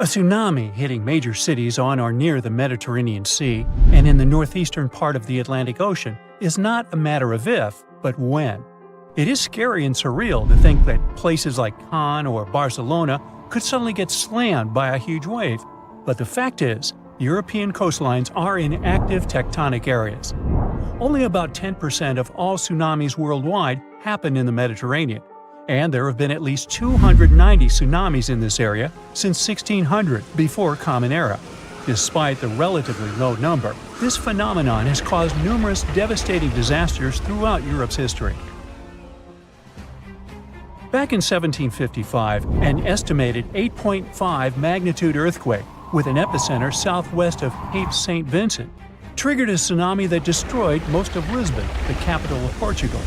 A tsunami hitting major cities on or near the Mediterranean Sea and in the northeastern part of the Atlantic Ocean is not a matter of if, but when. It is scary and surreal to think that places like Cannes or Barcelona could suddenly get slammed by a huge wave, but the fact is, European coastlines are in active tectonic areas. Only about 10% of all tsunamis worldwide happen in the Mediterranean, and there have been at least 290 tsunamis in this area since 1600 before Common Era. Despite the relatively low number, this phenomenon has caused numerous devastating disasters throughout Europe's history. Back in 1755, an estimated 8.5 magnitude earthquake with an epicenter southwest of Cape St. Vincent triggered a tsunami that destroyed most of Lisbon, the capital of Portugal.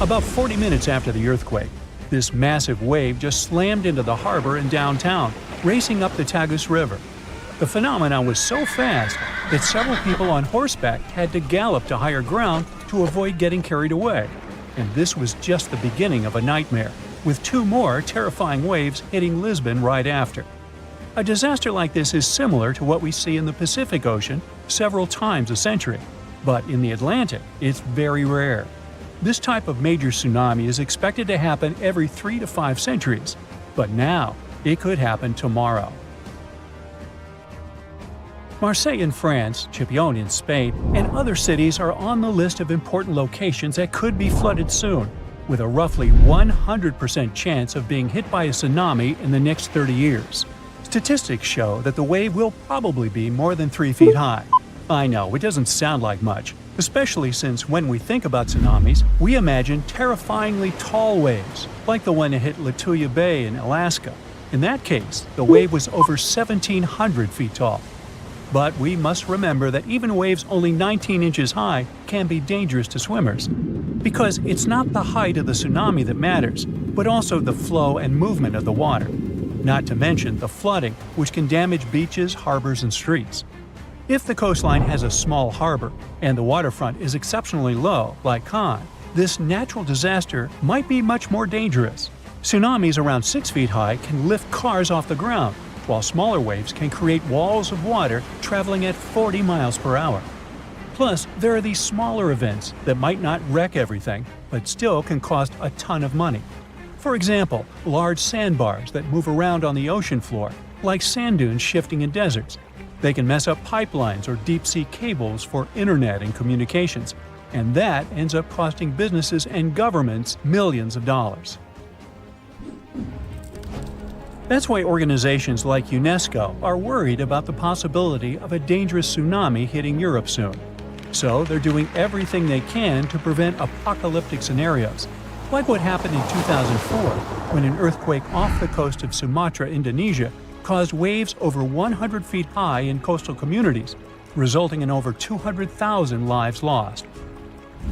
About 40 minutes after the earthquake, this massive wave just slammed into the harbor in downtown, racing up the Tagus River. The phenomenon was so fast that several people on horseback had to gallop to higher ground to avoid getting carried away. And this was just the beginning of a nightmare, with two more terrifying waves hitting Lisbon right after. A disaster like this is similar to what we see in the Pacific Ocean several times a century, but in the Atlantic, it's very rare. This type of major tsunami is expected to happen every 3 to 5 centuries, but now it could happen tomorrow. Marseille in France, Chipion in Spain, and other cities are on the list of important locations that could be flooded soon, with a roughly 100% chance of being hit by a tsunami in the next 30 years. Statistics show that the wave will probably be more than 3 feet high. I know, it doesn't sound like much, especially since when we think about tsunamis, we imagine terrifyingly tall waves, like the one that hit Lituya Bay in Alaska. In that case, the wave was over 1,700 feet tall. But we must remember that even waves only 19 inches high can be dangerous to swimmers, because it's not the height of the tsunami that matters, but also the flow and movement of the water. Not to mention the flooding, which can damage beaches, harbors, and streets. If the coastline has a small harbor and the waterfront is exceptionally low, like Cannes, this natural disaster might be much more dangerous. Tsunamis around 6 feet high can lift cars off the ground, while smaller waves can create walls of water traveling at 40 miles per hour. Plus, there are these smaller events that might not wreck everything, but still can cost a ton of money. For example, large sandbars that move around on the ocean floor, like sand dunes shifting in deserts. They can mess up pipelines or deep-sea cables for internet and communications, and that ends up costing businesses and governments millions of dollars. That's why organizations like UNESCO are worried about the possibility of a dangerous tsunami hitting Europe soon. So they're doing everything they can to prevent apocalyptic scenarios, like what happened in 2004 when an earthquake off the coast of Sumatra, Indonesia, caused waves over 100 feet high in coastal communities, resulting in over 200,000 lives lost.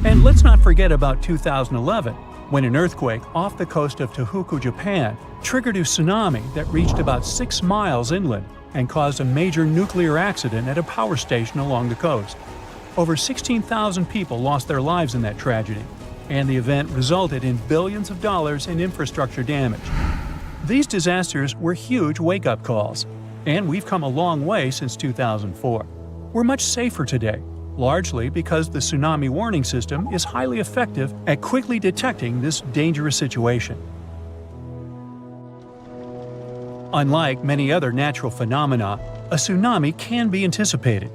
And let's not forget about 2011, when an earthquake off the coast of Tohoku, Japan, triggered a tsunami that reached about 6 miles inland and caused a major nuclear accident at a power station along the coast. Over 16,000 people lost their lives in that tragedy, and the event resulted in billions of dollars in infrastructure damage. These disasters were huge wake-up calls, and we've come a long way since 2004. We're much safer today, largely because the tsunami warning system is highly effective at quickly detecting this dangerous situation. Unlike many other natural phenomena, a tsunami can be anticipated.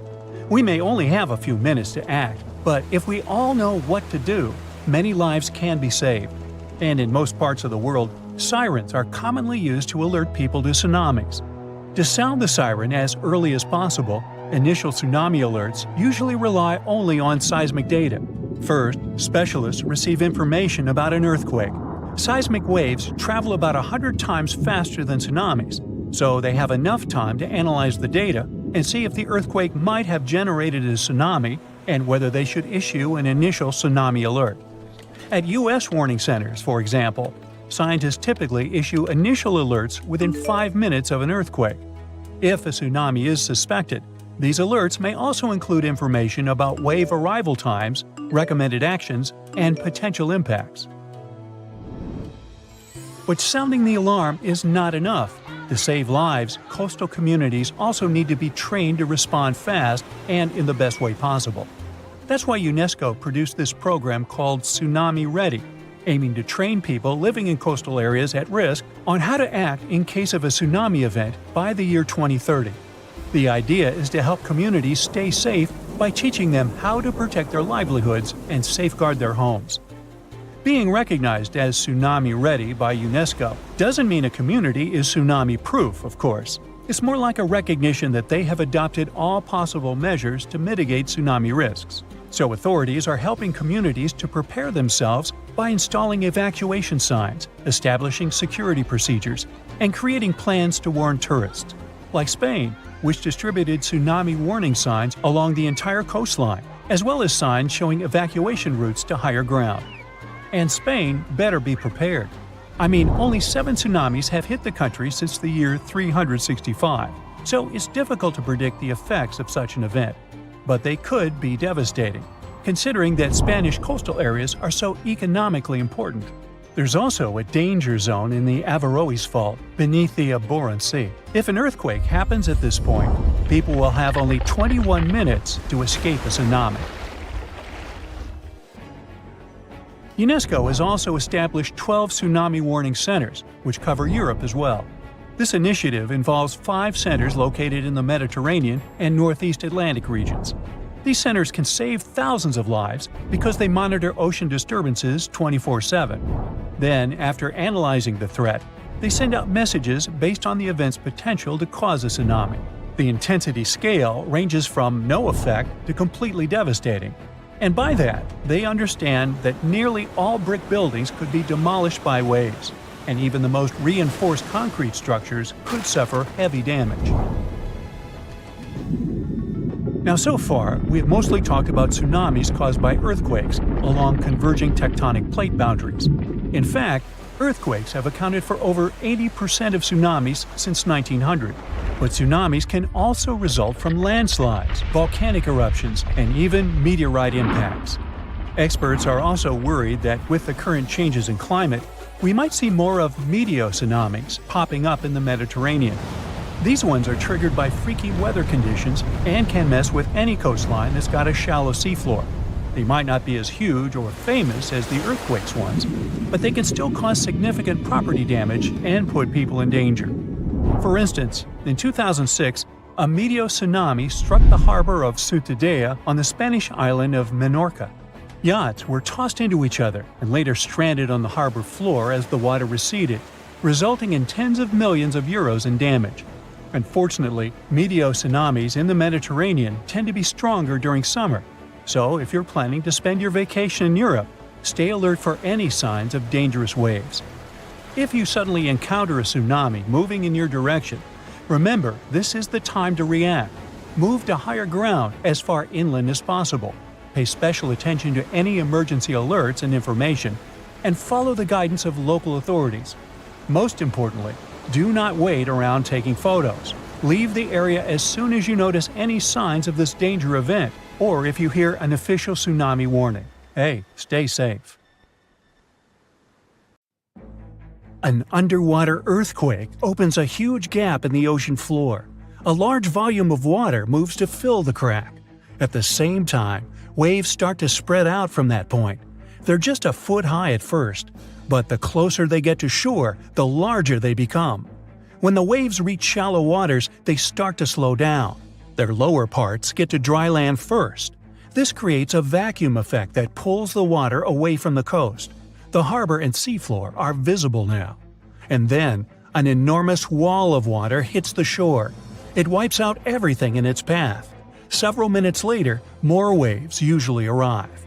We may only have a few minutes to act, but if we all know what to do, many lives can be saved. And in most parts of the world, sirens are commonly used to alert people to tsunamis. To sound the siren as early as possible, initial tsunami alerts usually rely only on seismic data. First, specialists receive information about an earthquake. Seismic waves travel about 100 times faster than tsunamis, so they have enough time to analyze the data and see if the earthquake might have generated a tsunami and whether they should issue an initial tsunami alert. At U.S. warning centers, for example, scientists typically issue initial alerts within 5 minutes of an earthquake. If a tsunami is suspected, these alerts may also include information about wave arrival times, recommended actions, and potential impacts. But sounding the alarm is not enough. To save lives, coastal communities also need to be trained to respond fast and in the best way possible. That's why UNESCO produced this program called Tsunami Ready, aiming to train people living in coastal areas at risk on how to act in case of a tsunami event by the year 2030. The idea is to help communities stay safe by teaching them how to protect their livelihoods and safeguard their homes. Being recognized as Tsunami Ready by UNESCO doesn't mean a community is tsunami-proof, of course. It's more like a recognition that they have adopted all possible measures to mitigate tsunami risks. So authorities are helping communities to prepare themselves by installing evacuation signs, establishing security procedures, and creating plans to warn tourists. Like Spain, which distributed tsunami warning signs along the entire coastline, as well as signs showing evacuation routes to higher ground. And Spain better be prepared. I mean, only 7 tsunamis have hit the country since the year 365, so it's difficult to predict the effects of such an event. But they could be devastating, considering that Spanish coastal areas are so economically important. There's also a danger zone in the Averroes Fault beneath the Barents Sea. If an earthquake happens at this point, people will have only 21 minutes to escape a tsunami. UNESCO has also established 12 tsunami warning centers, which cover Europe as well. This initiative involves 5 centers located in the Mediterranean and Northeast Atlantic regions. These centers can save thousands of lives because they monitor ocean disturbances 24/7. Then, after analyzing the threat, they send out messages based on the event's potential to cause a tsunami. The intensity scale ranges from no effect to completely devastating. And by that, they understand that nearly all brick buildings could be demolished by waves, and even the most reinforced concrete structures could suffer heavy damage. Now, so far, we have mostly talked about tsunamis caused by earthquakes along converging tectonic plate boundaries. In fact, earthquakes have accounted for over 80% of tsunamis since 1900. But tsunamis can also result from landslides, volcanic eruptions, and even meteorite impacts. Experts are also worried that with the current changes in climate, we might see more of meteotsunamis popping up in the Mediterranean. These ones are triggered by freaky weather conditions and can mess with any coastline that's got a shallow seafloor. They might not be as huge or famous as the earthquakes ones, but they can still cause significant property damage and put people in danger. For instance, in 2006, a meteotsunami struck the harbor of Ciutadella on the Spanish island of Menorca. Yachts were tossed into each other and later stranded on the harbor floor as the water receded, resulting in tens of millions of euros in damage. Unfortunately, meteotsunamis in the Mediterranean tend to be stronger during summer, so if you're planning to spend your vacation in Europe, stay alert for any signs of dangerous waves. If you suddenly encounter a tsunami moving in your direction, remember this is the time to react. Move to higher ground as far inland as possible. Pay special attention to any emergency alerts and information, and follow the guidance of local authorities. Most importantly, do not wait around taking photos. Leave the area as soon as you notice any signs of this danger event, or if you hear an official tsunami warning. Hey, stay safe. An underwater earthquake opens a huge gap in the ocean floor. A large volume of water moves to fill the crack. At the same time, waves start to spread out from that point. They're just a foot high at first, but the closer they get to shore, the larger they become. When the waves reach shallow waters, they start to slow down. Their lower parts get to dry land first. This creates a vacuum effect that pulls the water away from the coast. The harbor and seafloor are visible now. And then, an enormous wall of water hits the shore. It wipes out everything in its path. Several minutes later, more waves usually arrive.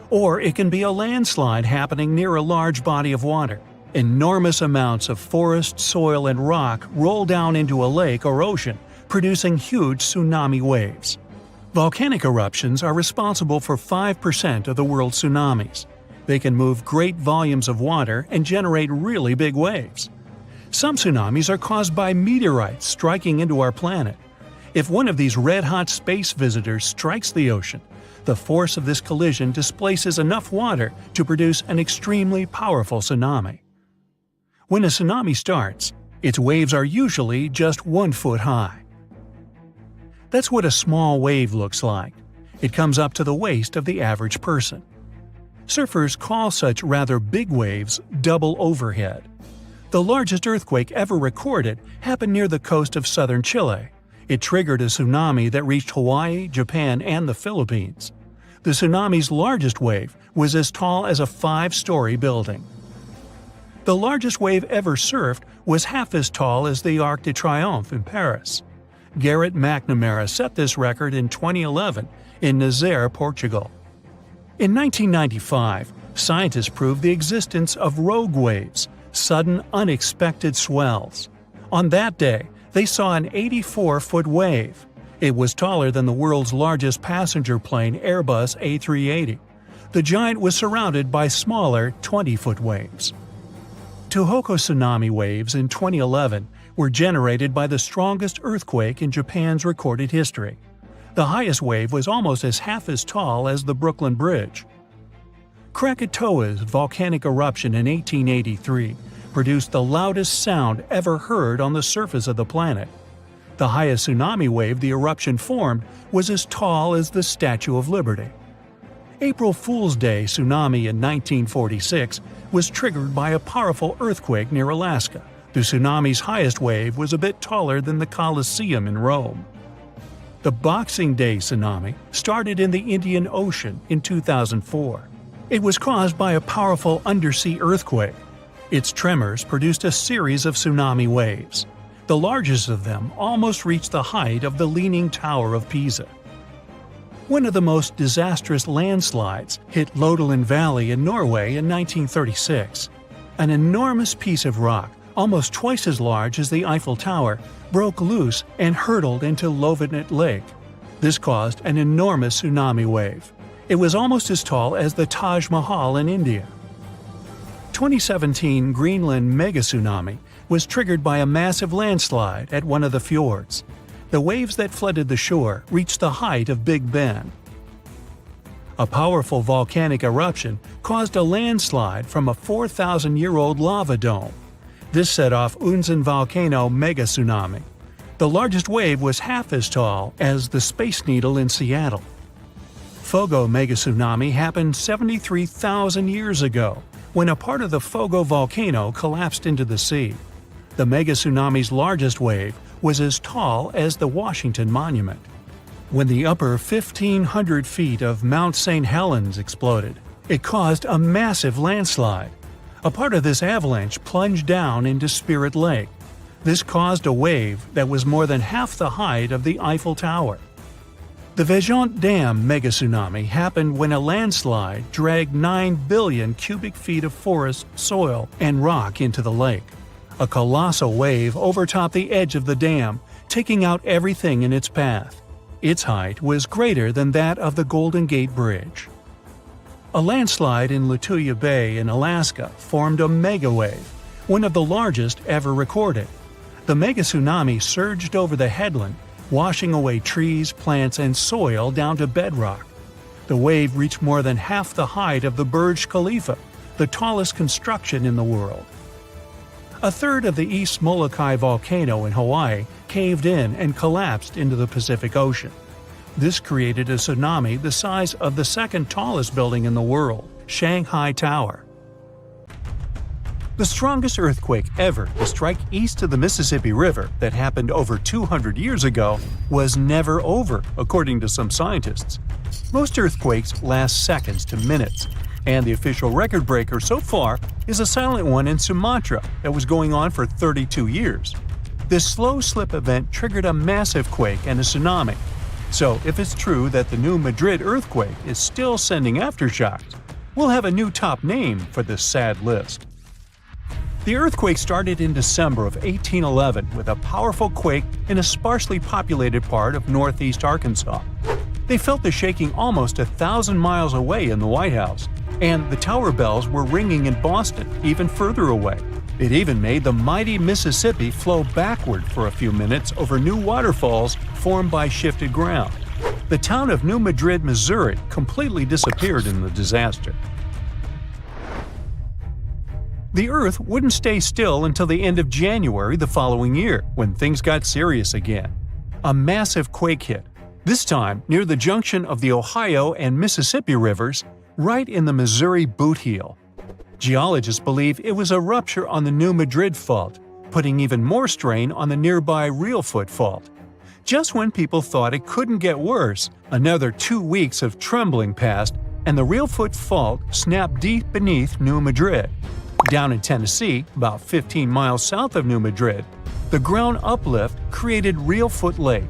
Or it can be a landslide happening near a large body of water. Enormous amounts of forest, soil, and rock roll down into a lake or ocean, producing huge tsunami waves. Volcanic eruptions are responsible for 5% of the world's tsunamis. They can move great volumes of water and generate really big waves. Some tsunamis are caused by meteorites striking into our planet. If one of these red-hot space visitors strikes the ocean, the force of this collision displaces enough water to produce an extremely powerful tsunami. When a tsunami starts, Its waves are usually just 1 foot high. That's what a small wave looks like. It comes up to the waist of the average person. Surfers call such rather big waves double overhead. The largest earthquake ever recorded happened near the coast of southern Chile. It triggered a tsunami that reached Hawaii, Japan, and the Philippines. The tsunami's largest wave was as tall as a 5-story building. The largest wave ever surfed was half as tall as the Arc de Triomphe in Paris. Garrett McNamara set this record in 2011 in Nazaré, Portugal. In 1995, scientists proved the existence of rogue waves, sudden unexpected swells. On that day, they saw an 84-foot wave. It was taller than the world's largest passenger plane Airbus A380. The giant was surrounded by smaller 20-foot waves. Tohoku tsunami waves in 2011 were generated by the strongest earthquake in Japan's recorded history. The highest wave was almost half as tall as the Brooklyn Bridge. Krakatoa's volcanic eruption in 1883 produced the loudest sound ever heard on the surface of the planet. The highest tsunami wave the eruption formed was as tall as the Statue of Liberty. April Fool's Day tsunami in 1946 was triggered by a powerful earthquake near Alaska. The tsunami's highest wave was a bit taller than the Colosseum in Rome. The Boxing Day tsunami started in the Indian Ocean in 2004. It was caused by a powerful undersea earthquake. Its tremors produced a series of tsunami waves. The largest of them almost reached the height of the Leaning Tower of Pisa. One of the most disastrous landslides hit Lodeland Valley in Norway in 1936. An enormous piece of rock, almost twice as large as the Eiffel Tower, broke loose and hurtled into Lofoten Lake. This caused an enormous tsunami wave. It was almost as tall as the Taj Mahal in India. 2017 Greenland megatsunami was triggered by a massive landslide at one of the fjords. The waves that flooded the shore reached the height of Big Ben. A powerful volcanic eruption caused a landslide from a 4,000-year-old lava dome. This set off Unzen volcano megatsunami. The largest wave was half as tall as the Space Needle in Seattle. Fogo megatsunami happened 73,000 years ago, when a part of the Fogo volcano collapsed into the sea. The megatsunami's largest wave was as tall as the Washington Monument. When the upper 1,500 feet of Mount St. Helens exploded, it caused a massive landslide. A part of this avalanche plunged down into Spirit Lake. This caused a wave that was more than half the height of the Eiffel Tower. The Vejont Dam megatsunami happened when a landslide dragged 9 billion cubic feet of forest, soil, and rock into the lake. A colossal wave overtopped the edge of the dam, taking out everything in its path. Its height was greater than that of the Golden Gate Bridge. A landslide in Lituya Bay in Alaska formed a megawave, one of the largest ever recorded. The megatsunami surged over the headland, washing away trees, plants, and soil down to bedrock. The wave reached more than half the height of the Burj Khalifa, the tallest construction in the world. A third of the East Molokai volcano in Hawaii caved in and collapsed into the Pacific Ocean. This created a tsunami the size of the second tallest building in the world, Shanghai Tower. The strongest earthquake ever to strike east of the Mississippi River that happened over 200 years ago was never over, according to some scientists. Most earthquakes last seconds to minutes, and the official record breaker so far is a silent one in Sumatra that was going on for 32 years. This slow slip event triggered a massive quake and a tsunami. So if it's true that the new Madrid earthquake is still sending aftershocks, we'll have a new top name for this sad list. The earthquake started in December of 1811 with a powerful quake in a sparsely populated part of northeast Arkansas. They felt the shaking almost 1,000 miles away in the White House, and the tower bells were ringing in Boston, even further away. It even made the mighty Mississippi flow backward for a few minutes over new waterfalls formed by shifted ground. The town of New Madrid, Missouri completely disappeared in the disaster. The Earth wouldn't stay still until the end of January the following year, when things got serious again. A massive quake hit, this time near the junction of the Ohio and Mississippi rivers, right in the Missouri boot heel. Geologists believe it was a rupture on the New Madrid fault, putting even more strain on the nearby Reelfoot fault. Just when people thought it couldn't get worse, another 2 weeks of trembling passed, and the Reelfoot fault snapped deep beneath New Madrid. Down in Tennessee, about 15 miles south of New Madrid, the ground uplift created Reelfoot Lake.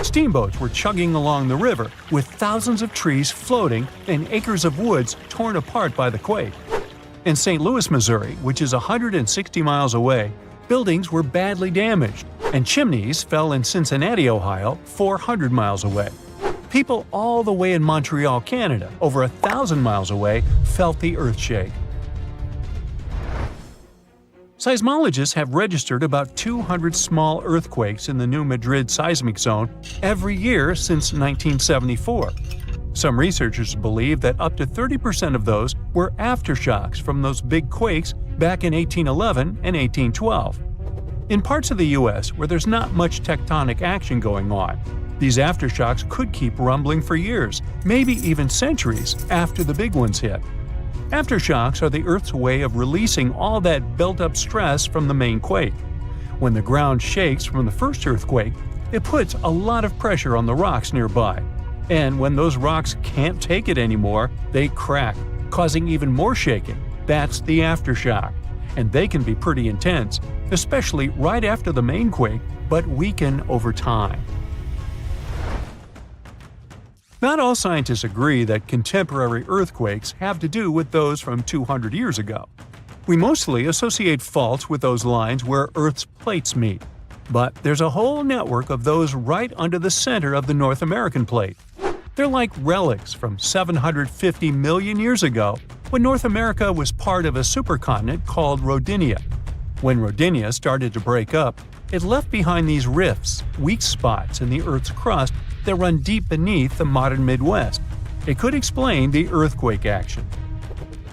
Steamboats were chugging along the river, with thousands of trees floating and acres of woods torn apart by the quake. In St. Louis, Missouri, which is 160 miles away, buildings were badly damaged, and chimneys fell in Cincinnati, Ohio, 400 miles away. People all the way in Montreal, Canada, over 1,000 miles away, felt the earthshake. Seismologists have registered about 200 small earthquakes in the New Madrid seismic zone every year since 1974. Some researchers believe that up to 30% of those were aftershocks from those big quakes back in 1811 and 1812. In parts of the U.S. where there's not much tectonic action going on, these aftershocks could keep rumbling for years, maybe even centuries, after the big ones hit. Aftershocks are the Earth's way of releasing all that built-up stress from the main quake. When the ground shakes from the first earthquake, it puts a lot of pressure on the rocks nearby. And when those rocks can't take it anymore, they crack, causing even more shaking. That's the aftershock. And they can be pretty intense, especially right after the main quake, but weaken over time. Not all scientists agree that contemporary earthquakes have to do with those from 200 years ago. We mostly associate faults with those lines where Earth's plates meet. But there's a whole network of those right under the center of the North American plate. They're like relics from 750 million years ago, when North America was part of a supercontinent called Rodinia. When Rodinia started to break up, it left behind these rifts, weak spots in the Earth's crust that run deep beneath the modern Midwest. It could explain the earthquake action.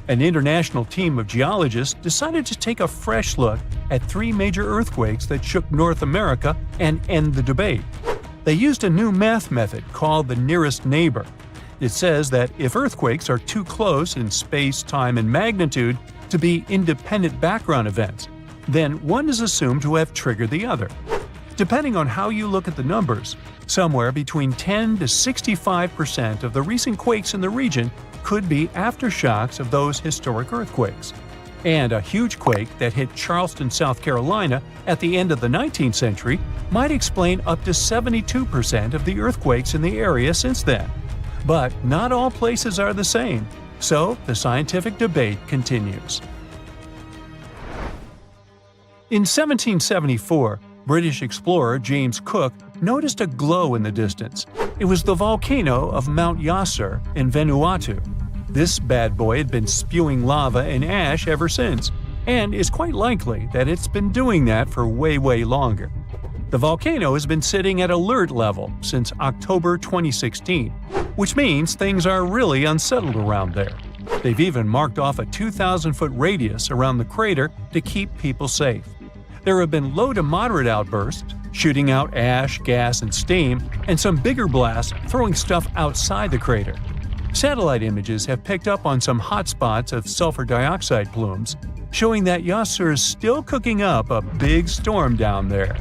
An international team of geologists decided to take a fresh look at 3 major earthquakes that shook North America and end the debate. They used a new math method called the nearest neighbor. It says that if earthquakes are too close in space, time, and magnitude to be independent background events, then one is assumed to have triggered the other. Depending on how you look at the numbers, somewhere between 10 to 65% of the recent quakes in the region could be aftershocks of those historic earthquakes. And a huge quake that hit Charleston, South Carolina at the end of the 19th century might explain up to 72% of the earthquakes in the area since then. But not all places are the same, so the scientific debate continues. In 1774, British explorer James Cook noticed a glow in the distance. It was the volcano of Mount Yasur in Vanuatu. This bad boy had been spewing lava and ash ever since, and it's quite likely that it's been doing that for way longer. The volcano has been sitting at alert level since October 2016, which means things are really unsettled around there. They've even marked off a 2,000-foot radius around the crater to keep people safe. There have been low to moderate outbursts, shooting out ash, gas, and steam, and some bigger blasts throwing stuff outside the crater. Satellite images have picked up on some hot spots of sulfur dioxide plumes, showing that Yasur is still cooking up a big storm down there.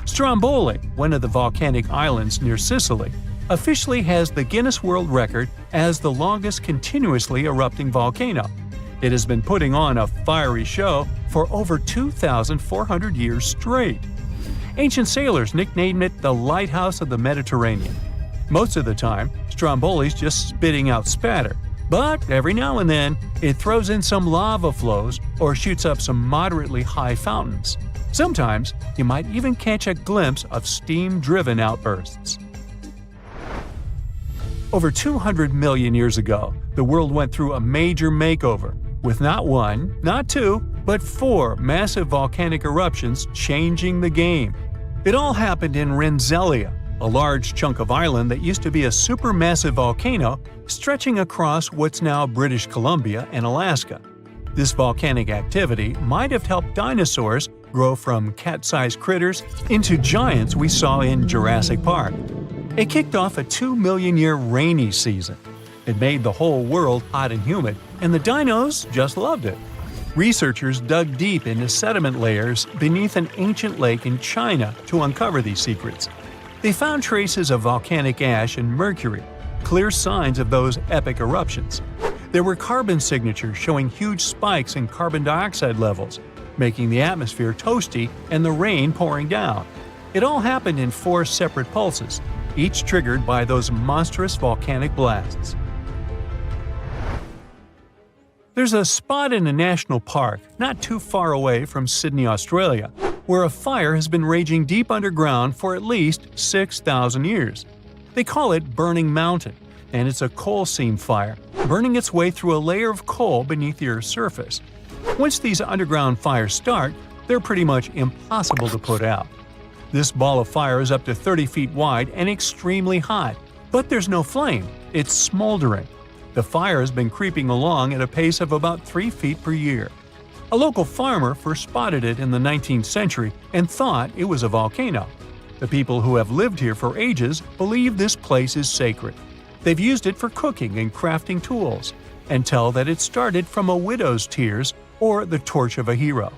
Stromboli, one of the volcanic islands near Sicily, officially has the Guinness World Record as the longest continuously erupting volcano. It has been putting on a fiery show for over 2,400 years straight. Ancient sailors nicknamed it the Lighthouse of the Mediterranean. Most of the time, Stromboli's just spitting out spatter, but every now and then it throws in some lava flows or shoots up some moderately high fountains. Sometimes you might even catch a glimpse of steam-driven outbursts. Over 200 million years ago, the world went through a major makeover, with not one, not two, but 4 massive volcanic eruptions changing the game. It all happened in Rensselaer, a large chunk of island that used to be a supermassive volcano stretching across what's now British Columbia and Alaska. This volcanic activity might have helped dinosaurs grow from cat-sized critters into giants we saw in Jurassic Park. It kicked off a 2-million-year rainy season. It made the whole world hot and humid, and the dinos just loved it. Researchers dug deep into sediment layers beneath an ancient lake in China to uncover these secrets. They found traces of volcanic ash and mercury, clear signs of those epic eruptions. There were carbon signatures showing huge spikes in carbon dioxide levels, making the atmosphere toasty and the rain pouring down. It all happened in 4 separate pulses, each triggered by those monstrous volcanic blasts. There's a spot in a national park not too far away from Sydney, Australia, where a fire has been raging deep underground for at least 6,000 years. They call it Burning Mountain, and it's a coal seam fire, burning its way through a layer of coal beneath the Earth's surface. Once these underground fires start, they're pretty much impossible to put out. This ball of fire is up to 30 feet wide and extremely hot, but there's no flame, it's smoldering. The fire has been creeping along at a pace of about 3 feet per year. A local farmer first spotted it in the 19th century and thought it was a volcano. The people who have lived here for ages believe this place is sacred. They've used it for cooking and crafting tools, and tell that it started from a widow's tears or the torch of a hero.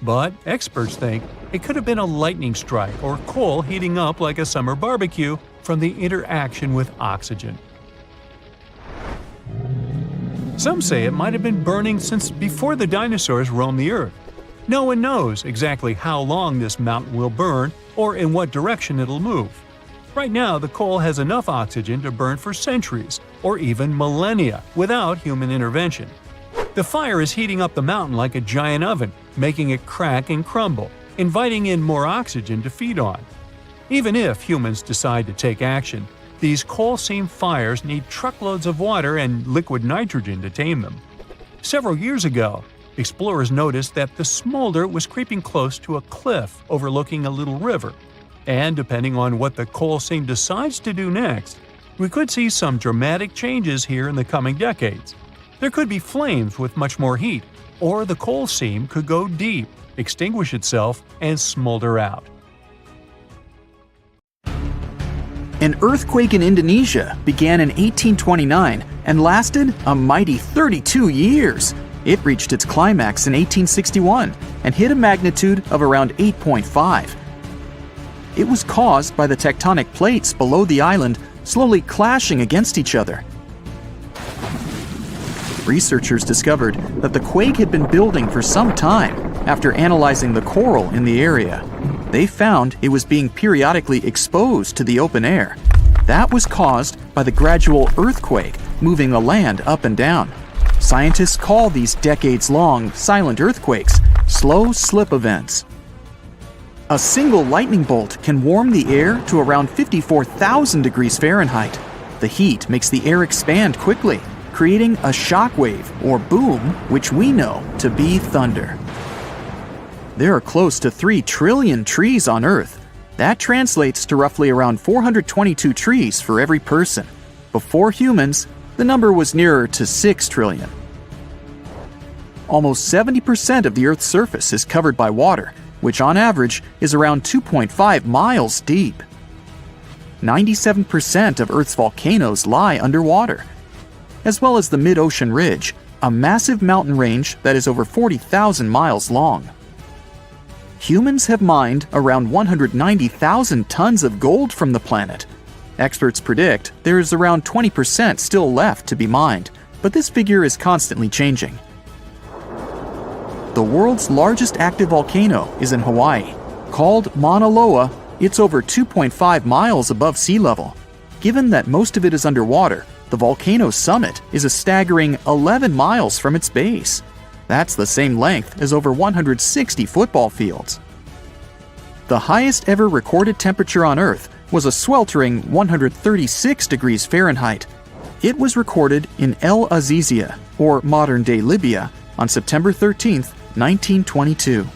But experts think it could have been a lightning strike or coal heating up like a summer barbecue from the interaction with oxygen. Some say it might have been burning since before the dinosaurs roamed the Earth. No one knows exactly how long this mountain will burn or in what direction it'll move. Right now, the coal has enough oxygen to burn for centuries or even millennia without human intervention. The fire is heating up the mountain like a giant oven, making it crack and crumble, inviting in more oxygen to feed on. Even if humans decide to take action, these coal seam fires need truckloads of water and liquid nitrogen to tame them. Several years ago, explorers noticed that the smolder was creeping close to a cliff overlooking a little river. And depending on what the coal seam decides to do next, we could see some dramatic changes here in the coming decades. There could be flames with much more heat, or the coal seam could go deep, extinguish itself, and smolder out. An earthquake in Indonesia began in 1829 and lasted a mighty 32 years. It reached its climax in 1861 and hit a magnitude of around 8.5. It was caused by the tectonic plates below the island slowly clashing against each other. Researchers discovered that the quake had been building for some time after analyzing the coral in the area. They found it was being periodically exposed to the open air. That was caused by the gradual earthquake moving the land up and down. Scientists call these decades-long silent earthquakes slow slip events. A single lightning bolt can warm the air to around 54,000 degrees Fahrenheit. The heat makes the air expand quickly, creating a shock wave or boom, which we know to be thunder. There are close to 3 trillion trees on Earth. That translates to roughly around 422 trees for every person. Before humans, the number was nearer to 6 trillion. Almost 70% of the Earth's surface is covered by water, which on average is around 2.5 miles deep. 97% of Earth's volcanoes lie underwater, as well as the mid-ocean ridge, a massive mountain range that is over 40,000 miles long. Humans have mined around 190,000 tons of gold from the planet. Experts predict there is around 20% still left to be mined, but this figure is constantly changing. The world's largest active volcano is in Hawaii. Called Mauna Loa, it's over 2.5 miles above sea level. Given that most of it is underwater, the volcano's summit is a staggering 11 miles from its base. That's the same length as over 160 football fields. The highest ever recorded temperature on Earth was a sweltering 136 degrees Fahrenheit. It was recorded in El Azizia, or modern-day Libya, on September 13, 1922.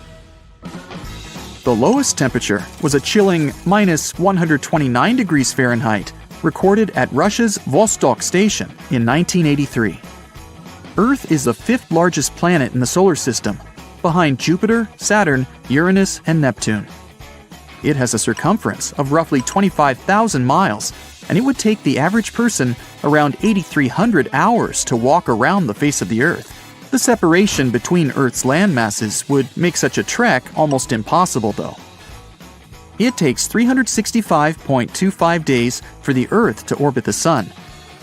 The lowest temperature was a chilling minus 129 degrees Fahrenheit, recorded at Russia's Vostok station in 1983. Earth is the fifth largest planet in the solar system, behind Jupiter, Saturn, Uranus, and Neptune. It has a circumference of roughly 25,000 miles, and it would take the average person around 8,300 hours to walk around the face of the Earth. The separation between Earth's land masses would make such a trek almost impossible, though. It takes 365.25 days for the Earth to orbit the Sun.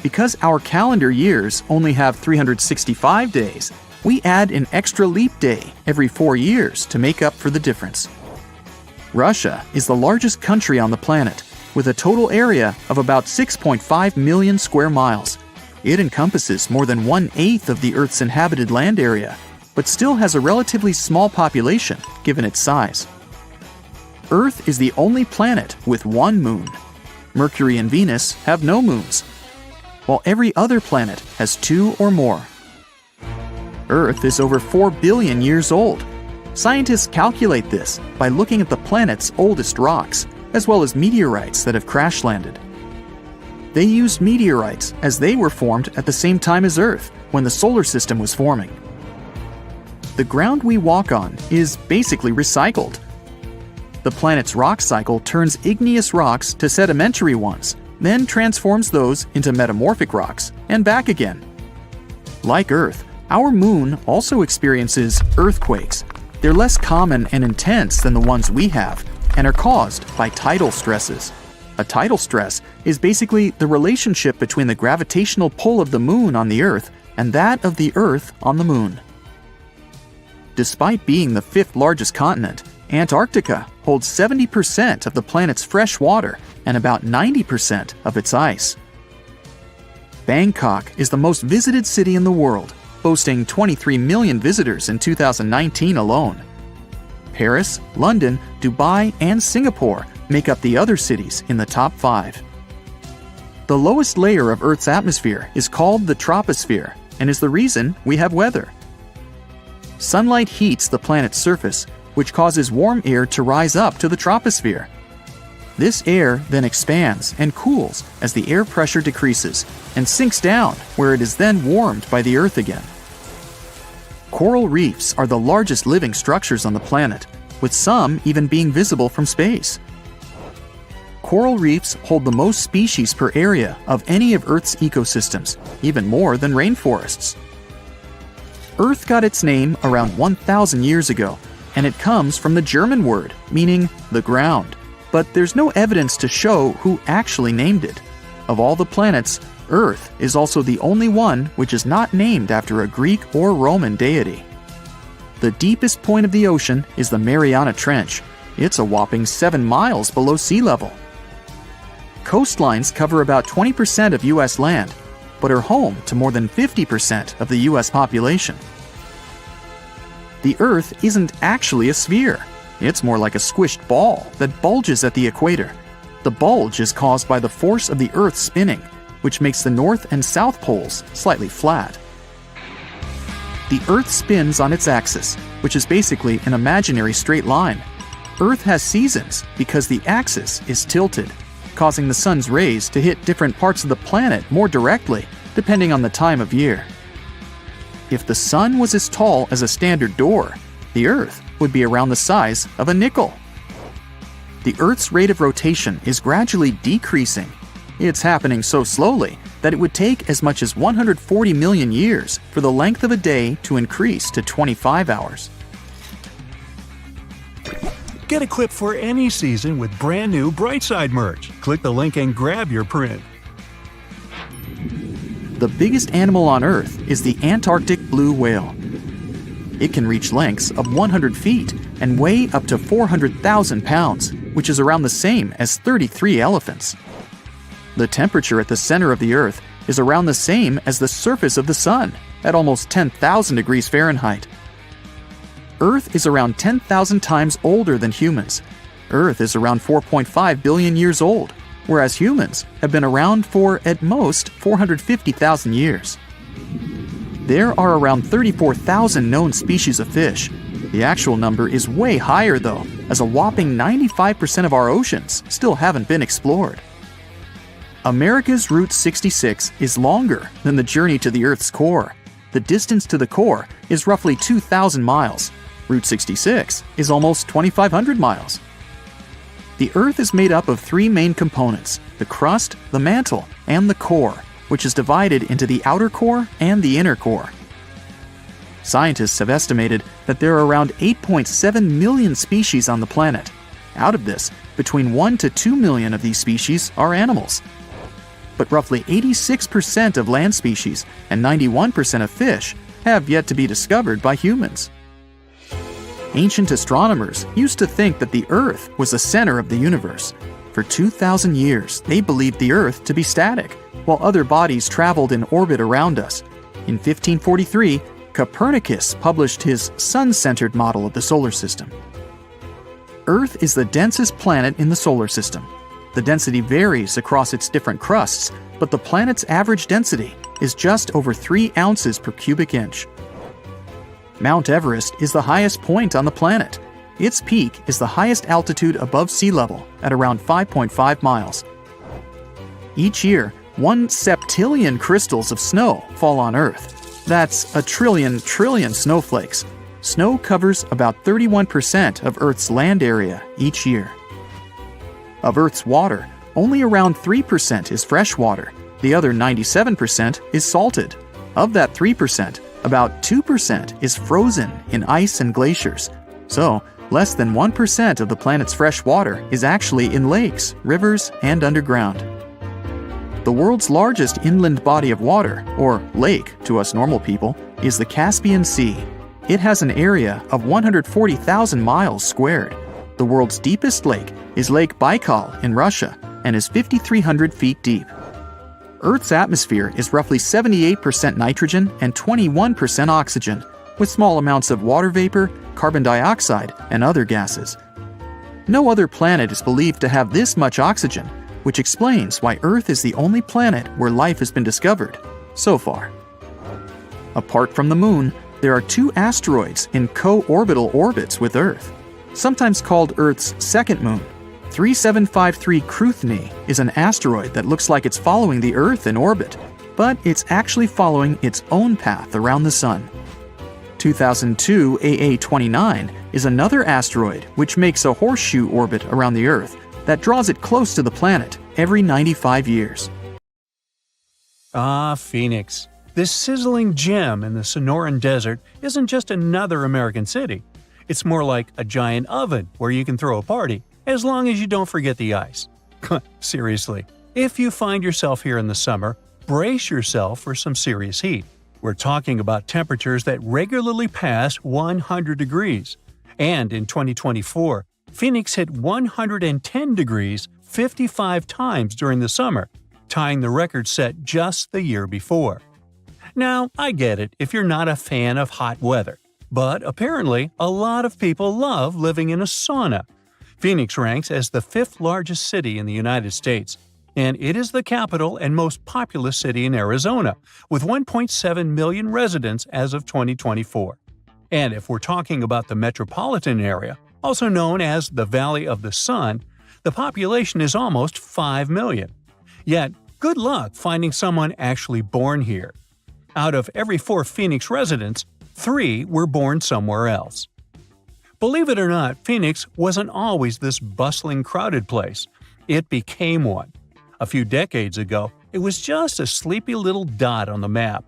Because our calendar years only have 365 days, we add an extra leap day every 4 years to make up for the difference. Russia is the largest country on the planet, with a total area of about 6.5 million square miles. It encompasses more than 1/8 of the Earth's inhabited land area, but still has a relatively small population given its size. Earth is the only planet with one moon. Mercury and Venus have no moons, while every other planet has 2 or more. Earth is over 4 billion years old. Scientists calculate this by looking at the planet's oldest rocks, as well as meteorites that have crash-landed. They used meteorites as they were formed at the same time as Earth, when the solar system was forming. The ground we walk on is basically recycled. The planet's rock cycle turns igneous rocks to sedimentary ones, then transforms those into metamorphic rocks, and back again. Like Earth, our moon also experiences earthquakes. They're less common and intense than the ones we have, and are caused by tidal stresses. A tidal stress is basically the relationship between the gravitational pull of the moon on the Earth and that of the Earth on the moon. Despite being the 5th largest continent, Antarctica holds 70% of the planet's fresh water and about 90% of its ice. Bangkok is the most visited city in the world, boasting 23 million visitors in 2019 alone. Paris, London, Dubai, and Singapore make up the other cities in the top 5. The lowest layer of Earth's atmosphere is called the troposphere and is the reason we have weather. Sunlight heats the planet's surface, which causes warm air to rise up to the troposphere. This air then expands and cools as the air pressure decreases and sinks down, where it is then warmed by the Earth again. Coral reefs are the largest living structures on the planet, with some even being visible from space. Coral reefs hold the most species per area of any of Earth's ecosystems, even more than rainforests. Earth got its name around 1,000 years ago, and it comes from the German word meaning the ground, but there's no evidence to show who actually named it. Of all the planets, Earth is also the only one which is not named after a Greek or Roman deity. The deepest point of the ocean is the Mariana Trench. It's a whopping 7 miles below sea level. Coastlines cover about 20% of U.S. land, but are home to more than 50% of the U.S. population. The Earth isn't actually a sphere. It's more like a squished ball that bulges at the equator. The bulge is caused by the force of the Earth spinning, which makes the north and south poles slightly flat. The Earth spins on its axis, which is basically an imaginary straight line. Earth has seasons because the axis is tilted, causing the sun's rays to hit different parts of the planet more directly, depending on the time of year. If the sun was as tall as a standard door, the Earth would be around the size of a nickel. The Earth's rate of rotation is gradually decreasing. It's happening so slowly that it would take as much as 140 million years for the length of a day to increase to 25 hours. Get equipped for any season with brand new Brightside merch. Click the link and grab your print. The biggest animal on Earth is the Antarctic blue whale. It can reach lengths of 100 feet and weigh up to 400,000 pounds, which is around the same as 33 elephants. The temperature at the center of the Earth is around the same as the surface of the Sun, at almost 10,000 degrees Fahrenheit. Earth is around 10,000 times older than humans. Earth is around 4.5 billion years old, whereas humans have been around for, at most, 450,000 years. There are around 34,000 known species of fish. The actual number is way higher though, as a whopping 95% of our oceans still haven't been explored. America's Route 66 is longer than the journey to the Earth's core. the distance to the core is roughly 2,000 miles. Route 66 is almost 2,500 miles. The Earth is made up of three main components: the crust, the mantle, and the core, which is divided into the outer core and the inner core. Scientists have estimated that there are around 8.7 million species on the planet. Out of this, between 1 to 2 million of these species are animals. But roughly 86% of land species and 91% of fish have yet to be discovered by humans. Ancient astronomers used to think that the Earth was the center of the universe. For 2,000 years, they believed the Earth to be static, while other bodies traveled in orbit around us. In 1543, Copernicus published his sun-centered model of the solar system. Earth is the densest planet in the solar system. The density varies across its different crusts, but the planet's average density is just over 3 ounces per cubic inch. Mount Everest is the highest point on the planet. Its peak is the highest altitude above sea level at around 5.5 miles. Each year, 1 septillion crystals of snow fall on Earth. That's a trillion snowflakes. Snow covers about 31% of Earth's land area each year. Of Earth's water, only around 3% is fresh water. The other 97% is salted. Of that 3%, about 2% is frozen in ice and glaciers. So, less than 1% of the planet's fresh water is actually in lakes, rivers, and underground. The world's largest inland body of water, or lake to us normal people, is the Caspian Sea. It has an area of 140,000 miles squared. The world's deepest lake is Lake Baikal in Russia and is 5,300 feet deep. Earth's atmosphere is roughly 78% nitrogen and 21% oxygen, with small amounts of water vapor, carbon dioxide, and other gases. No other planet is believed to have this much oxygen, which explains why Earth is the only planet where life has been discovered so far. Apart from the Moon, there are 2 asteroids in co-orbital orbits with Earth, sometimes called Earth's second moon. 3753 Cruithne is an asteroid that looks like it's following the Earth in orbit, but it's actually following its own path around the Sun. 2002 AA29 is another asteroid which makes a horseshoe orbit around the Earth that draws it close to the planet every 95 years. Ah, Phoenix. This sizzling gem in the Sonoran Desert isn't just another American city. It's more like a giant oven where you can throw a party, as long as you don't forget the ice. Seriously, if you find yourself here in the summer, brace yourself for some serious heat. We're talking about temperatures that regularly pass 100 degrees. And in 2024, Phoenix hit 110 degrees 55 times during the summer, tying the record set just the year before. Now, I get it if you're not a fan of hot weather, but apparently a lot of people love living in a sauna. Phoenix ranks as the 5th largest city in the United States, and it is the capital and most populous city in Arizona, with 1.7 million residents as of 2024. And if we're talking about the metropolitan area, also known as the Valley of the Sun, the population is almost 5 million. Yet, good luck finding someone actually born here. Out of every 4 Phoenix residents, 3 were born somewhere else. Believe it or not, Phoenix wasn't always this bustling, crowded place. It became one. A few decades ago, it was just a sleepy little dot on the map.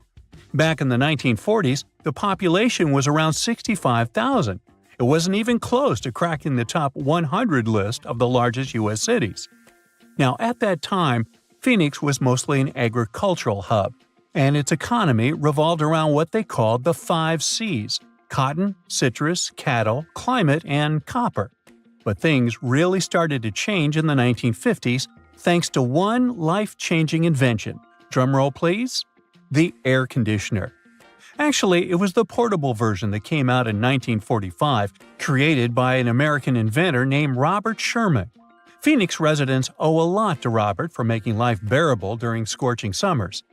Back in the 1940s, the population was around 65,000. It wasn't even close to cracking the top 100 list of the largest U.S. cities. Now, at that time, Phoenix was mostly an agricultural hub, and its economy revolved around what they called the 5 C's: cotton, citrus, cattle, climate, and copper. But things really started to change in the 1950s thanks to one life-changing invention. Drumroll please? The air conditioner. Actually, it was the portable version that came out in 1945, created by an American inventor named Robert Sherman. Phoenix residents owe a lot to Robert for making life bearable during scorching summers.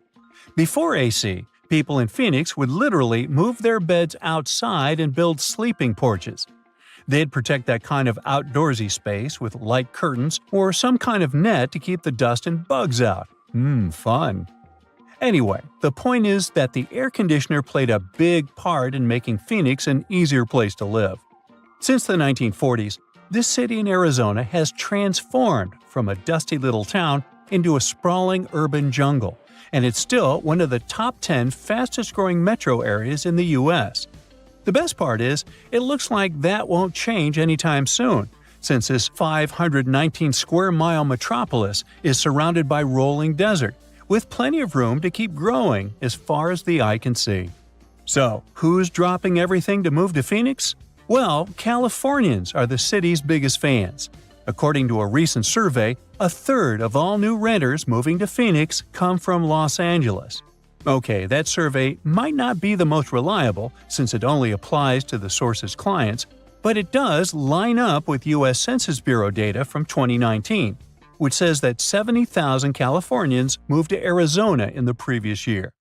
Before AC, people in Phoenix would literally move their beds outside and build sleeping porches. They'd protect that kind of outdoorsy space with light curtains or some kind of net to keep the dust and bugs out. Fun. Anyway, the point is that the air conditioner played a big part in making Phoenix an easier place to live. Since the 1940s, this city in Arizona has transformed from a dusty little town into a sprawling urban jungle, and it's still one of the top 10 fastest-growing metro areas in the U.S. The best part is, it looks like that won't change anytime soon, since this 519-square-mile metropolis is surrounded by rolling desert, with plenty of room to keep growing as far as the eye can see. So, who's dropping everything to move to Phoenix? Well, Californians are the city's biggest fans. According to a recent survey, a third of all new renters moving to Phoenix come from Los Angeles. Okay, that survey might not be the most reliable since it only applies to the source's clients, but it does line up with U.S. Census Bureau data from 2019, which says that 70,000 Californians moved to Arizona in the previous year.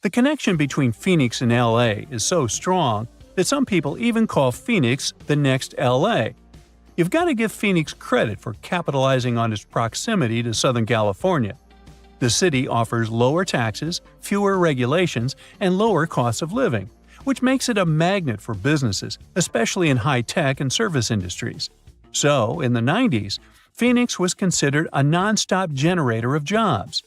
The connection between Phoenix and LA is so strong that some people even call Phoenix the next LA. You've got to give Phoenix credit for capitalizing on its proximity to Southern California. The city offers lower taxes, fewer regulations, and lower costs of living, which makes it a magnet for businesses, especially in high-tech and service industries. So, in the 90s, Phoenix was considered a non-stop generator of jobs.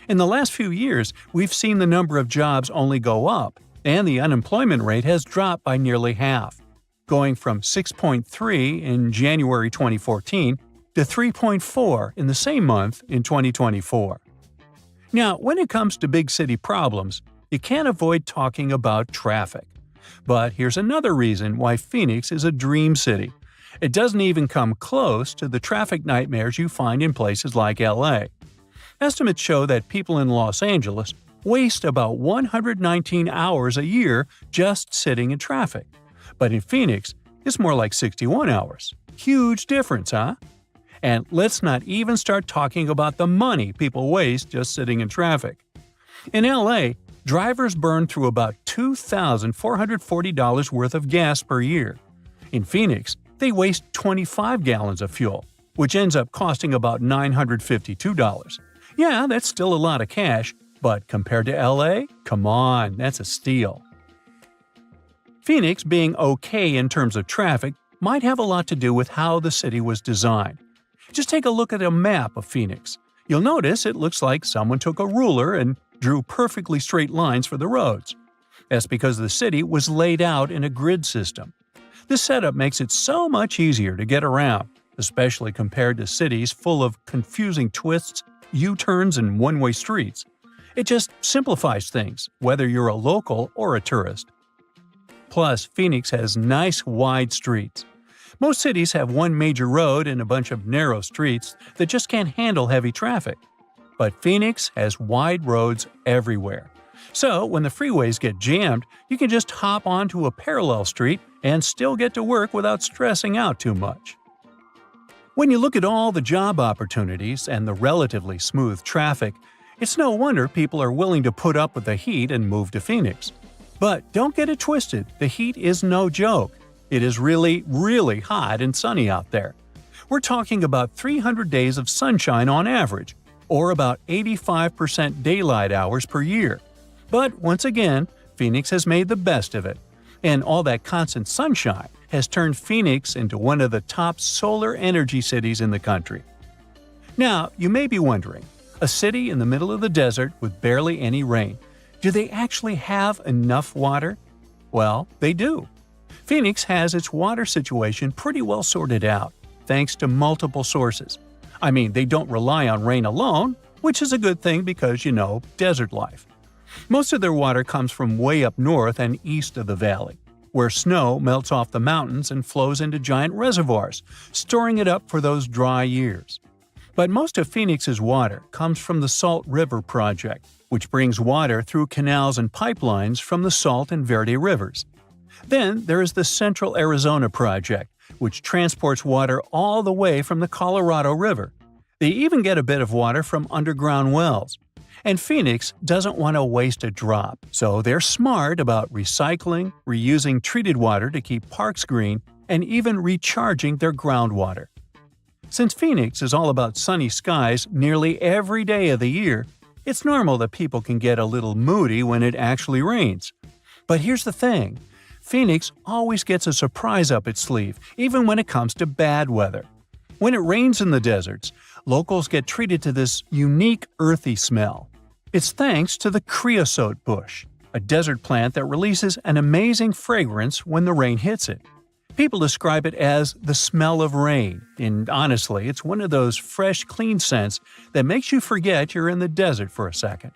In the last few years, we've seen the number of jobs only go up, and the unemployment rate has dropped by nearly half, going from 6.3 in January 2014 to 3.4 in the same month in 2024. Now, when it comes to big city problems, you can't avoid talking about traffic. But here's another reason why Phoenix is a dream city. It doesn't even come close to the traffic nightmares you find in places like LA. Estimates show that people in Los Angeles waste about 119 hours a year just sitting in traffic. But in Phoenix, it's more like 61 hours. Huge difference, huh? And let's not even start talking about the money people waste just sitting in traffic. In LA, drivers burn through about $2,440 worth of gas per year. In Phoenix, they waste 25 gallons of fuel, which ends up costing about $952. Yeah, that's still a lot of cash, but compared to LA, come on, that's a steal. Phoenix being okay in terms of traffic might have a lot to do with how the city was designed. Just take a look at a map of Phoenix. You'll notice it looks like someone took a ruler and drew perfectly straight lines for the roads. That's because the city was laid out in a grid system. This setup makes it so much easier to get around, especially compared to cities full of confusing twists, U-turns, and one-way streets. It just simplifies things, whether you're a local or a tourist. Plus, Phoenix has nice wide streets. Most cities have one major road and a bunch of narrow streets that just can't handle heavy traffic. But Phoenix has wide roads everywhere. So, when the freeways get jammed, you can just hop onto a parallel street and still get to work without stressing out too much. When you look at all the job opportunities and the relatively smooth traffic, it's no wonder people are willing to put up with the heat and move to Phoenix. But don't get it twisted, the heat is no joke. It is really, really hot and sunny out there. We're talking about 300 days of sunshine on average, or about 85% daylight hours per year. But once again, Phoenix has made the best of it. And all that constant sunshine has turned Phoenix into one of the top solar energy cities in the country. Now, you may be wondering, a city in the middle of the desert with barely any rain, do they actually have enough water? Well, they do. Phoenix has its water situation pretty well sorted out, thanks to multiple sources. I mean, they don't rely on rain alone, which is a good thing because, desert life. Most of their water comes from way up north and east of the valley, where snow melts off the mountains and flows into giant reservoirs, storing it up for those dry years. But most of Phoenix's water comes from the Salt River Project, which brings water through canals and pipelines from the Salt and Verde rivers. Then there is the Central Arizona Project, which transports water all the way from the Colorado River. They even get a bit of water from underground wells. And Phoenix doesn't want to waste a drop, so they're smart about recycling, reusing treated water to keep parks green, and even recharging their groundwater. Since Phoenix is all about sunny skies nearly every day of the year, It's normal that people can get a little moody when it actually rains. But here's the thing. Phoenix always gets a surprise up its sleeve, even when it comes to bad weather. When it rains in the deserts, locals get treated to this unique earthy smell. It's thanks to the creosote bush, a desert plant that releases an amazing fragrance when the rain hits it. People describe it as the smell of rain, and honestly, it's one of those fresh, clean scents that makes you forget you're in the desert for a second.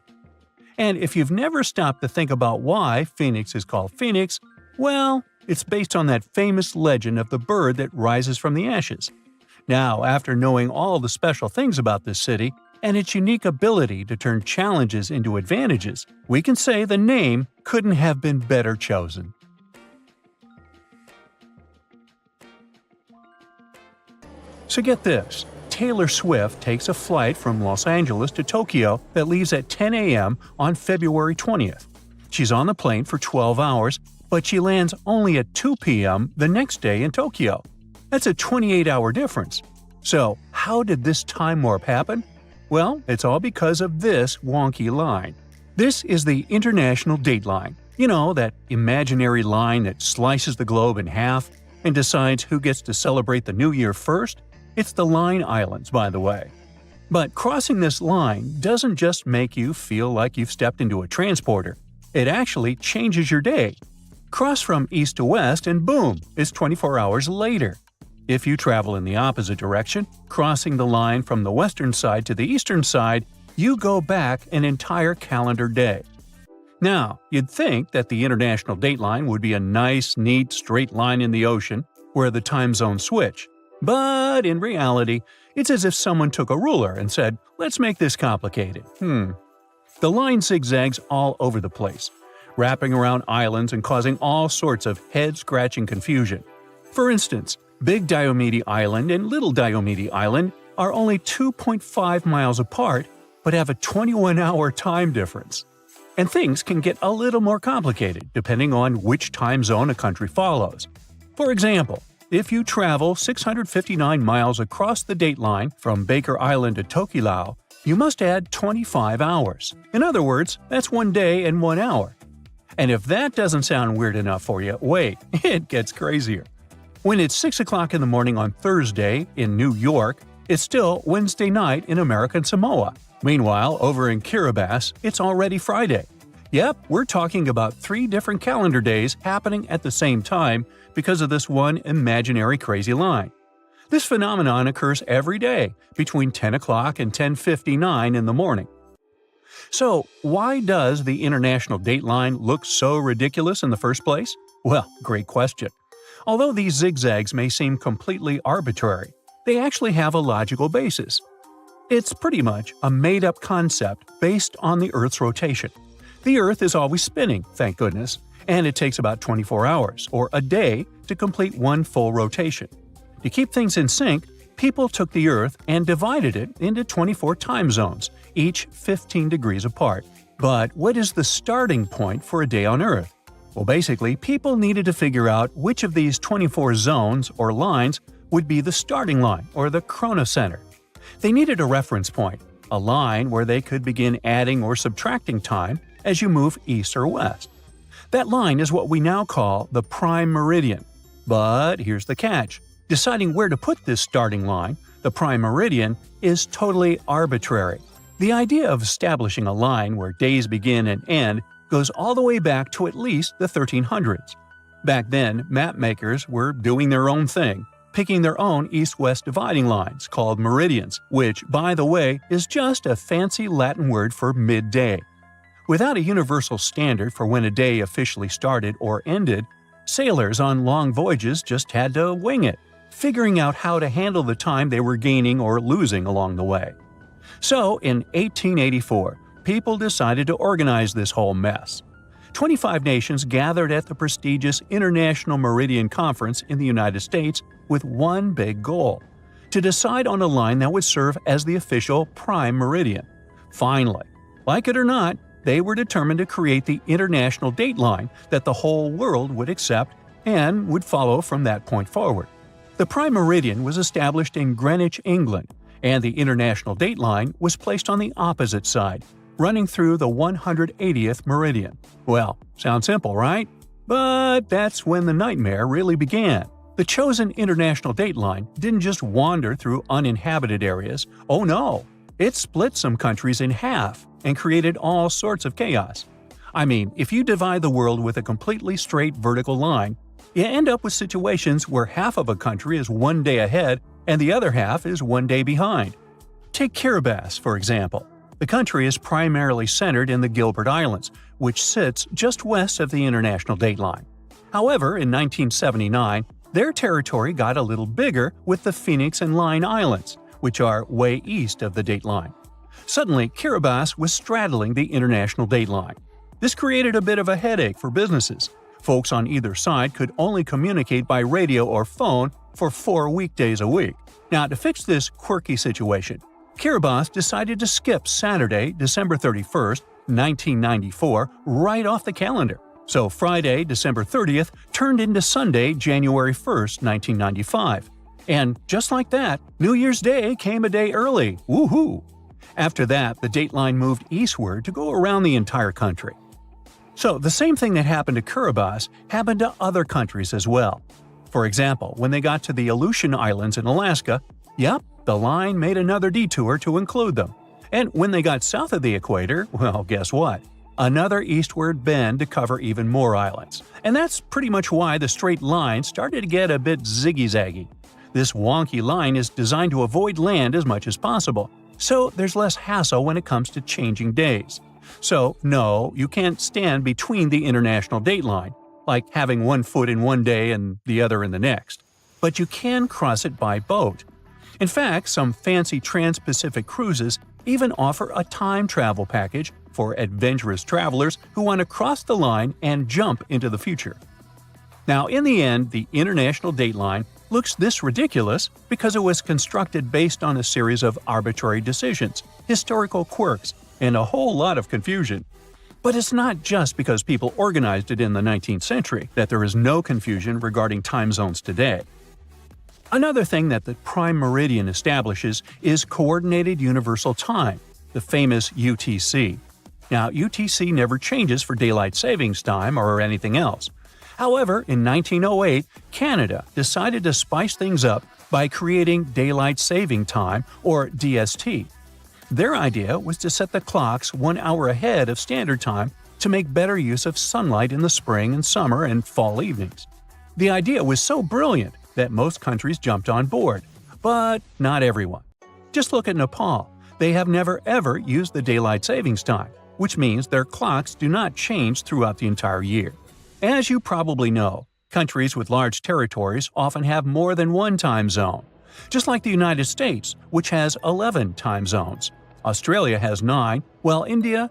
And if you've never stopped to think about why Phoenix is called Phoenix, well, it's based on that famous legend of the bird that rises from the ashes. Now, after knowing all the special things about this city and its unique ability to turn challenges into advantages, we can say the name couldn't have been better chosen. So get this, Taylor Swift takes a flight from Los Angeles to Tokyo that leaves at 10 a.m. on February 20th. She's on the plane for 12 hours, but she lands only at 2 p.m. the next day in Tokyo. That's a 28-hour difference. So, how did this time warp happen? Well, it's all because of this wonky line. This is the International Dateline. You know, that imaginary line that slices the globe in half and decides who gets to celebrate the new year first? It's the Line Islands, by the way. But crossing this line doesn't just make you feel like you've stepped into a transporter. It actually changes your day. Cross from east to west and boom, it's 24 hours later. If you travel in the opposite direction, crossing the line from the western side to the eastern side, you go back an entire calendar day. Now, you'd think that the International Dateline would be a nice, neat, straight line in the ocean where the time zones switch. But in reality, it's as if someone took a ruler and said, let's make this complicated. The line zigzags all over the place, wrapping around islands and causing all sorts of head-scratching confusion. For instance, Big Diomede Island and Little Diomede Island are only 2.5 miles apart, but have a 21-hour time difference. And things can get a little more complicated depending on which time zone a country follows. For example, if you travel 659 miles across the dateline from Baker Island to Tokelau, you must add 25 hours. In other words, that's 1 day and 1 hour. And if that doesn't sound weird enough for you, wait, it gets crazier. When it's 6 o'clock in the morning on Thursday in New York, it's still Wednesday night in American Samoa. Meanwhile, over in Kiribati, it's already Friday. Yep, we're talking about 3 different calendar days happening at the same time because of this one imaginary crazy line. This phenomenon occurs every day between 10 o'clock and 10:59 in the morning. So, why does the International Dateline look so ridiculous in the first place? Well, great question. Although these zigzags may seem completely arbitrary, they actually have a logical basis. It's pretty much a made-up concept based on the Earth's rotation. The Earth is always spinning, thank goodness, and it takes about 24 hours, or a day, to complete one full rotation. To keep things in sync, people took the Earth and divided it into 24 time zones, each 15 degrees apart. But what is the starting point for a day on Earth? Well, basically, people needed to figure out which of these 24 zones or lines would be the starting line, or the chronocenter. They needed a reference point, a line where they could begin adding or subtracting time as you move east or west. That line is what we now call the prime meridian. But here's the catch. Deciding where to put this starting line, the prime meridian, is totally arbitrary. The idea of establishing a line where days begin and end goes all the way back to at least the 1300s. Back then, map makers were doing their own thing, picking their own east-west dividing lines called meridians, which, by the way, is just a fancy Latin word for midday. Without a universal standard for when a day officially started or ended, sailors on long voyages just had to wing it, figuring out how to handle the time they were gaining or losing along the way. So, in 1884, people decided to organize this whole mess. 25 nations gathered at the prestigious International Meridian Conference in the United States with one big goal: to decide on a line that would serve as the official prime meridian. Finally, like it or not, they were determined to create the international dateline that the whole world would accept and would follow from that point forward. The prime meridian was established in Greenwich, England, and the international dateline was placed on the opposite side, running through the 180th meridian. Well, sounds simple, right? But that's when the nightmare really began. The chosen international dateline didn't just wander through uninhabited areas. Oh no! It split some countries in half and created all sorts of chaos. I mean, if you divide the world with a completely straight vertical line, you end up with situations where half of a country is 1 day ahead and the other half is 1 day behind. Take Kiribati, for example. The country is primarily centered in the Gilbert Islands, which sits just west of the international dateline. However, in 1979, their territory got a little bigger with the Phoenix and Line Islands, which are way east of the dateline. Suddenly, Kiribati was straddling the international dateline. This created a bit of a headache for businesses. Folks on either side could only communicate by radio or phone for 4 weekdays a week. Now, to fix this quirky situation, Kiribati decided to skip Saturday, December 31st, 1994, right off the calendar. So Friday, December 30th, turned into Sunday, January 1st, 1995. And just like that, New Year's Day came a day early. Woohoo! After that, the dateline moved eastward to go around the entire country. So the same thing that happened to Kiribati happened to other countries as well. For example, when they got to the Aleutian Islands in Alaska, the line made another detour to include them. And when they got south of the equator, well, guess what? Another eastward bend to cover even more islands. And that's pretty much why the straight line started to get a bit ziggy-zaggy. This wonky line is designed to avoid land as much as possible, so there's less hassle when it comes to changing days. So, no, you can't stand between the international dateline, like having one foot in one day and the other in the next. But you can cross it by boat. In fact, some fancy trans-Pacific cruises even offer a time travel package for adventurous travelers who want to cross the line and jump into the future. Now, in the end, the international dateline looks this ridiculous because it was constructed based on a series of arbitrary decisions, historical quirks, and a whole lot of confusion. But it's not just because people organized it in the 19th century that there is no confusion regarding time zones today. Another thing that the prime meridian establishes is Coordinated Universal Time, the famous UTC. Now, UTC never changes for daylight savings time or anything else. However, in 1908, Canada decided to spice things up by creating Daylight Saving Time, or DST. Their idea was to set the clocks 1 hour ahead of standard time to make better use of sunlight in the spring and summer and fall evenings. The idea was so brilliant that most countries jumped on board, but not everyone. Just look at Nepal. They have never ever used the daylight savings time, which means their clocks do not change throughout the entire year. As you probably know, countries with large territories often have more than one time zone. Just like the United States, which has 11 time zones. Australia has 9, while India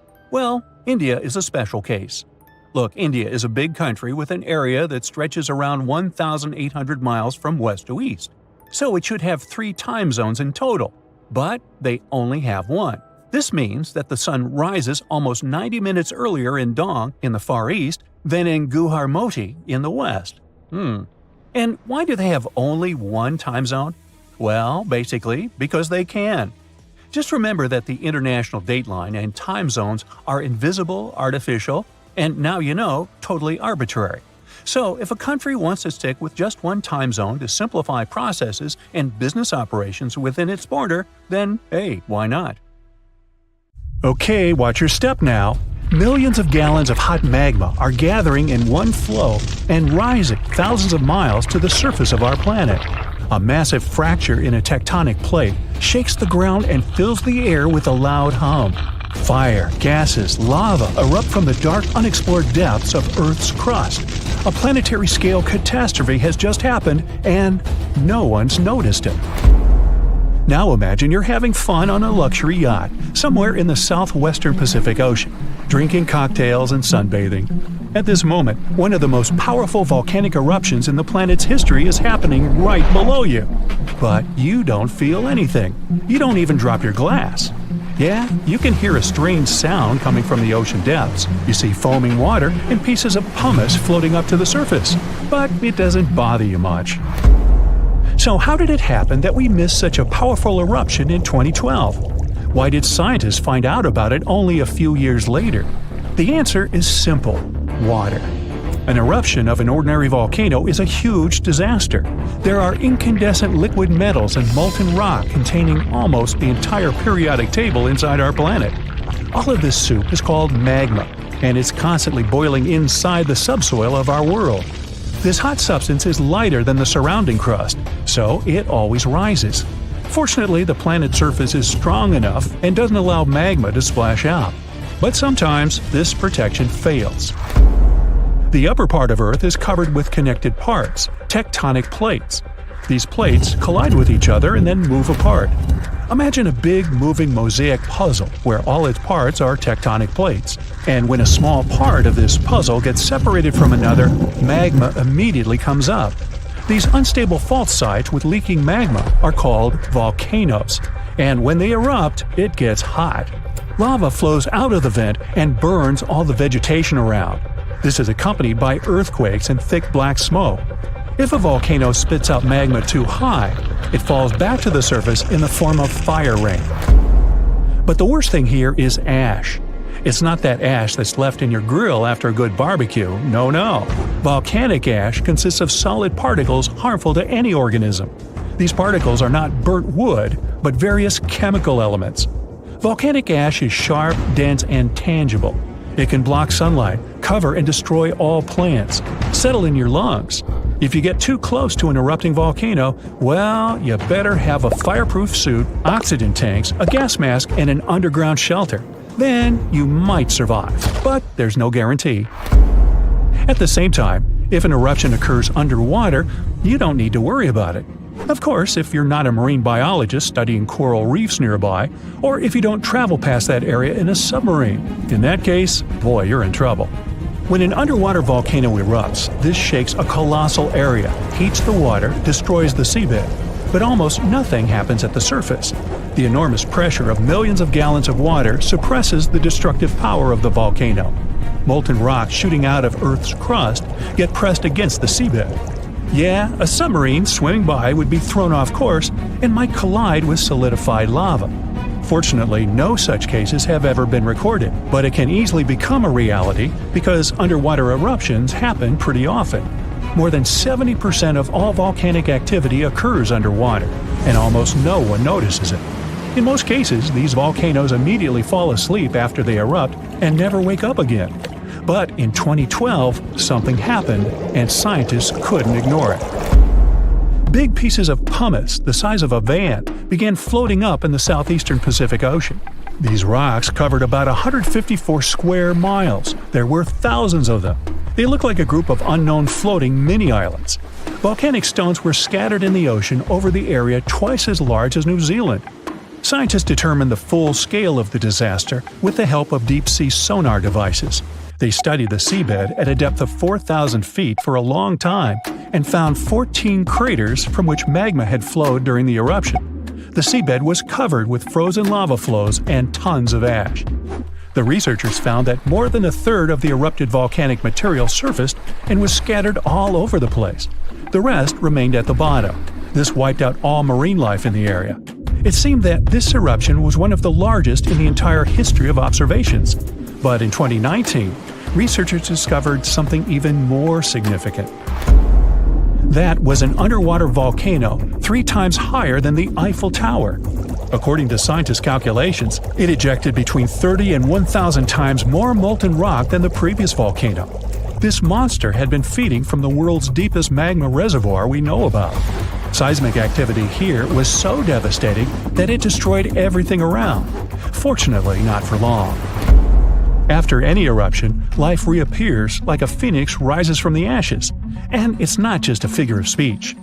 is a special case. Look, India is a big country with an area that stretches around 1,800 miles from west to east. So it should have 3 time zones in total, but they only have one. This means that the sun rises almost 90 minutes earlier in Dong in the far east than in Gujarmoti in the west. And why do they have only one time zone? Well, basically, because they can. Just remember that the international dateline and time zones are invisible, artificial, and now you know, totally arbitrary. So if a country wants to stick with just one time zone to simplify processes and business operations within its border, then hey, why not? Okay, watch your step now. Millions of gallons of hot magma are gathering in one flow and rising thousands of miles to the surface of our planet. A massive fracture in a tectonic plate shakes the ground and fills the air with a loud hum. Fire, gases, lava erupt from the dark, unexplored depths of Earth's crust. A planetary-scale catastrophe has just happened, and no one's noticed it. Now imagine you're having fun on a luxury yacht, somewhere in the southwestern Pacific Ocean, drinking cocktails and sunbathing. At this moment, one of the most powerful volcanic eruptions in the planet's history is happening right below you. But you don't feel anything. You don't even drop your glass. Yeah, you can hear a strange sound coming from the ocean depths. You see foaming water and pieces of pumice floating up to the surface. But it doesn't bother you much. So how did it happen that we missed such a powerful eruption in 2012? Why did scientists find out about it only a few years later? The answer is simple: water. An eruption of an ordinary volcano is a huge disaster. There are incandescent liquid metals and molten rock containing almost the entire periodic table inside our planet. All of this soup is called magma, and it's constantly boiling inside the subsoil of our world. This hot substance is lighter than the surrounding crust, so it always rises. Fortunately, the planet's surface is strong enough and doesn't allow magma to splash out. But sometimes this protection fails. The upper part of Earth is covered with connected parts, tectonic plates. These plates collide with each other and then move apart. Imagine a big moving mosaic puzzle where all its parts are tectonic plates. And when a small part of this puzzle gets separated from another, magma immediately comes up. These unstable fault sites with leaking magma are called volcanoes. And when they erupt, it gets hot. Lava flows out of the vent and burns all the vegetation around. This is accompanied by earthquakes and thick black smoke. If a volcano spits out magma too high, it falls back to the surface in the form of fire rain. But the worst thing here is ash. It's not that ash that's left in your grill after a good barbecue, no. Volcanic ash consists of solid particles harmful to any organism. These particles are not burnt wood, but various chemical elements. Volcanic ash is sharp, dense, and tangible. It can block sunlight, cover and destroy all plants, settle in your lungs. If you get too close to an erupting volcano, well, you better have a fireproof suit, oxygen tanks, a gas mask, and an underground shelter. Then you might survive, but there's no guarantee. At the same time, if an eruption occurs underwater, you don't need to worry about it. Of course, if you're not a marine biologist studying coral reefs nearby, or if you don't travel past that area in a submarine. In that case, boy, you're in trouble. When an underwater volcano erupts, this shakes a colossal area, heats the water, destroys the seabed. But almost nothing happens at the surface. The enormous pressure of millions of gallons of water suppresses the destructive power of the volcano. Molten rocks shooting out of Earth's crust get pressed against the seabed. Yeah, a submarine swimming by would be thrown off course and might collide with solidified lava. Fortunately, no such cases have ever been recorded, but it can easily become a reality because underwater eruptions happen pretty often. More than 70% of all volcanic activity occurs underwater, and almost no one notices it. In most cases, these volcanoes immediately fall asleep after they erupt and never wake up again. But in 2012, something happened, and scientists couldn't ignore it. Big pieces of pumice, the size of a van, began floating up in the southeastern Pacific Ocean. These rocks covered about 154 square miles. There were thousands of them. They look like a group of unknown floating mini-islands. Volcanic stones were scattered in the ocean over the area twice as large as New Zealand. Scientists determined the full scale of the disaster with the help of deep-sea sonar devices. They studied the seabed at a depth of 4,000 feet for a long time and found 14 craters from which magma had flowed during the eruption. The seabed was covered with frozen lava flows and tons of ash. The researchers found that more than a third of the erupted volcanic material surfaced and was scattered all over the place. The rest remained at the bottom. This wiped out all marine life in the area. It seemed that this eruption was one of the largest in the entire history of observations. But in 2019, researchers discovered something even more significant. That was an underwater volcano 3 times higher than the Eiffel Tower. According to scientists' calculations, it ejected between 30 and 1,000 times more molten rock than the previous volcano. This monster had been feeding from the world's deepest magma reservoir we know about. Seismic activity here was so devastating that it destroyed everything around. Fortunately, not for long. After any eruption, life reappears like a phoenix rises from the ashes. And it's not just a figure of speech.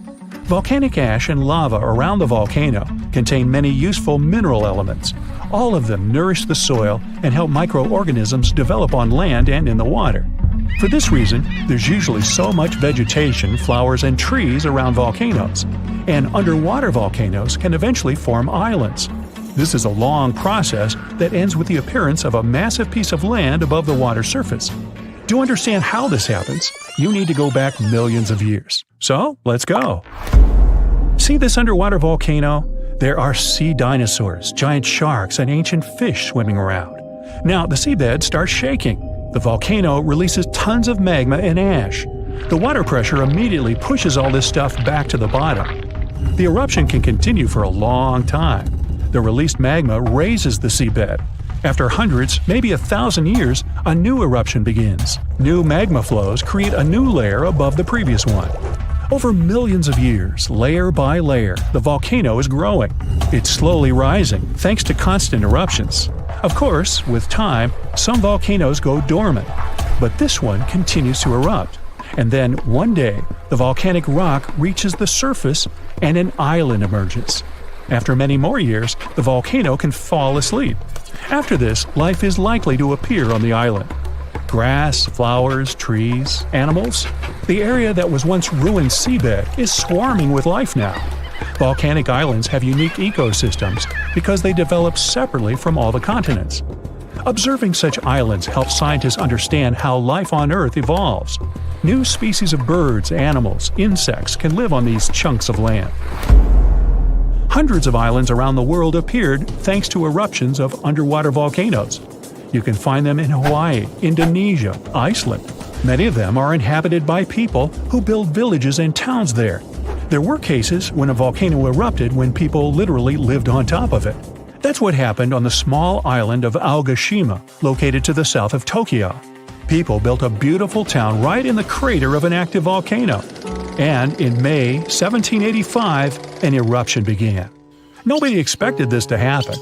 Volcanic ash and lava around the volcano contain many useful mineral elements. All of them nourish the soil and help microorganisms develop on land and in the water. For this reason, there's usually so much vegetation, flowers, and trees around volcanoes. And underwater volcanoes can eventually form islands. This is a long process that ends with the appearance of a massive piece of land above the water surface. To understand how this happens, you need to go back millions of years. So, let's go. See this underwater volcano? There are sea dinosaurs, giant sharks, and ancient fish swimming around. Now the seabed starts shaking. The volcano releases tons of magma and ash. The water pressure immediately pushes all this stuff back to the bottom. The eruption can continue for a long time. The released magma raises the seabed. After hundreds, maybe 1,000 years, a new eruption begins. New magma flows create a new layer above the previous one. Over millions of years, layer by layer, the volcano is growing. It's slowly rising, thanks to constant eruptions. Of course, with time, some volcanoes go dormant, but this one continues to erupt. And then, one day, the volcanic rock reaches the surface and an island emerges. After many more years, the volcano can fall asleep. After this, life is likely to appear on the island. Grass, flowers, trees, animals. The area that was once ruined seabed is swarming with life now. Volcanic islands have unique ecosystems because they develop separately from all the continents. Observing such islands helps scientists understand how life on Earth evolves. New species of birds, animals, insects can live on these chunks of land. Hundreds of islands around the world appeared thanks to eruptions of underwater volcanoes. You can find them in Hawaii, Indonesia, Iceland. Many of them are inhabited by people who build villages and towns there. There were cases when a volcano erupted when people literally lived on top of it. That's what happened on the small island of Aogashima, located to the south of Tokyo. People built a beautiful town right in the crater of an active volcano. And in May 1785, an eruption began. Nobody expected this to happen.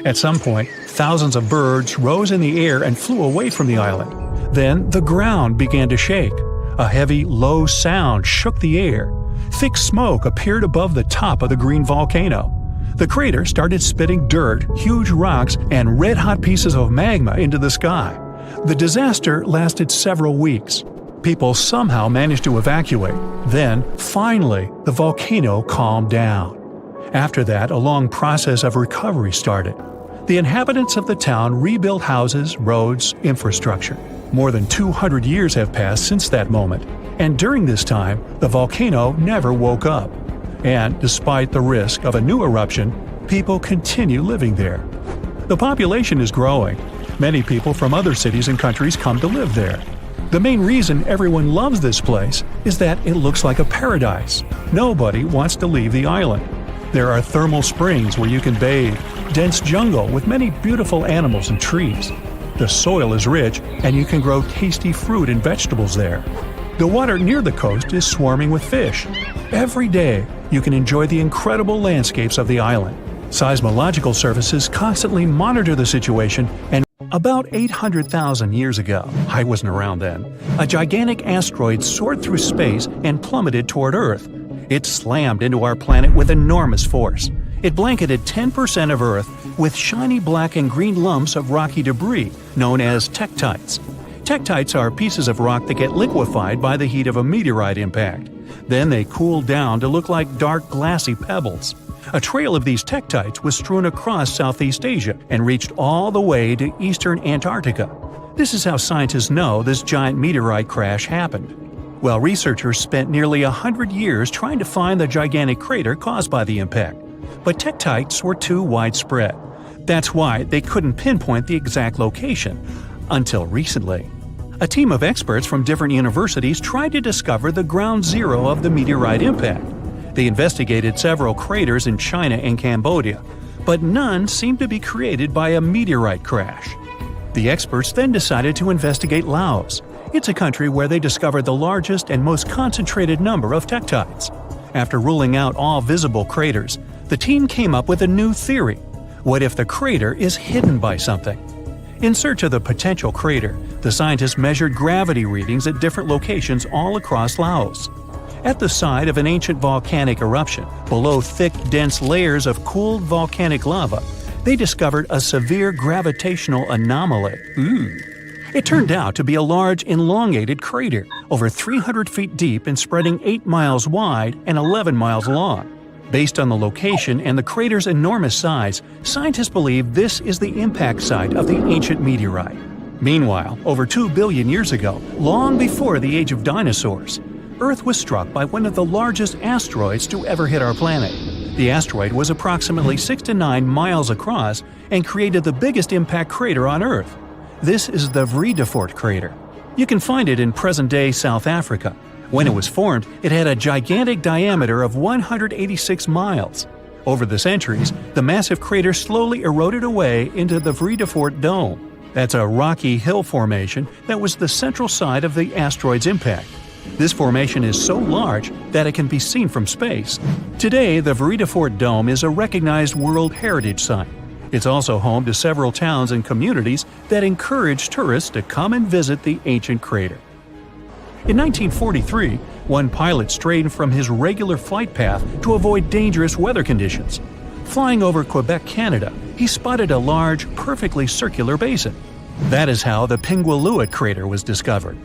At some point, thousands of birds rose in the air and flew away from the island. Then the ground began to shake. A heavy, low sound shook the air. Thick smoke appeared above the top of the green volcano. The crater started spitting dirt, huge rocks, and red-hot pieces of magma into the sky. The disaster lasted several weeks. People somehow managed to evacuate. Then, finally, the volcano calmed down. After that, a long process of recovery started. The inhabitants of the town rebuilt houses, roads, infrastructure. More than 200 years have passed since that moment, and during this time, the volcano never woke up. And despite the risk of a new eruption, people continue living there. The population is growing. Many people from other cities and countries come to live there. The main reason everyone loves this place is that it looks like a paradise. Nobody wants to leave the island. There are thermal springs where you can bathe, dense jungle with many beautiful animals and trees. The soil is rich, and you can grow tasty fruit and vegetables there. The water near the coast is swarming with fish. Every day, you can enjoy the incredible landscapes of the island. Seismological services constantly monitor the situation, and about 800,000 years ago, I wasn't around then, a gigantic asteroid soared through space and plummeted toward Earth. It slammed into our planet with enormous force. It blanketed 10% of Earth with shiny black and green lumps of rocky debris known as tektites. Tektites are pieces of rock that get liquefied by the heat of a meteorite impact. Then they cool down to look like dark, glassy pebbles. A trail of these tektites was strewn across Southeast Asia and reached all the way to eastern Antarctica. This is how scientists know this giant meteorite crash happened. Well, researchers spent nearly 100 years trying to find the gigantic crater caused by the impact. But tektites were too widespread. That's why they couldn't pinpoint the exact location. Until recently. A team of experts from different universities tried to discover the ground zero of the meteorite impact. They investigated several craters in China and Cambodia, but none seemed to be created by a meteorite crash. The experts then decided to investigate Laos. It's a country where they discovered the largest and most concentrated number of tektites. After ruling out all visible craters, the team came up with a new theory. What if the crater is hidden by something? In search of the potential crater, the scientists measured gravity readings at different locations all across Laos. At the site of an ancient volcanic eruption, below thick, dense layers of cooled volcanic lava, they discovered a severe gravitational anomaly. It turned out to be a large, elongated crater, over 300 feet deep and spreading 8 miles wide and 11 miles long. Based on the location and the crater's enormous size, scientists believe this is the impact site of the ancient meteorite. Meanwhile, over 2 billion years ago, long before the age of dinosaurs, Earth was struck by one of the largest asteroids to ever hit our planet. The asteroid was approximately 6 to 9 miles across and created the biggest impact crater on Earth. This is the Vredefort crater. You can find it in present-day South Africa. When it was formed, it had a gigantic diameter of 186 miles. Over the centuries, the massive crater slowly eroded away into the Vredefort Dome. That's a rocky hill formation that was the central site of the asteroid's impact. This formation is so large that it can be seen from space. Today, the Vredefort Dome is a recognized World Heritage Site. It's also home to several towns and communities that encourage tourists to come and visit the ancient crater. In 1943, one pilot strayed from his regular flight path to avoid dangerous weather conditions. Flying over Quebec, Canada, he spotted a large, perfectly circular basin. That is how the Pingualuit crater was discovered.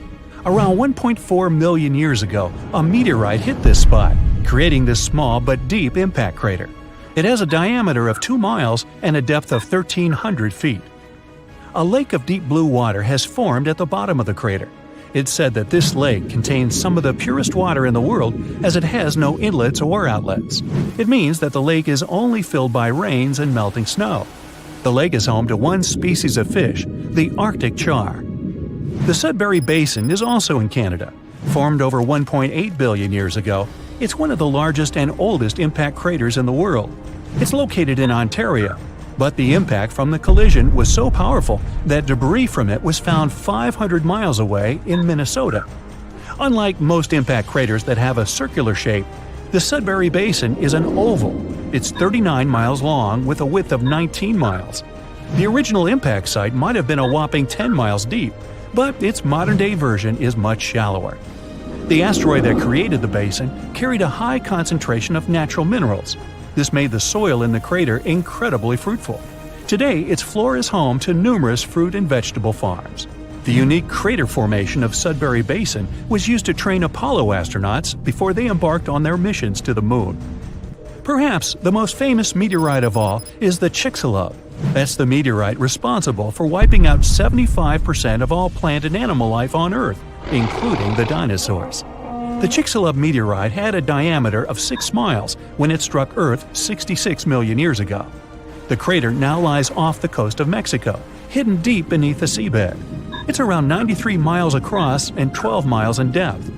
Around 1.4 million years ago, a meteorite hit this spot, creating this small but deep impact crater. It has a diameter of 2 miles and a depth of 1,300 feet. A lake of deep blue water has formed at the bottom of the crater. It's said that this lake contains some of the purest water in the world as it has no inlets or outlets. It means that the lake is only filled by rains and melting snow. The lake is home to one species of fish, the Arctic char. The Sudbury Basin is also in Canada. Formed over 1.8 billion years ago, it's one of the largest and oldest impact craters in the world. It's located in Ontario, but the impact from the collision was so powerful that debris from it was found 500 miles away in Minnesota. Unlike most impact craters that have a circular shape, the Sudbury Basin is an oval. It's 39 miles long with a width of 19 miles. The original impact site might have been a whopping 10 miles deep, but its modern-day version is much shallower. The asteroid that created the basin carried a high concentration of natural minerals. This made the soil in the crater incredibly fruitful. Today, its floor is home to numerous fruit and vegetable farms. The unique crater formation of Sudbury Basin was used to train Apollo astronauts before they embarked on their missions to the Moon. Perhaps the most famous meteorite of all is the Chicxulub. That's the meteorite responsible for wiping out 75% of all plant and animal life on Earth, including the dinosaurs. The Chicxulub meteorite had a diameter of 6 miles when it struck Earth 66 million years ago. The crater now lies off the coast of Mexico, hidden deep beneath the seabed. It's around 93 miles across and 12 miles in depth.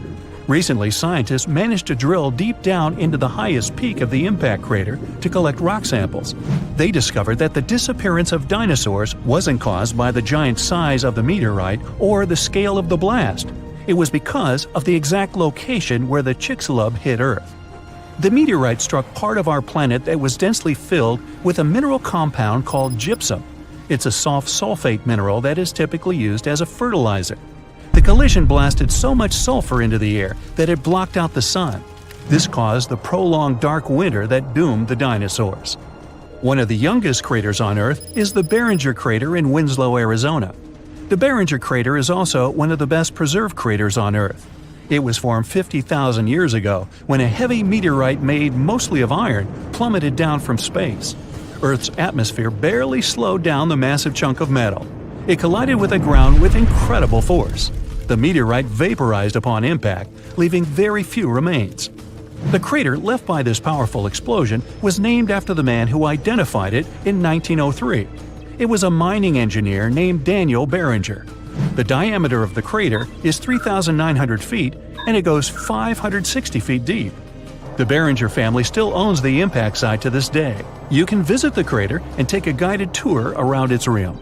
Recently, scientists managed to drill deep down into the highest peak of the impact crater to collect rock samples. They discovered that the disappearance of dinosaurs wasn't caused by the giant size of the meteorite or the scale of the blast. It was because of the exact location where the Chicxulub hit Earth. The meteorite struck part of our planet that was densely filled with a mineral compound called gypsum. It's a soft sulfate mineral that is typically used as a fertilizer. The collision blasted so much sulfur into the air that it blocked out the sun. This caused the prolonged dark winter that doomed the dinosaurs. One of the youngest craters on Earth is the Barringer crater in Winslow, Arizona. The Barringer crater is also one of the best preserved craters on Earth. It was formed 50,000 years ago when a heavy meteorite made mostly of iron plummeted down from space. Earth's atmosphere barely slowed down the massive chunk of metal. It collided with the ground with incredible force. The meteorite vaporized upon impact, leaving very few remains. The crater left by this powerful explosion was named after the man who identified it in 1903. It was a mining engineer named Daniel Barringer. The diameter of the crater is 3,900 feet and it goes 560 feet deep. The Barringer family still owns the impact site to this day. You can visit the crater and take a guided tour around its rim.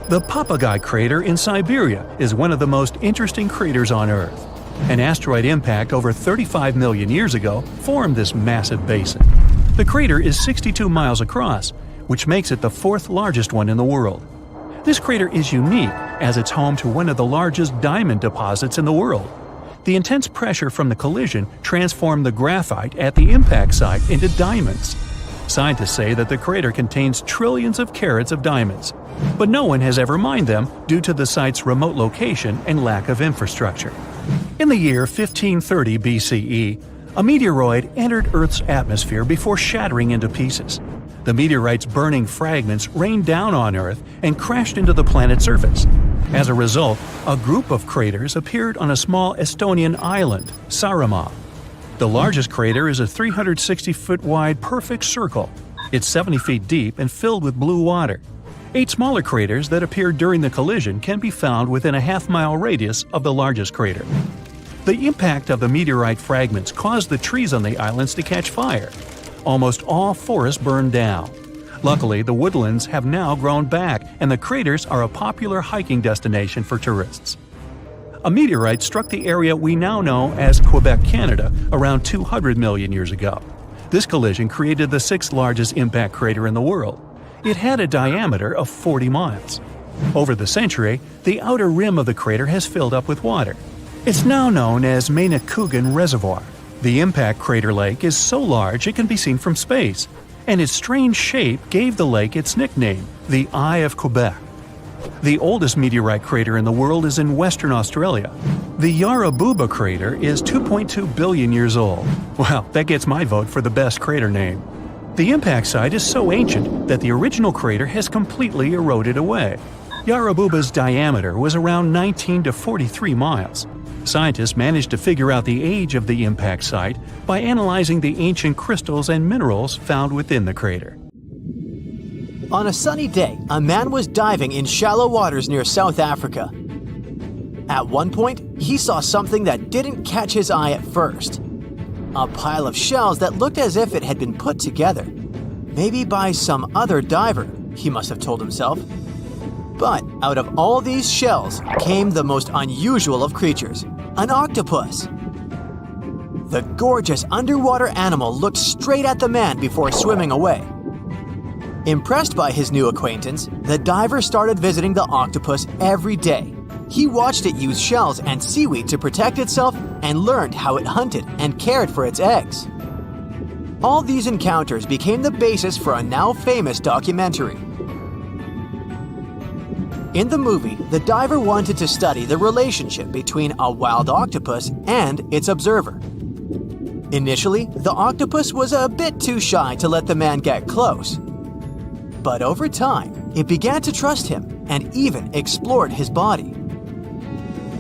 The Papagai crater in Siberia is one of the most interesting craters on Earth. An asteroid impact over 35 million years ago formed this massive basin. The crater is 62 miles across, which makes it the fourth largest one in the world. This crater is unique as it's home to one of the largest diamond deposits in the world. The intense pressure from the collision transformed the graphite at the impact site into diamonds. Scientists say that the crater contains trillions of carats of diamonds, but no one has ever mined them due to the site's remote location and lack of infrastructure. In the year 1530 BCE, a meteoroid entered Earth's atmosphere before shattering into pieces. The meteorite's burning fragments rained down on Earth and crashed into the planet's surface. As a result, a group of craters appeared on a small Estonian island, Saaremaa. The largest crater is a 360-foot wide perfect circle. It's 70 feet deep and filled with blue water. 8 smaller craters that appeared during the collision can be found within a half-mile radius of the largest crater. The impact of the meteorite fragments caused the trees on the islands to catch fire. Almost all forests burned down. Luckily, the woodlands have now grown back, and the craters are a popular hiking destination for tourists. A meteorite struck the area we now know as Quebec, Canada, around 200 million years ago. This collision created the 6th largest impact crater in the world. It had a diameter of 40 miles. Over the century, the outer rim of the crater has filled up with water. It's now known as Manicouagan Reservoir. The impact crater lake is so large it can be seen from space, and its strange shape gave the lake its nickname, the Eye of Quebec. The oldest meteorite crater in the world is in Western Australia. The Yarrabuba crater is 2.2 billion years old. Well, that gets my vote for the best crater name. The impact site is so ancient that the original crater has completely eroded away. Yarrabuba's diameter was around 19 to 43 miles. Scientists managed to figure out the age of the impact site by analyzing the ancient crystals and minerals found within the crater. On a sunny day, a man was diving in shallow waters near South Africa. At one point, he saw something that didn't catch his eye at first. A pile of shells that looked as if it had been put together. Maybe by some other diver, he must have told himself. But out of all these shells came the most unusual of creatures, an octopus. The gorgeous underwater animal looked straight at the man before swimming away. Impressed by his new acquaintance, the diver started visiting the octopus every day. He watched it use shells and seaweed to protect itself and learned how it hunted and cared for its eggs. All these encounters became the basis for a now famous documentary. In the movie, the diver wanted to study the relationship between a wild octopus and its observer. Initially, the octopus was a bit too shy to let the man get close. But over time, it began to trust him and even explored his body.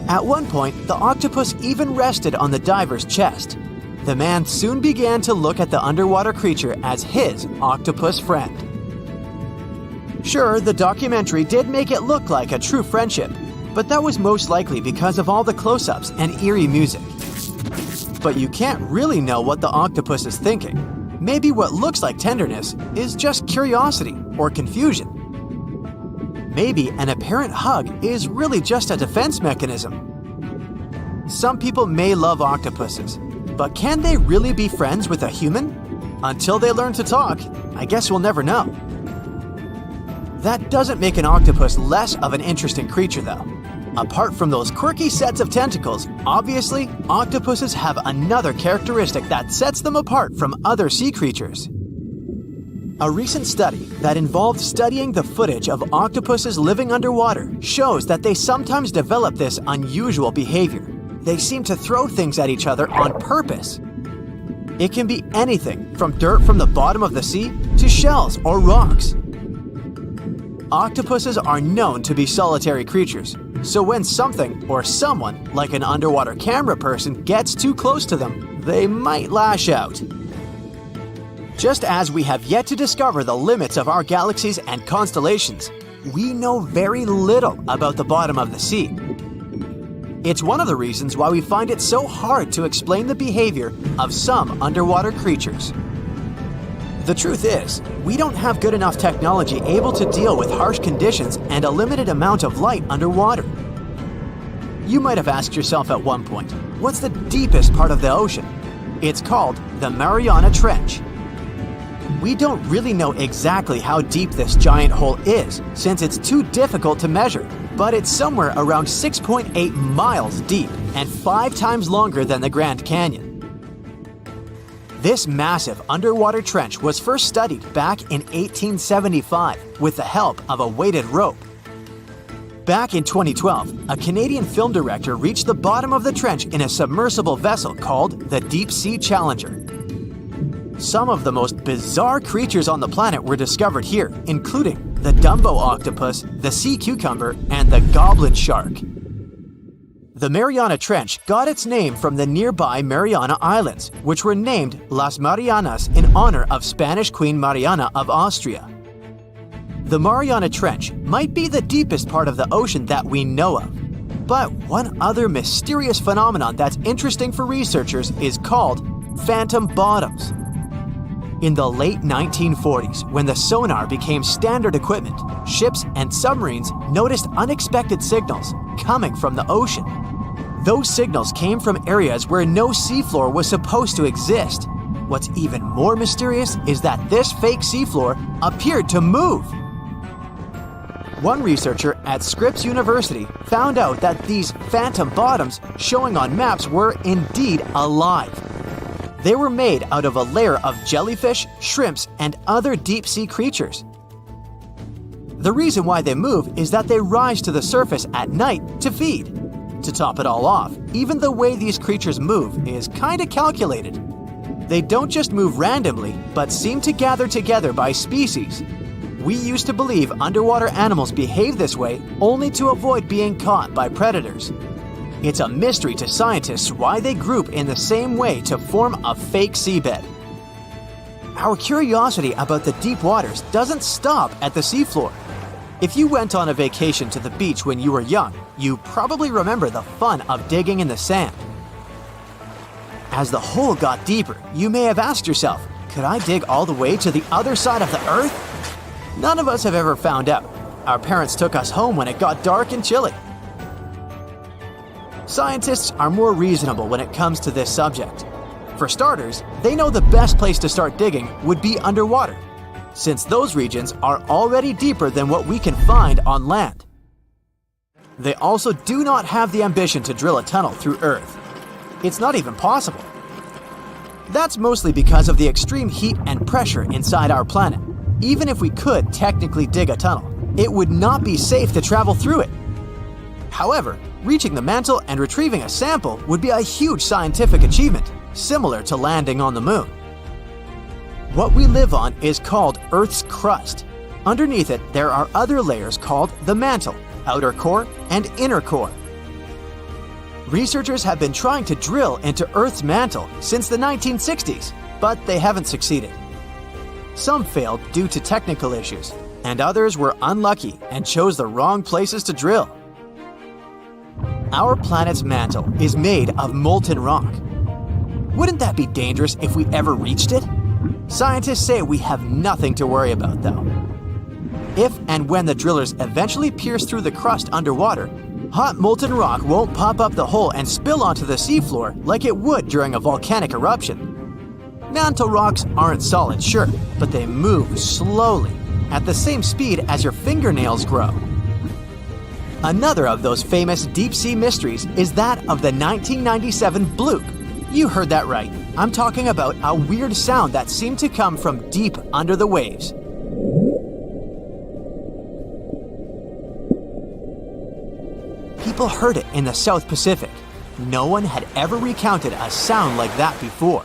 At one point, the octopus even rested on the diver's chest. The man soon began to look at the underwater creature as his octopus friend. Sure, the documentary did make it look like a true friendship, but that was most likely because of all the close-ups and eerie music. But you can't really know what the octopus is thinking. Maybe what looks like tenderness is just curiosity or confusion. Maybe an apparent hug is really just a defense mechanism. Some people may love octopuses, but can they really be friends with a human? Until they learn to talk, I guess we'll never know. That doesn't make an octopus less of an interesting creature, though. Apart from those quirky sets of tentacles, obviously, octopuses have another characteristic that sets them apart from other sea creatures. A recent study that involved studying the footage of octopuses living underwater shows that they sometimes develop this unusual behavior. They seem to throw things at each other on purpose. It can be anything from dirt from the bottom of the sea to shells or rocks. Octopuses are known to be solitary creatures, so when something or someone, like an underwater camera person, gets too close to them, they might lash out. Just as we have yet to discover the limits of our galaxies and constellations, we know very little about the bottom of the sea. It's one of the reasons why we find it so hard to explain the behavior of some underwater creatures. The truth is, we don't have good enough technology able to deal with harsh conditions and a limited amount of light underwater. You might have asked yourself at one point, what's the deepest part of the ocean? It's called the Mariana Trench. We don't really know exactly how deep this giant hole is, since it's too difficult to measure, but it's somewhere around 6.8 miles deep and 5 times longer than the Grand Canyon. This massive underwater trench was first studied back in 1875 with the help of a weighted rope. Back in 2012, a Canadian film director reached the bottom of the trench in a submersible vessel called the Deep Sea Challenger. Some of the most bizarre creatures on the planet were discovered here, including the Dumbo octopus, the sea cucumber, and the goblin shark. The Mariana Trench got its name from the nearby Mariana Islands, which were named Las Marianas in honor of Spanish Queen Mariana of Austria. The Mariana Trench might be the deepest part of the ocean that we know of, but one other mysterious phenomenon that's interesting for researchers is called phantom bottoms. In the late 1940s, when the sonar became standard equipment, ships and submarines noticed unexpected signals coming from the ocean. Those signals came from areas where no seafloor was supposed to exist. What's even more mysterious is that this fake seafloor appeared to move. One researcher at Scripps University found out that these phantom bottoms showing on maps were indeed alive. They were made out of a layer of jellyfish, shrimps, and other deep-sea creatures. The reason why they move is that they rise to the surface at night to feed. To top it all off, even the way these creatures move is kinda calculated. They don't just move randomly, but seem to gather together by species. We used to believe underwater animals behave this way only to avoid being caught by predators. It's a mystery to scientists why they group in the same way to form a fake seabed. Our curiosity about the deep waters doesn't stop at the seafloor. If you went on a vacation to the beach when you were young, you probably remember the fun of digging in the sand. As the hole got deeper, you may have asked yourself, could I dig all the way to the other side of the Earth? None of us have ever found out. Our parents took us home when it got dark and chilly. Scientists are more reasonable when it comes to this subject. For starters, they know the best place to start digging would be underwater, since those regions are already deeper than what we can find on land. They also do not have the ambition to drill a tunnel through Earth. It's not even possible. That's mostly because of the extreme heat and pressure inside our planet. Even if we could technically dig a tunnel, it would not be safe to travel through it. However, reaching the mantle and retrieving a sample would be a huge scientific achievement, similar to landing on the moon. What we live on is called Earth's crust. Underneath it, there are other layers called the mantle, outer core, and inner core. Researchers have been trying to drill into Earth's mantle since the 1960s, but they haven't succeeded. Some failed due to technical issues, and others were unlucky and chose the wrong places to drill. Our planet's mantle is made of molten rock. Wouldn't that be dangerous if we ever reached it? Scientists say we have nothing to worry about, though. If and when the drillers eventually pierce through the crust underwater, hot molten rock won't pop up the hole and spill onto the seafloor like it would during a volcanic eruption. Mantle rocks aren't solid, sure, but they move slowly, at the same speed as your fingernails grow. Another of those famous deep-sea mysteries is that of the 1997 bloop. You heard that right. I'm talking about a weird sound that seemed to come from deep under the waves. People heard it in the South Pacific. No one had ever recounted a sound like that before.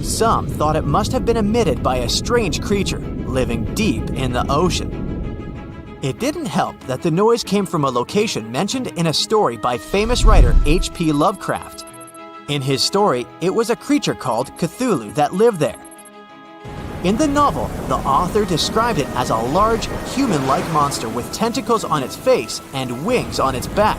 Some thought it must have been emitted by a strange creature living deep in the ocean. It didn't help that the noise came from a location mentioned in a story by famous writer H.P. Lovecraft. In his story, it was a creature called Cthulhu that lived there. In the novel, the author described it as a large, human-like monster with tentacles on its face and wings on its back.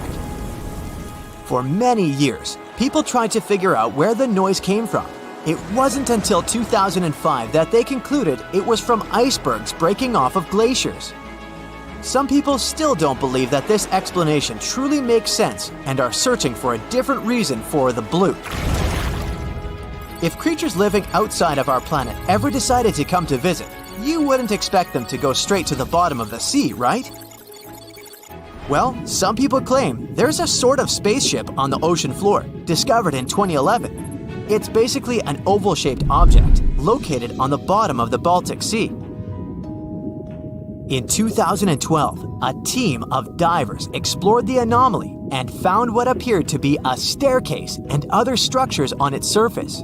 For many years, people tried to figure out where the noise came from. It wasn't until 2005 that they concluded it was from icebergs breaking off of glaciers. Some people still don't believe that this explanation truly makes sense and are searching for a different reason for the bloop. If creatures living outside of our planet ever decided to come to visit, you wouldn't expect them to go straight to the bottom of the sea, right? Well, some people claim there's a sort of spaceship on the ocean floor, discovered in 2011. It's basically an oval-shaped object located on the bottom of the Baltic Sea. In 2012, a team of divers explored the anomaly and found what appeared to be a staircase and other structures on its surface.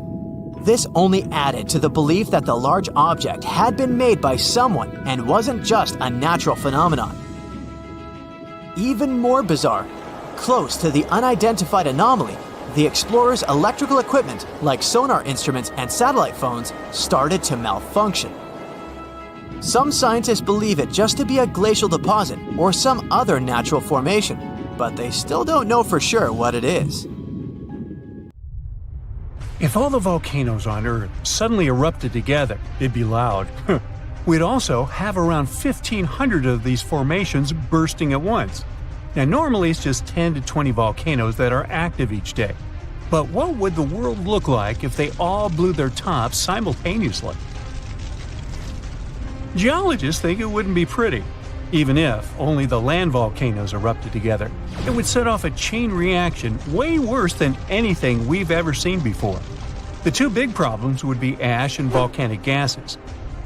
This only added to the belief that the large object had been made by someone and wasn't just a natural phenomenon. Even more bizarre, close to the unidentified anomaly, the explorers' electrical equipment, like sonar instruments and satellite phones, started to malfunction. Some scientists believe it just to be a glacial deposit or some other natural formation, but they still don't know for sure what it is. If all the volcanoes on Earth suddenly erupted together, it'd be loud. We'd also have around 1,500 of these formations bursting at once. Now, normally it's just 10 to 20 volcanoes that are active each day. But what would the world look like if they all blew their tops simultaneously? Geologists think it wouldn't be pretty. Even if only the land volcanoes erupted together, it would set off a chain reaction way worse than anything we've ever seen before. The two big problems would be ash and volcanic gases.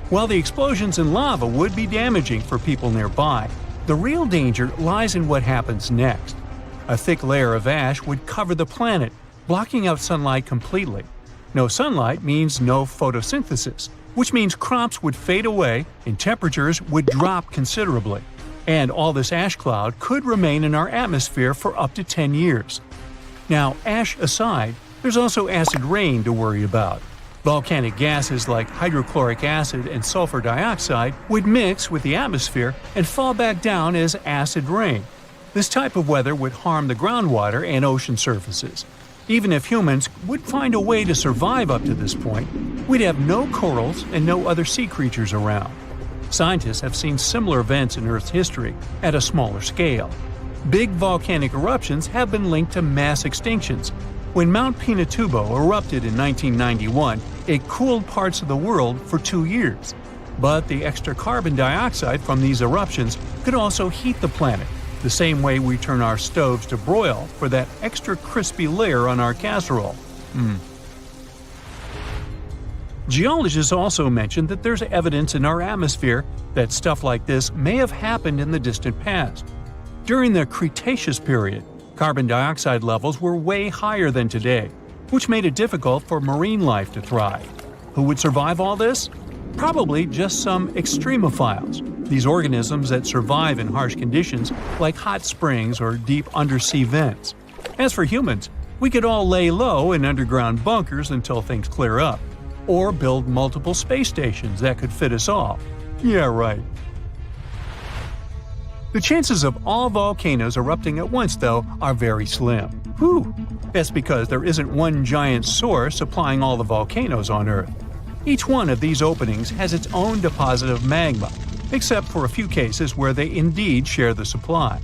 While the explosions in lava would be damaging for people nearby, the real danger lies in what happens next. A thick layer of ash would cover the planet, blocking out sunlight completely. No sunlight means no photosynthesis, which means crops would fade away and temperatures would drop considerably. And all this ash cloud could remain in our atmosphere for up to 10 years. Now, ash aside, there's also acid rain to worry about. Volcanic gases like hydrochloric acid and sulfur dioxide would mix with the atmosphere and fall back down as acid rain. This type of weather would harm the groundwater and ocean surfaces. Even if humans would find a way to survive up to this point, we'd have no corals and no other sea creatures around. Scientists have seen similar events in Earth's history at a smaller scale. Big volcanic eruptions have been linked to mass extinctions. When Mount Pinatubo erupted in 1991, it cooled parts of the world for 2 years. But the extra carbon dioxide from these eruptions could also heat the planet, the same way we turn our stoves to broil for that extra crispy layer on our casserole. Geologists also mentioned that there's evidence in our atmosphere that stuff like this may have happened in the distant past. During the Cretaceous period, carbon dioxide levels were way higher than today, which made it difficult for marine life to thrive. Who would survive all this? Probably just some extremophiles, these organisms that survive in harsh conditions like hot springs or deep undersea vents. As for humans, we could all lay low in underground bunkers until things clear up, or build multiple space stations that could fit us all. Yeah, right. The chances of all volcanoes erupting at once, though, are very slim. Whew! That's because there isn't one giant source supplying all the volcanoes on Earth. Each one of these openings has its own deposit of magma, except for a few cases where they indeed share the supply.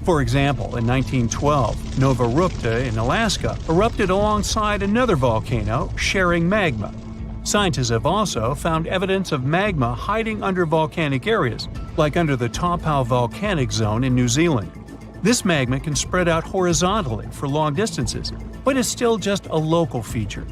For example, in 1912, Nova Rupta in Alaska erupted alongside another volcano sharing magma. Scientists have also found evidence of magma hiding under volcanic areas, like under the Taupau volcanic zone in New Zealand. This magma can spread out horizontally for long distances, but is still just a local feature.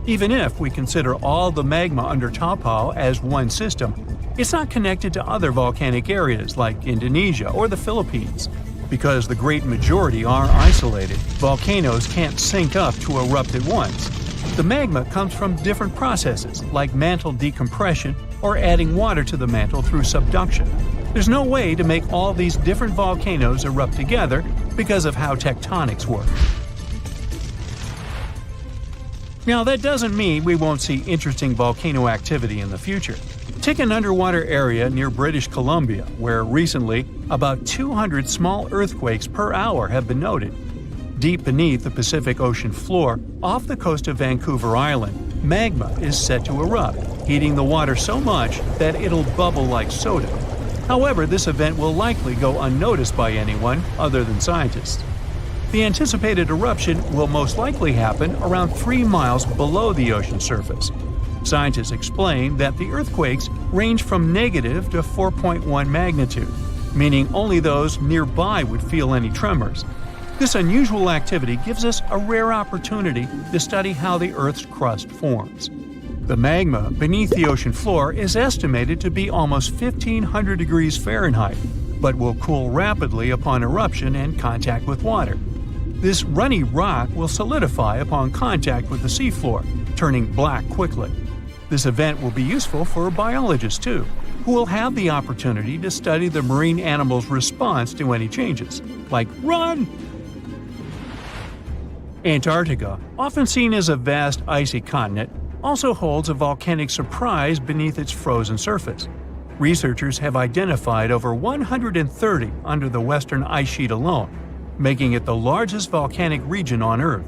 Even if we consider all the magma under Taupau as one system, it's not connected to other volcanic areas like Indonesia or the Philippines. Because the great majority are isolated, volcanoes can't sync up to erupt at once. The magma comes from different processes like mantle decompression or adding water to the mantle through subduction. There's no way to make all these different volcanoes erupt together because of how tectonics work. Now, that doesn't mean we won't see interesting volcano activity in the future. Take an underwater area near British Columbia, where recently about 200 small earthquakes per hour have been noted. Deep beneath the Pacific Ocean floor, off the coast of Vancouver Island, magma is set to erupt, heating the water so much that it'll bubble like soda. However, this event will likely go unnoticed by anyone other than scientists. The anticipated eruption will most likely happen around 3 miles below the ocean surface. Scientists explain that the earthquakes range from negative to 4.1 magnitude, meaning only those nearby would feel any tremors. This unusual activity gives us a rare opportunity to study how the Earth's crust forms. The magma beneath the ocean floor is estimated to be almost 1,500 degrees Fahrenheit, but will cool rapidly upon eruption and contact with water. This runny rock will solidify upon contact with the seafloor, turning black quickly. This event will be useful for biologists too, who will have the opportunity to study the marine animals' response to any changes, like run! Antarctica, often seen as a vast icy continent, also holds a volcanic surprise beneath its frozen surface. Researchers have identified over 130 under the western ice sheet alone, making it the largest volcanic region on Earth.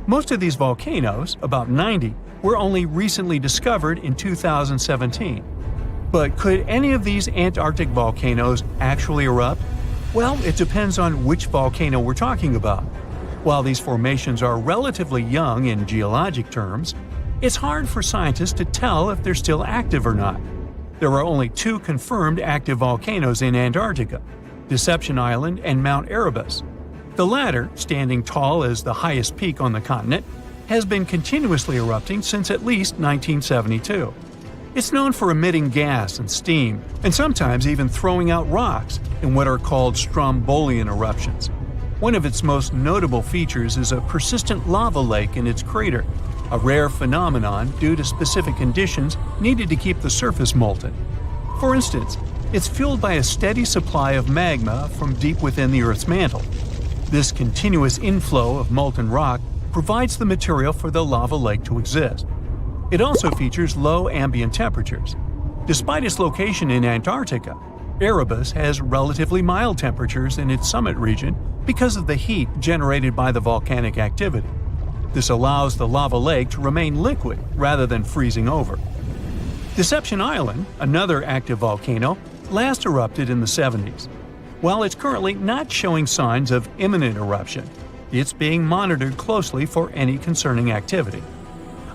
Most of these volcanoes, about 90, were only recently discovered in 2017. But could any of these Antarctic volcanoes actually erupt? Well, it depends on which volcano we're talking about. While these formations are relatively young in geologic terms, it's hard for scientists to tell if they're still active or not. There are only 2 confirmed active volcanoes in Antarctica, Deception Island and Mount Erebus. The latter, standing tall as the highest peak on the continent, has been continuously erupting since at least 1972. It's known for emitting gas and steam, and sometimes even throwing out rocks in what are called strombolian eruptions. One of its most notable features is a persistent lava lake in its crater, a rare phenomenon due to specific conditions needed to keep the surface molten. For instance, it's fueled by a steady supply of magma from deep within the Earth's mantle. This continuous inflow of molten rock provides the material for the lava lake to exist. It also features low ambient temperatures. Despite its location in Antarctica, Erebus has relatively mild temperatures in its summit region because of the heat generated by the volcanic activity. This allows the lava lake to remain liquid rather than freezing over. Deception Island, another active volcano, last erupted in the 70s. While it's currently not showing signs of imminent eruption, it's being monitored closely for any concerning activity.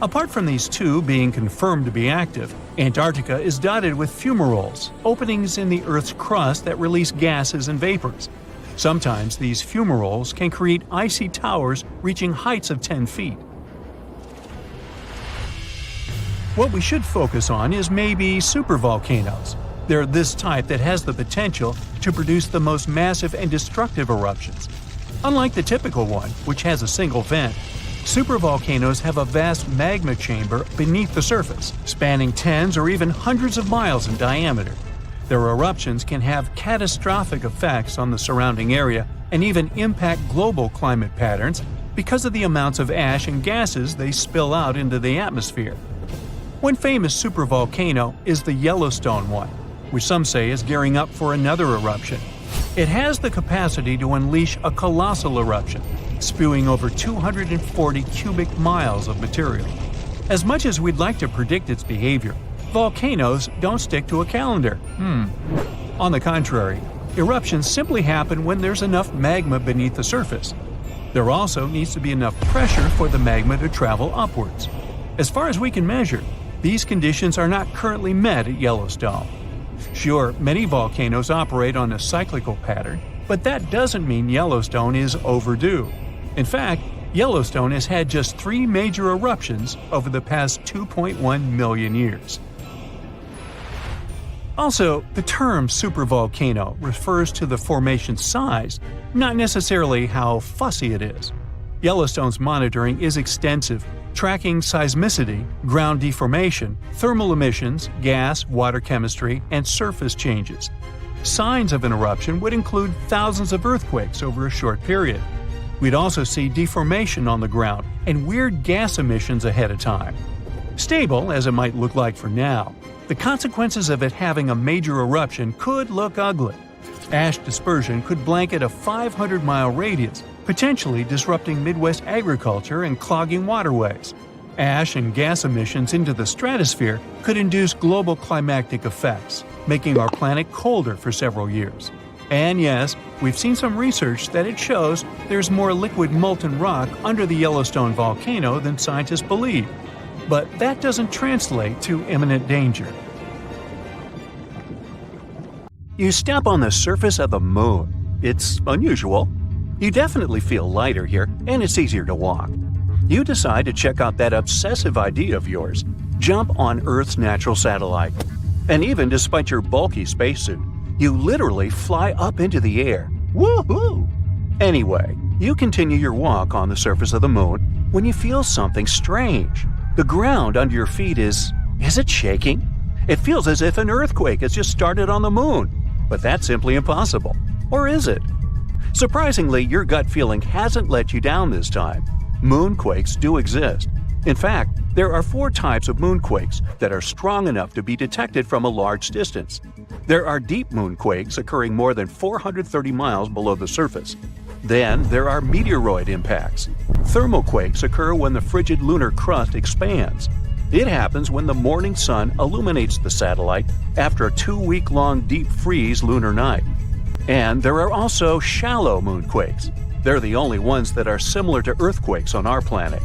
Apart from these 2 being confirmed to be active, Antarctica is dotted with fumaroles, openings in the Earth's crust that release gases and vapors. Sometimes these fumaroles can create icy towers reaching heights of 10 feet. What we should focus on is maybe supervolcanoes. They're this type that has the potential to produce the most massive and destructive eruptions. Unlike the typical one, which has a single vent, supervolcanoes have a vast magma chamber beneath the surface, spanning tens or even hundreds of miles in diameter. Their eruptions can have catastrophic effects on the surrounding area and even impact global climate patterns because of the amounts of ash and gases they spill out into the atmosphere. One famous supervolcano is the Yellowstone one, which some say is gearing up for another eruption. It has the capacity to unleash a colossal eruption, spewing over 240 cubic miles of material. As much as we'd like to predict its behavior, volcanoes don't stick to a calendar. On the contrary, eruptions simply happen when there's enough magma beneath the surface. There also needs to be enough pressure for the magma to travel upwards. As far as we can measure, these conditions are not currently met at Yellowstone. Sure, many volcanoes operate on a cyclical pattern, but that doesn't mean Yellowstone is overdue. In fact, Yellowstone has had just 3 major eruptions over the past 2.1 million years. Also, the term supervolcano refers to the formation's size, not necessarily how fussy it is. Yellowstone's monitoring is extensive, tracking seismicity, ground deformation, thermal emissions, gas, water chemistry, and surface changes. Signs of an eruption would include thousands of earthquakes over a short period. We'd also see deformation on the ground and weird gas emissions ahead of time. Stable as it might look like for now, the consequences of it having a major eruption could look ugly. Ash dispersion could blanket a 500-mile radius, potentially disrupting Midwest agriculture and clogging waterways. Ash and gas emissions into the stratosphere could induce global climatic effects, making our planet colder for several years. And yes, we've seen some research that it shows there's more liquid molten rock under the Yellowstone volcano than scientists believe. But that doesn't translate to imminent danger. You step on the surface of the moon. It's unusual. You definitely feel lighter here, and it's easier to walk. You decide to check out that obsessive idea of yours, jump on Earth's natural satellite. And even despite your bulky spacesuit, you literally fly up into the air. Woohoo! Anyway, you continue your walk on the surface of the moon when you feel something strange. The ground under your feet is it shaking? It feels as if an earthquake has just started on the moon. But that's simply impossible. Or is it? Surprisingly, your gut feeling hasn't let you down this time. Moonquakes do exist. In fact, there are 4 types of moonquakes that are strong enough to be detected from a large distance. There are deep moonquakes occurring more than 430 miles below the surface. Then there are meteoroid impacts. Thermoquakes occur when the frigid lunar crust expands. It happens when the morning sun illuminates the satellite after a 2-week-long deep freeze lunar night. And there are also shallow moonquakes. They're the only ones that are similar to earthquakes on our planet.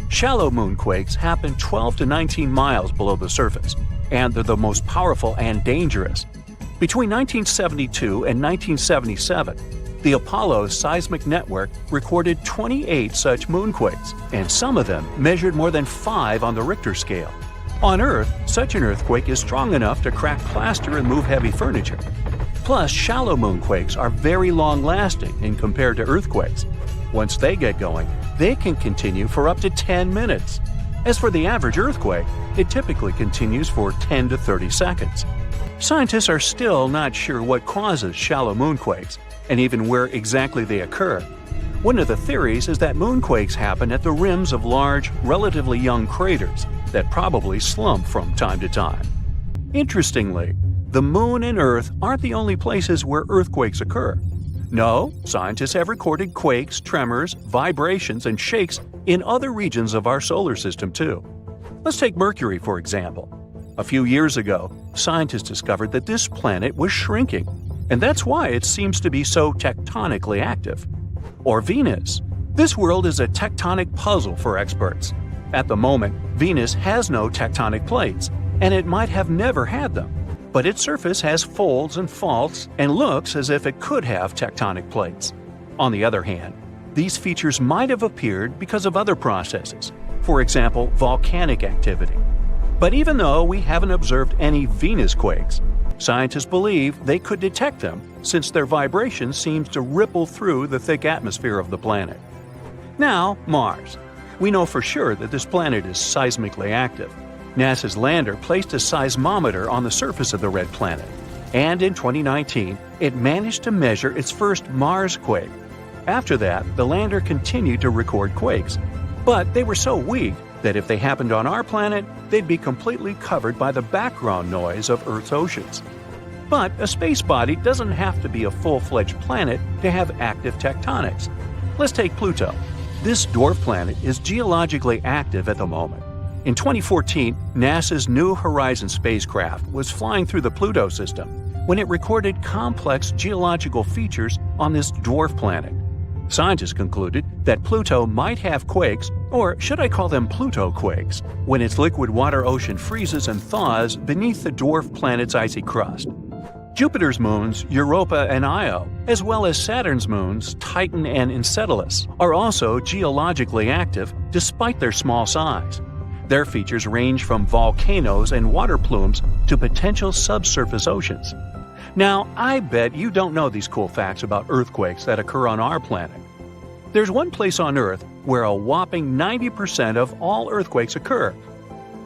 Shallow moonquakes happen 12 to 19 miles below the surface, and they're the most powerful and dangerous. Between 1972 and 1977, the Apollo seismic network recorded 28 such moonquakes, and some of them measured more than 5 on the Richter scale. On Earth, such an earthquake is strong enough to crack plaster and move heavy furniture. Plus, shallow moonquakes are very long-lasting in compared to earthquakes. Once they get going, they can continue for up to 10 minutes. As for the average earthquake, it typically continues for 10 to 30 seconds. Scientists are still not sure what causes shallow moonquakes, and even where exactly they occur. One of the theories is that moonquakes happen at the rims of large, relatively young craters that probably slump from time to time. Interestingly, the Moon and Earth aren't the only places where earthquakes occur. No, scientists have recorded quakes, tremors, vibrations, and shakes in other regions of our solar system too. Let's take Mercury, for example. A few years ago, scientists discovered that this planet was shrinking, and that's why it seems to be so tectonically active. Or Venus. This world is a tectonic puzzle for experts. At the moment, Venus has no tectonic plates, and it might have never had them. But its surface has folds and faults and looks as if it could have tectonic plates. On the other hand, these features might have appeared because of other processes, for example, volcanic activity. But even though we haven't observed any Venus quakes, scientists believe they could detect them since their vibration seems to ripple through the thick atmosphere of the planet. Now, Mars. We know for sure that this planet is seismically active. NASA's lander placed a seismometer on the surface of the red planet, and in 2019, it managed to measure its first Mars quake. After that, the lander continued to record quakes, but they were so weak that if they happened on our planet, they'd be completely covered by the background noise of Earth's oceans. But a space body doesn't have to be a full-fledged planet to have active tectonics. Let's take Pluto. This dwarf planet is geologically active at the moment. In 2014, NASA's New Horizons spacecraft was flying through the Pluto system when it recorded complex geological features on this dwarf planet. Scientists concluded that Pluto might have quakes, or should I call them Pluto quakes, when its liquid water ocean freezes and thaws beneath the dwarf planet's icy crust. Jupiter's moons, Europa and Io, as well as Saturn's moons, Titan and Enceladus, are also geologically active despite their small size. Their features range from volcanoes and water plumes to potential subsurface oceans. Now, I bet you don't know these cool facts about earthquakes that occur on our planet. There's one place on Earth where a whopping 90% of all earthquakes occur.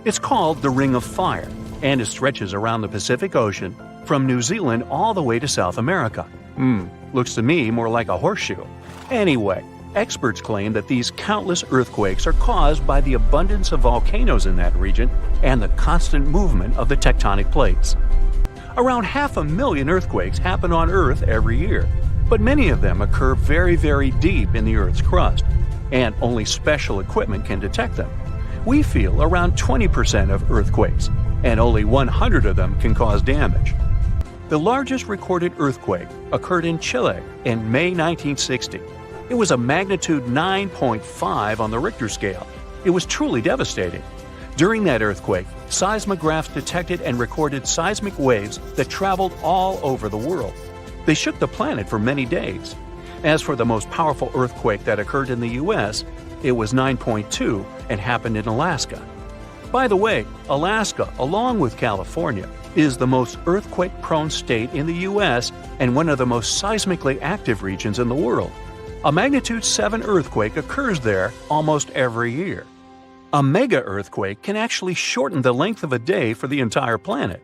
It's called the Ring of Fire, and it stretches around the Pacific Ocean from New Zealand all the way to South America. Looks to me more like a horseshoe. Anyway, experts claim that these countless earthquakes are caused by the abundance of volcanoes in that region and the constant movement of the tectonic plates. Around 500,000 earthquakes happen on Earth every year, but many of them occur very, very deep in the Earth's crust, and only special equipment can detect them. We feel around 20% of earthquakes, and only 100 of them can cause damage. The largest recorded earthquake occurred in Chile in May 1960. It was a magnitude 9.5 on the Richter scale. It was truly devastating. During that earthquake, seismographs detected and recorded seismic waves that traveled all over the world. They shook the planet for many days. As for the most powerful earthquake that occurred in the U.S., it was 9.2 and happened in Alaska. By the way, Alaska, along with California, is the most earthquake-prone state in the U.S. and one of the most seismically active regions in the world. A magnitude 7 earthquake occurs there almost every year. A mega-earthquake can actually shorten the length of a day for the entire planet.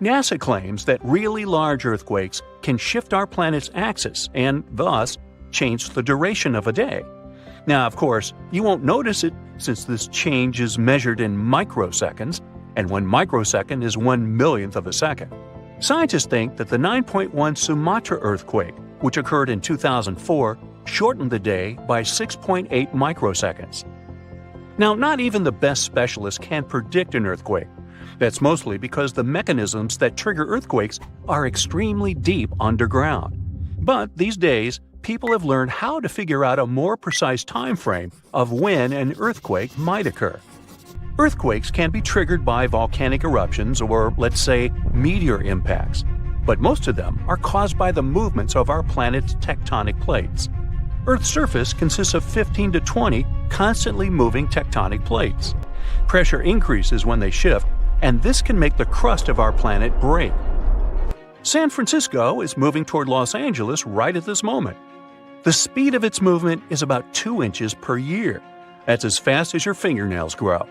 NASA claims that really large earthquakes can shift our planet's axis and, thus, change the duration of a day. Now, of course, you won't notice it since this change is measured in microseconds, and 1 microsecond is 1/1,000,000th of a second. Scientists think that the 9.1 Sumatra earthquake, which occurred in 2004, shortened the day by 6.8 microseconds. Now, not even the best specialists can predict an earthquake. That's mostly because the mechanisms that trigger earthquakes are extremely deep underground. But these days, people have learned how to figure out a more precise time frame of when an earthquake might occur. Earthquakes can be triggered by volcanic eruptions or, let's say, meteor impacts, but most of them are caused by the movements of our planet's tectonic plates. Earth's surface consists of 15 to 20 constantly moving tectonic plates. Pressure increases when they shift, and this can make the crust of our planet break. San Francisco is moving toward Los Angeles right at this moment. The speed of its movement is about 2 inches per year. That's as fast as your fingernails grow.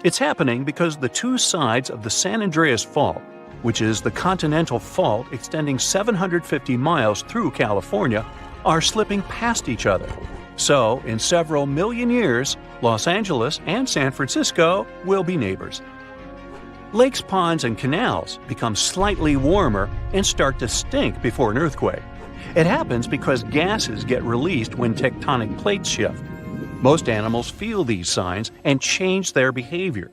It's happening because the two sides of the San Andreas Fault, which is the continental fault extending 750 miles through California, are slipping past each other. So, in several million years, Los Angeles and San Francisco will be neighbors. Lakes, ponds, and canals become slightly warmer and start to stink before an earthquake. It happens because gases get released when tectonic plates shift. Most animals feel these signs and change their behavior.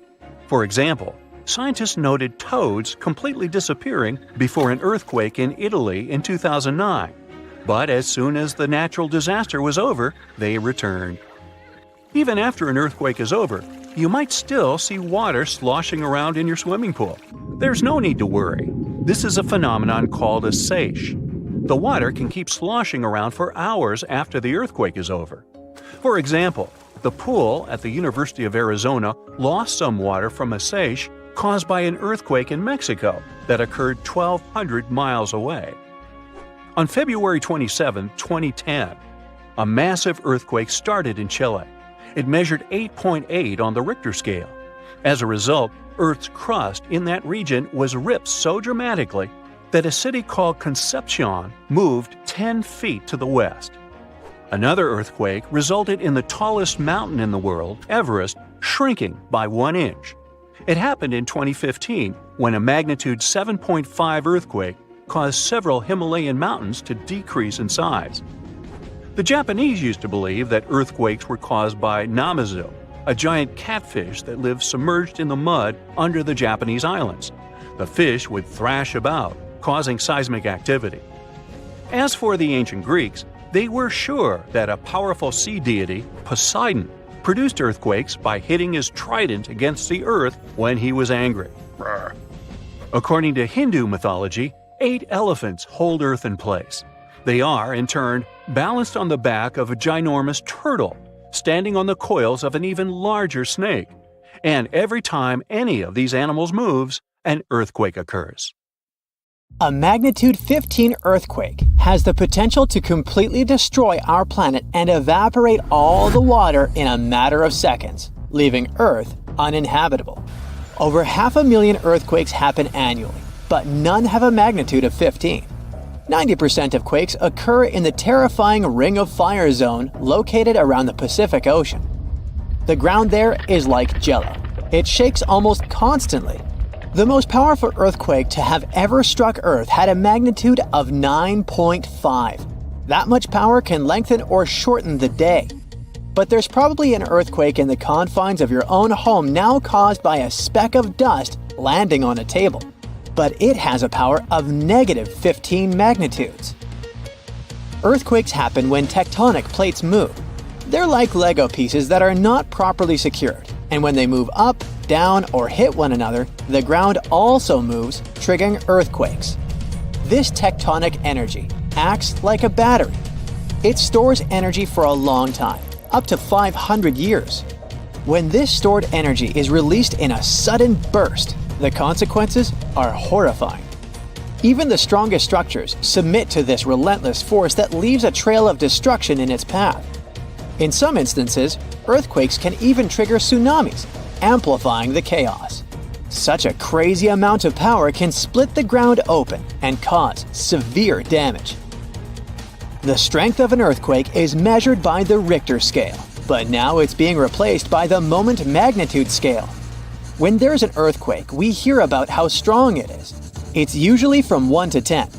For example, scientists noted toads completely disappearing before an earthquake in Italy in 2009. But as soon as the natural disaster was over, they returned. Even after an earthquake is over, you might still see water sloshing around in your swimming pool. There's no need to worry. This is a phenomenon called a seiche. The water can keep sloshing around for hours after the earthquake is over. For example, the pool at the University of Arizona lost some water from a seiche caused by an earthquake in Mexico that occurred 1,200 miles away. On February 27, 2010, a massive earthquake started in Chile. It measured 8.8 on the Richter scale. As a result, Earth's crust in that region was ripped so dramatically that a city called Concepcion moved 10 feet to the west. Another earthquake resulted in the tallest mountain in the world, Everest, shrinking by 1 inch. It happened in 2015 when a magnitude 7.5 earthquake caused several Himalayan mountains to decrease in size. The Japanese used to believe that earthquakes were caused by namazu, a giant catfish that lives submerged in the mud under the Japanese islands. The fish would thrash about, causing seismic activity. As for the ancient Greeks, they were sure that a powerful sea deity, Poseidon, produced earthquakes by hitting his trident against the earth when he was angry. According to Hindu mythology, 8 elephants hold Earth in place. They are, in turn, balanced on the back of a ginormous turtle, standing on the coils of an even larger snake. And every time any of these animals moves, an earthquake occurs. A magnitude 15 earthquake has the potential to completely destroy our planet and evaporate all the water in a matter of seconds, leaving Earth uninhabitable. Over 500,000 earthquakes happen annually, but none have a magnitude of 15. 90% of quakes occur in the terrifying Ring of Fire zone located around the Pacific Ocean. The ground there is like jello. It shakes almost constantly. The most powerful earthquake to have ever struck Earth had a magnitude of 9.5. That much power can lengthen or shorten the day. But there's probably an earthquake in the confines of your own home now caused by a speck of dust landing on a table. But it has a power of negative 15 magnitudes. Earthquakes happen when tectonic plates move. They're like Lego pieces that are not properly secured, and when they move up, down, or hit one another, the ground also moves, triggering earthquakes. This tectonic energy acts like a battery. It stores energy for a long time, up to 500 years. When this stored energy is released in a sudden burst, the consequences are horrifying. Even the strongest structures submit to this relentless force that leaves a trail of destruction in its path. In some instances, earthquakes can even trigger tsunamis, amplifying the chaos. Such a crazy amount of power can split the ground open and cause severe damage. The strength of an earthquake is measured by the Richter scale. but now it's being replaced by the moment magnitude scale. When there's an earthquake, we hear about how strong it is. It's usually from 1 to 10.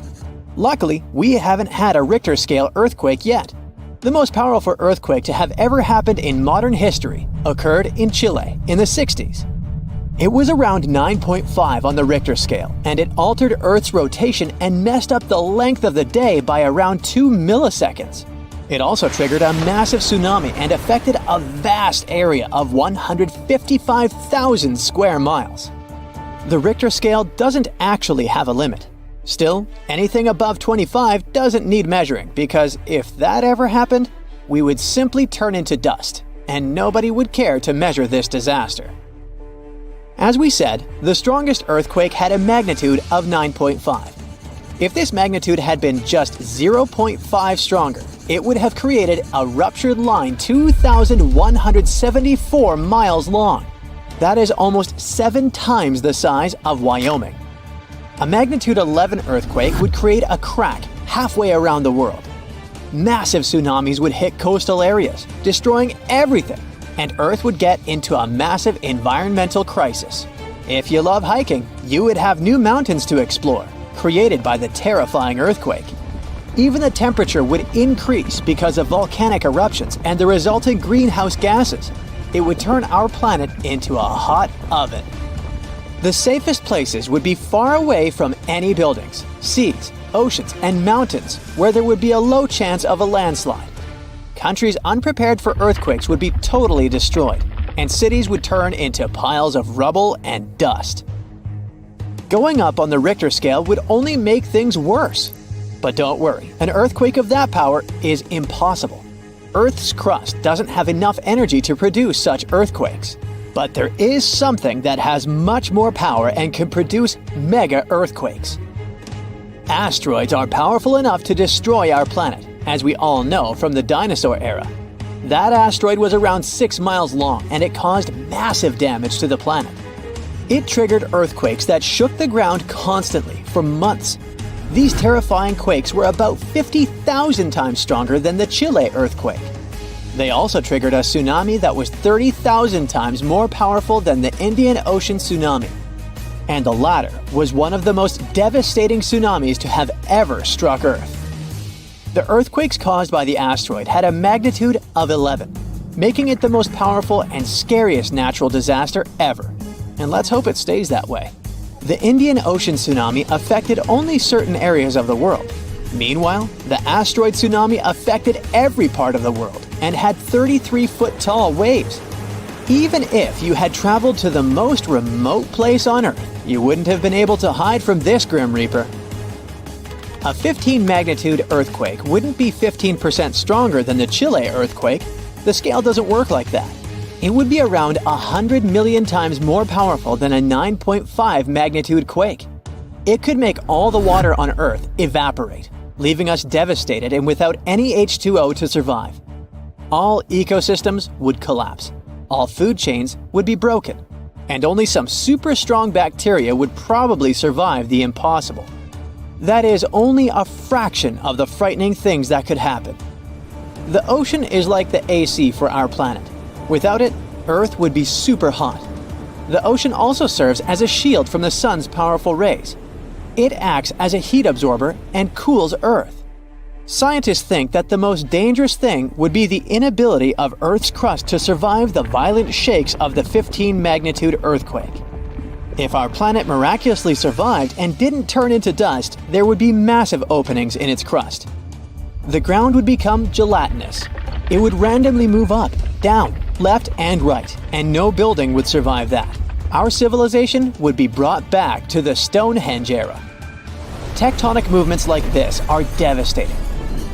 Luckily, we haven't had a Richter scale earthquake yet. The most powerful earthquake to have ever happened in modern history occurred in Chile in the 60s. It was around 9.5 on the Richter scale, and it altered Earth's rotation and messed up the length of the day by around 2 milliseconds. It also triggered a massive tsunami and affected a vast area of 155,000 square miles. The Richter scale doesn't actually have a limit. Still, anything above 25 doesn't need measuring, because if that ever happened, we would simply turn into dust, and nobody would care to measure this disaster. As we said, the strongest earthquake had a magnitude of 9.5. If this magnitude had been just 0.5 stronger, it would have created a ruptured line 2,174 miles long. That is almost 7 times the size of Wyoming. A magnitude 11 earthquake would create a crack halfway around the world. Massive tsunamis would hit coastal areas, destroying everything, and Earth would get into a massive environmental crisis. If you love hiking, you would have new mountains to explore, created by the terrifying earthquake. Even the temperature would increase because of volcanic eruptions and the resulting greenhouse gases. It would turn our planet into a hot oven. The safest places would be far away from any buildings, seas, oceans, and mountains where there would be a low chance of a landslide. Countries unprepared for earthquakes would be totally destroyed, and cities would turn into piles of rubble and dust. Going up on the Richter scale would only make things worse. But don't worry, an earthquake of that power is impossible. Earth's crust doesn't have enough energy to produce such earthquakes. But there is something that has much more power and can produce mega earthquakes. Asteroids are powerful enough to destroy our planet, as we all know from the dinosaur era. That asteroid was around 6 miles long, and it caused massive damage to the planet. It triggered earthquakes that shook the ground constantly for months. These terrifying quakes were about 50,000 times stronger than the Chile earthquake. They also triggered a tsunami that was 30,000 times more powerful than the Indian Ocean tsunami. And the latter was one of the most devastating tsunamis to have ever struck Earth. The earthquakes caused by the asteroid had a magnitude of 11, making it the most powerful and scariest natural disaster ever. And let's hope it stays that way. The Indian Ocean tsunami affected only certain areas of the world. Meanwhile, the asteroid tsunami affected every part of the world and had 33-foot-tall waves. Even if you had traveled to the most remote place on Earth, you wouldn't have been able to hide from this Grim Reaper. A 15-magnitude earthquake wouldn't be 15% stronger than the Chile earthquake. The scale doesn't work like that. It would be around 100 million times more powerful than a 9.5 magnitude quake. It could make all the water on Earth evaporate, leaving us devastated and without any H2O to survive. All ecosystems would collapse, all food chains would be broken, and only some super strong bacteria would probably survive the impossible. That is only a fraction of the frightening things that could happen. The ocean is like the AC for our planet. Without it, Earth would be super hot. The ocean also serves as a shield from the sun's powerful rays. It acts as a heat absorber and cools Earth. Scientists think that the most dangerous thing would be the inability of Earth's crust to survive the violent shakes of the 15-magnitude earthquake. If our planet miraculously survived and didn't turn into dust, there would be massive openings in its crust. The ground would become gelatinous. It would randomly move up, down, left, and right, and no building would survive that. Our civilization would be brought back to the Stonehenge era. Tectonic movements like this are devastating.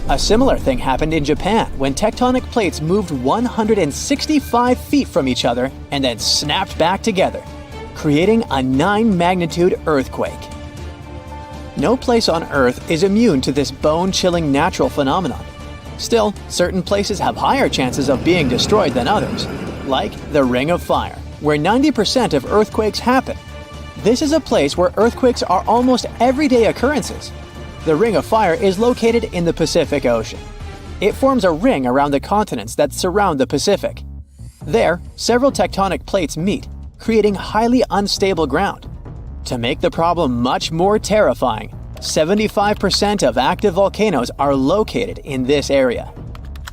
A similar thing happened in Japan when tectonic plates moved 165 feet from each other and then snapped back together, creating a 9-magnitude earthquake. No place on Earth is immune to this bone-chilling natural phenomenon. Still, certain places have higher chances of being destroyed than others, like the Ring of Fire, where 90% of earthquakes happen. This is a place where earthquakes are almost everyday occurrences. The Ring of Fire is located in the Pacific Ocean. It forms a ring around the continents that surround the Pacific. There, several tectonic plates meet, creating highly unstable ground. To make the problem much more terrifying, 75% of active volcanoes are located in this area.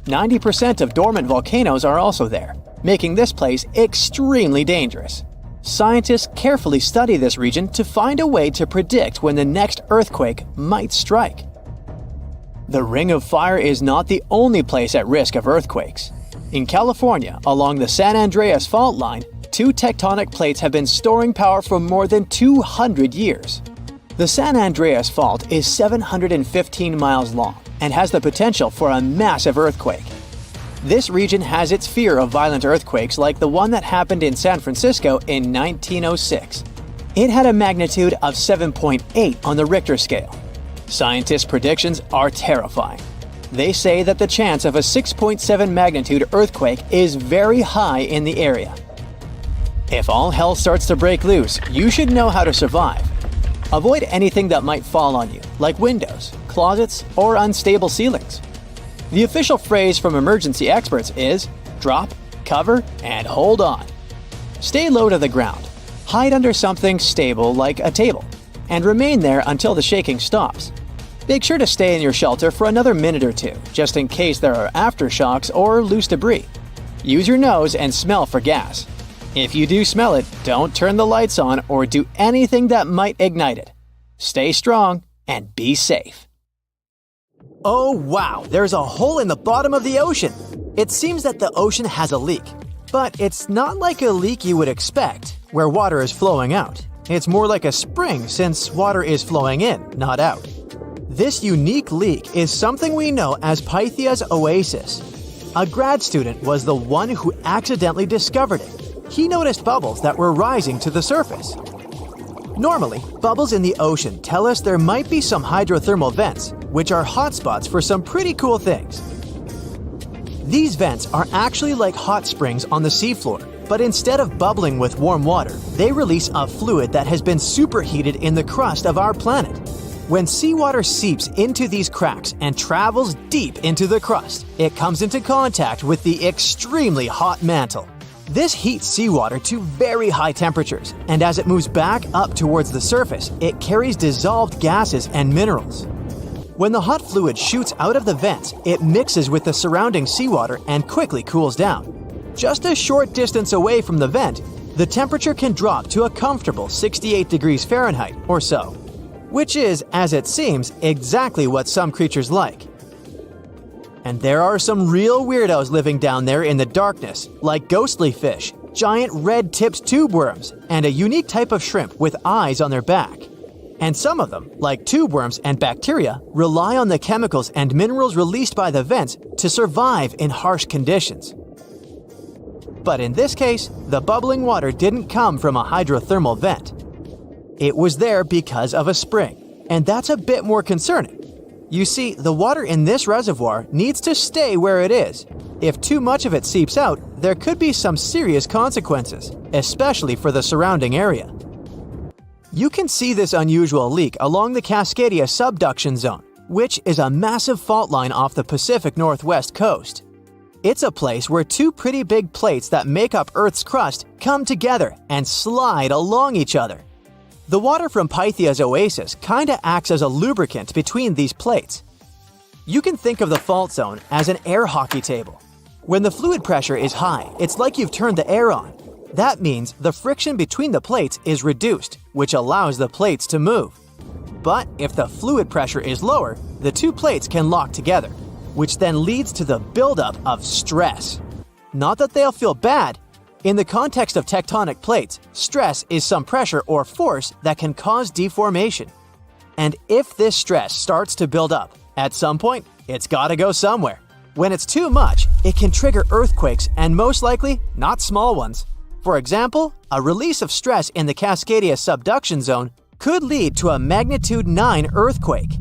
90% of dormant volcanoes are also there, making this place extremely dangerous. Scientists carefully study this region to find a way to predict when the next earthquake might strike. The Ring of Fire is not the only place at risk of earthquakes. In California, along the San Andreas fault line, two tectonic plates have been storing power for more than 200 years. The San Andreas Fault is 715 miles long and has the potential for a massive earthquake. This region has its fear of violent earthquakes like the one that happened in San Francisco in 1906. It had a magnitude of 7.8 on the Richter scale. Scientists' predictions are terrifying. They say that the chance of a 6.7 magnitude earthquake is very high in the area. If all hell starts to break loose, you should know how to survive. Avoid anything that might fall on you, like windows, closets, or unstable ceilings. The official phrase from emergency experts is drop, cover, and hold on. Stay low to the ground. Hide under something stable like a table, and remain there until the shaking stops. Make sure to stay in your shelter for another minute or two, just in case there are aftershocks or loose debris. Use your nose and smell for gas. If you do smell it, don't turn the lights on or do anything that might ignite it. Stay strong and be safe. Oh wow, there's a hole in the bottom of the ocean. It seems that the ocean has a leak. But it's not like a leak you would expect, where water is flowing out. It's more like a spring since water is flowing in, not out. This unique leak is something we know as Pythia's oasis. A grad student was the one who accidentally discovered it. He noticed bubbles that were rising to the surface. Normally, bubbles in the ocean tell us there might be some hydrothermal vents, which are hotspots for some pretty cool things. These vents are actually like hot springs on the seafloor, but instead of bubbling with warm water, they release a fluid that has been superheated in the crust of our planet. When seawater seeps into these cracks and travels deep into the crust, it comes into contact with the extremely hot mantle. This heats seawater to very high temperatures, and as it moves back up towards the surface, it carries dissolved gases and minerals. When the hot fluid shoots out of the vents, it mixes with the surrounding seawater and quickly cools down. Just a short distance away from the vent, the temperature can drop to a comfortable 68 degrees Fahrenheit or so, which is, as it seems, exactly what some creatures like. And there are some real weirdos living down there in the darkness, like ghostly fish, giant red-tipped tube worms, and a unique type of shrimp with eyes on their back. And some of them, like tube worms and bacteria, rely on the chemicals and minerals released by the vents to survive in harsh conditions. But in this case, the bubbling water didn't come from a hydrothermal vent. It was there because of a spring, and that's a bit more concerning. You see, the water in this reservoir needs to stay where it is. If too much of it seeps out, there could be some serious consequences, especially for the surrounding area. You can see this unusual leak along the Cascadia subduction zone, which is a massive fault line off the Pacific Northwest coast. It's a place where two pretty big plates that make up Earth's crust come together and slide along each other. The water from Pythia's oasis kinda acts as a lubricant between these plates. You can think of the fault zone as an air hockey table. When the fluid pressure is high, it's like you've turned the air on. That means the friction between the plates is reduced, which allows the plates to move. But if the fluid pressure is lower, the two plates can lock together, which then leads to the buildup of stress. Not that they'll feel bad. In the context of tectonic plates, stress is some pressure or force that can cause deformation. And if this stress starts to build up, at some point, it's gotta go somewhere. When it's too much, it can trigger earthquakes and most likely, not small ones. For example, a release of stress in the Cascadia subduction zone could lead to a magnitude 9 earthquake.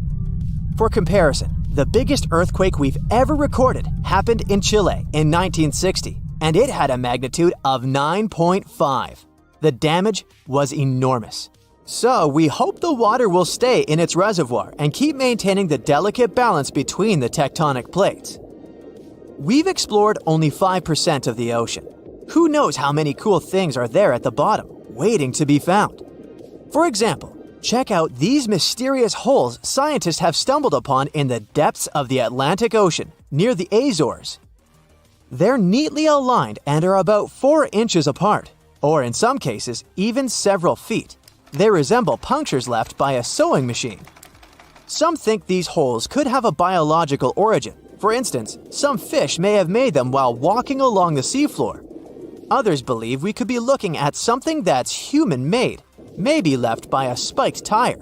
For comparison, the biggest earthquake we've ever recorded happened in Chile in 1960. And it had a magnitude of 9.5. The damage was enormous. So we hope the water will stay in its reservoir and keep maintaining the delicate balance between the tectonic plates. We've explored only 5% of the ocean. Who knows how many cool things are there at the bottom, waiting to be found? For example, check out these mysterious holes scientists have stumbled upon in the depths of the Atlantic Ocean, near the Azores. They're neatly aligned and are about 4 inches apart, or in some cases, even several feet. They resemble punctures left by a sewing machine. Some think these holes could have a biological origin. For instance, some fish may have made them while walking along the seafloor. Others believe we could be looking at something that's human-made, maybe left by a spiked tire.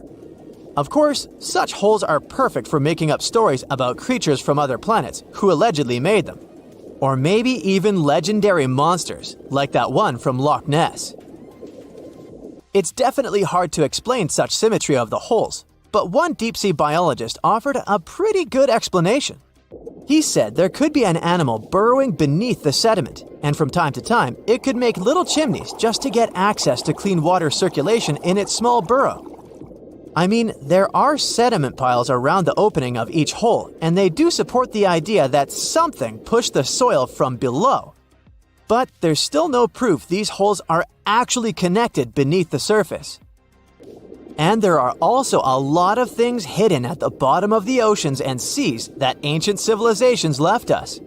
Of course, such holes are perfect for making up stories about creatures from other planets who allegedly made them. Or maybe even legendary monsters, like that one from Loch Ness. It's definitely hard to explain such symmetry of the holes, but one deep-sea biologist offered a pretty good explanation. He said there could be an animal burrowing beneath the sediment, and from time to time, it could make little chimneys just to get access to clean water circulation in its small burrow. I mean, there are sediment piles around the opening of each hole, and they do support the idea that something pushed the soil from below. But there's still no proof these holes are actually connected beneath the surface. And there are also a lot of things hidden at the bottom of the oceans and seas that ancient civilizations left us.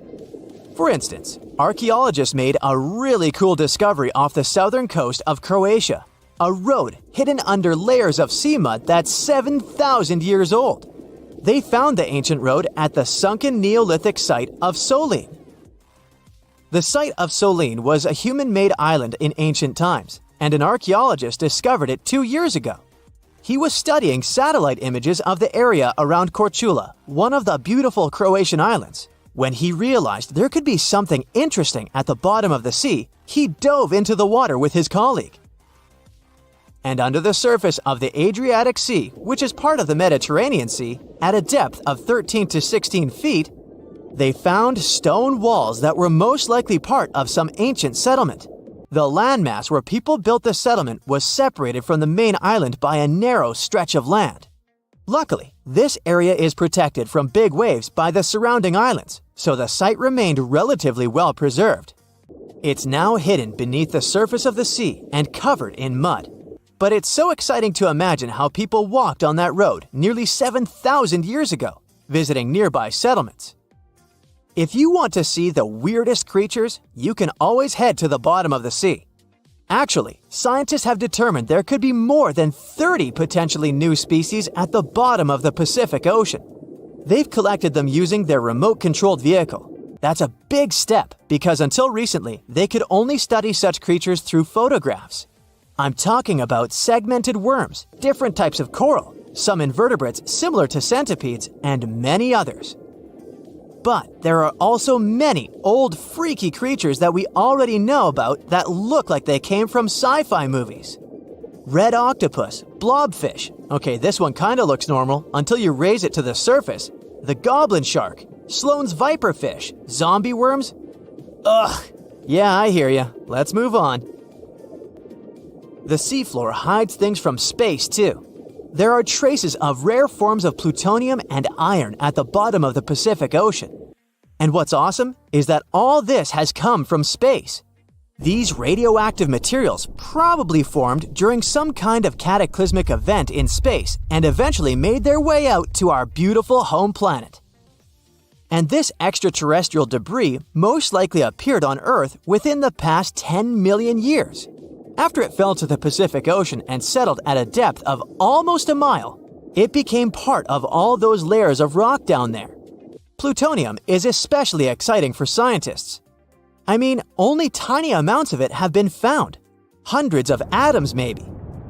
For instance, archaeologists made a really cool discovery off the southern coast of Croatia, a road hidden under layers of sea mud that's 7,000 years old. They found the ancient road at the sunken Neolithic site of Solin. The site of Solin was a human-made island in ancient times, and an archaeologist discovered it 2 years ago. He was studying satellite images of the area around Korčula, one of the beautiful Croatian islands. When he realized there could be something interesting at the bottom of the sea, he dove into the water with his colleague. And under the surface of the Adriatic Sea, which is part of the Mediterranean Sea, at a depth of 13 to 16 feet, they found stone walls that were most likely part of some ancient settlement. The landmass where people built the settlement was separated from the main island by a narrow stretch of land. Luckily, this area is protected from big waves by the surrounding islands, so the site remained relatively well preserved. It's now hidden beneath the surface of the sea and covered in mud. But it's so exciting to imagine how people walked on that road nearly 7,000 years ago, visiting nearby settlements. If you want to see the weirdest creatures, you can always head to the bottom of the sea. Actually, scientists have determined there could be more than 30 potentially new species at the bottom of the Pacific Ocean. They've collected them using their remote-controlled vehicle. That's a big step because until recently, they could only study such creatures through photographs. I'm talking about segmented worms, different types of coral, some invertebrates similar to centipedes, and many others. But there are also many old freaky creatures that we already know about that look like they came from sci-fi movies. Red octopus, blobfish. Okay, this one kinda looks normal until you raise it to the surface. The goblin shark, Sloane's viperfish, zombie worms. Ugh. Yeah, I hear ya. Let's move on. The seafloor hides things from space too. There are traces of rare forms of plutonium and iron at the bottom of the Pacific Ocean. And what's awesome is that all this has come from space. These radioactive materials probably formed during some kind of cataclysmic event in space and eventually made their way out to our beautiful home planet. And this extraterrestrial debris most likely appeared on Earth within the past 10 million years. After it fell to the Pacific Ocean and settled at a depth of almost a mile, it became part of all those layers of rock down there. Plutonium is especially exciting for scientists. I mean, only tiny amounts of it have been found, hundreds of atoms maybe.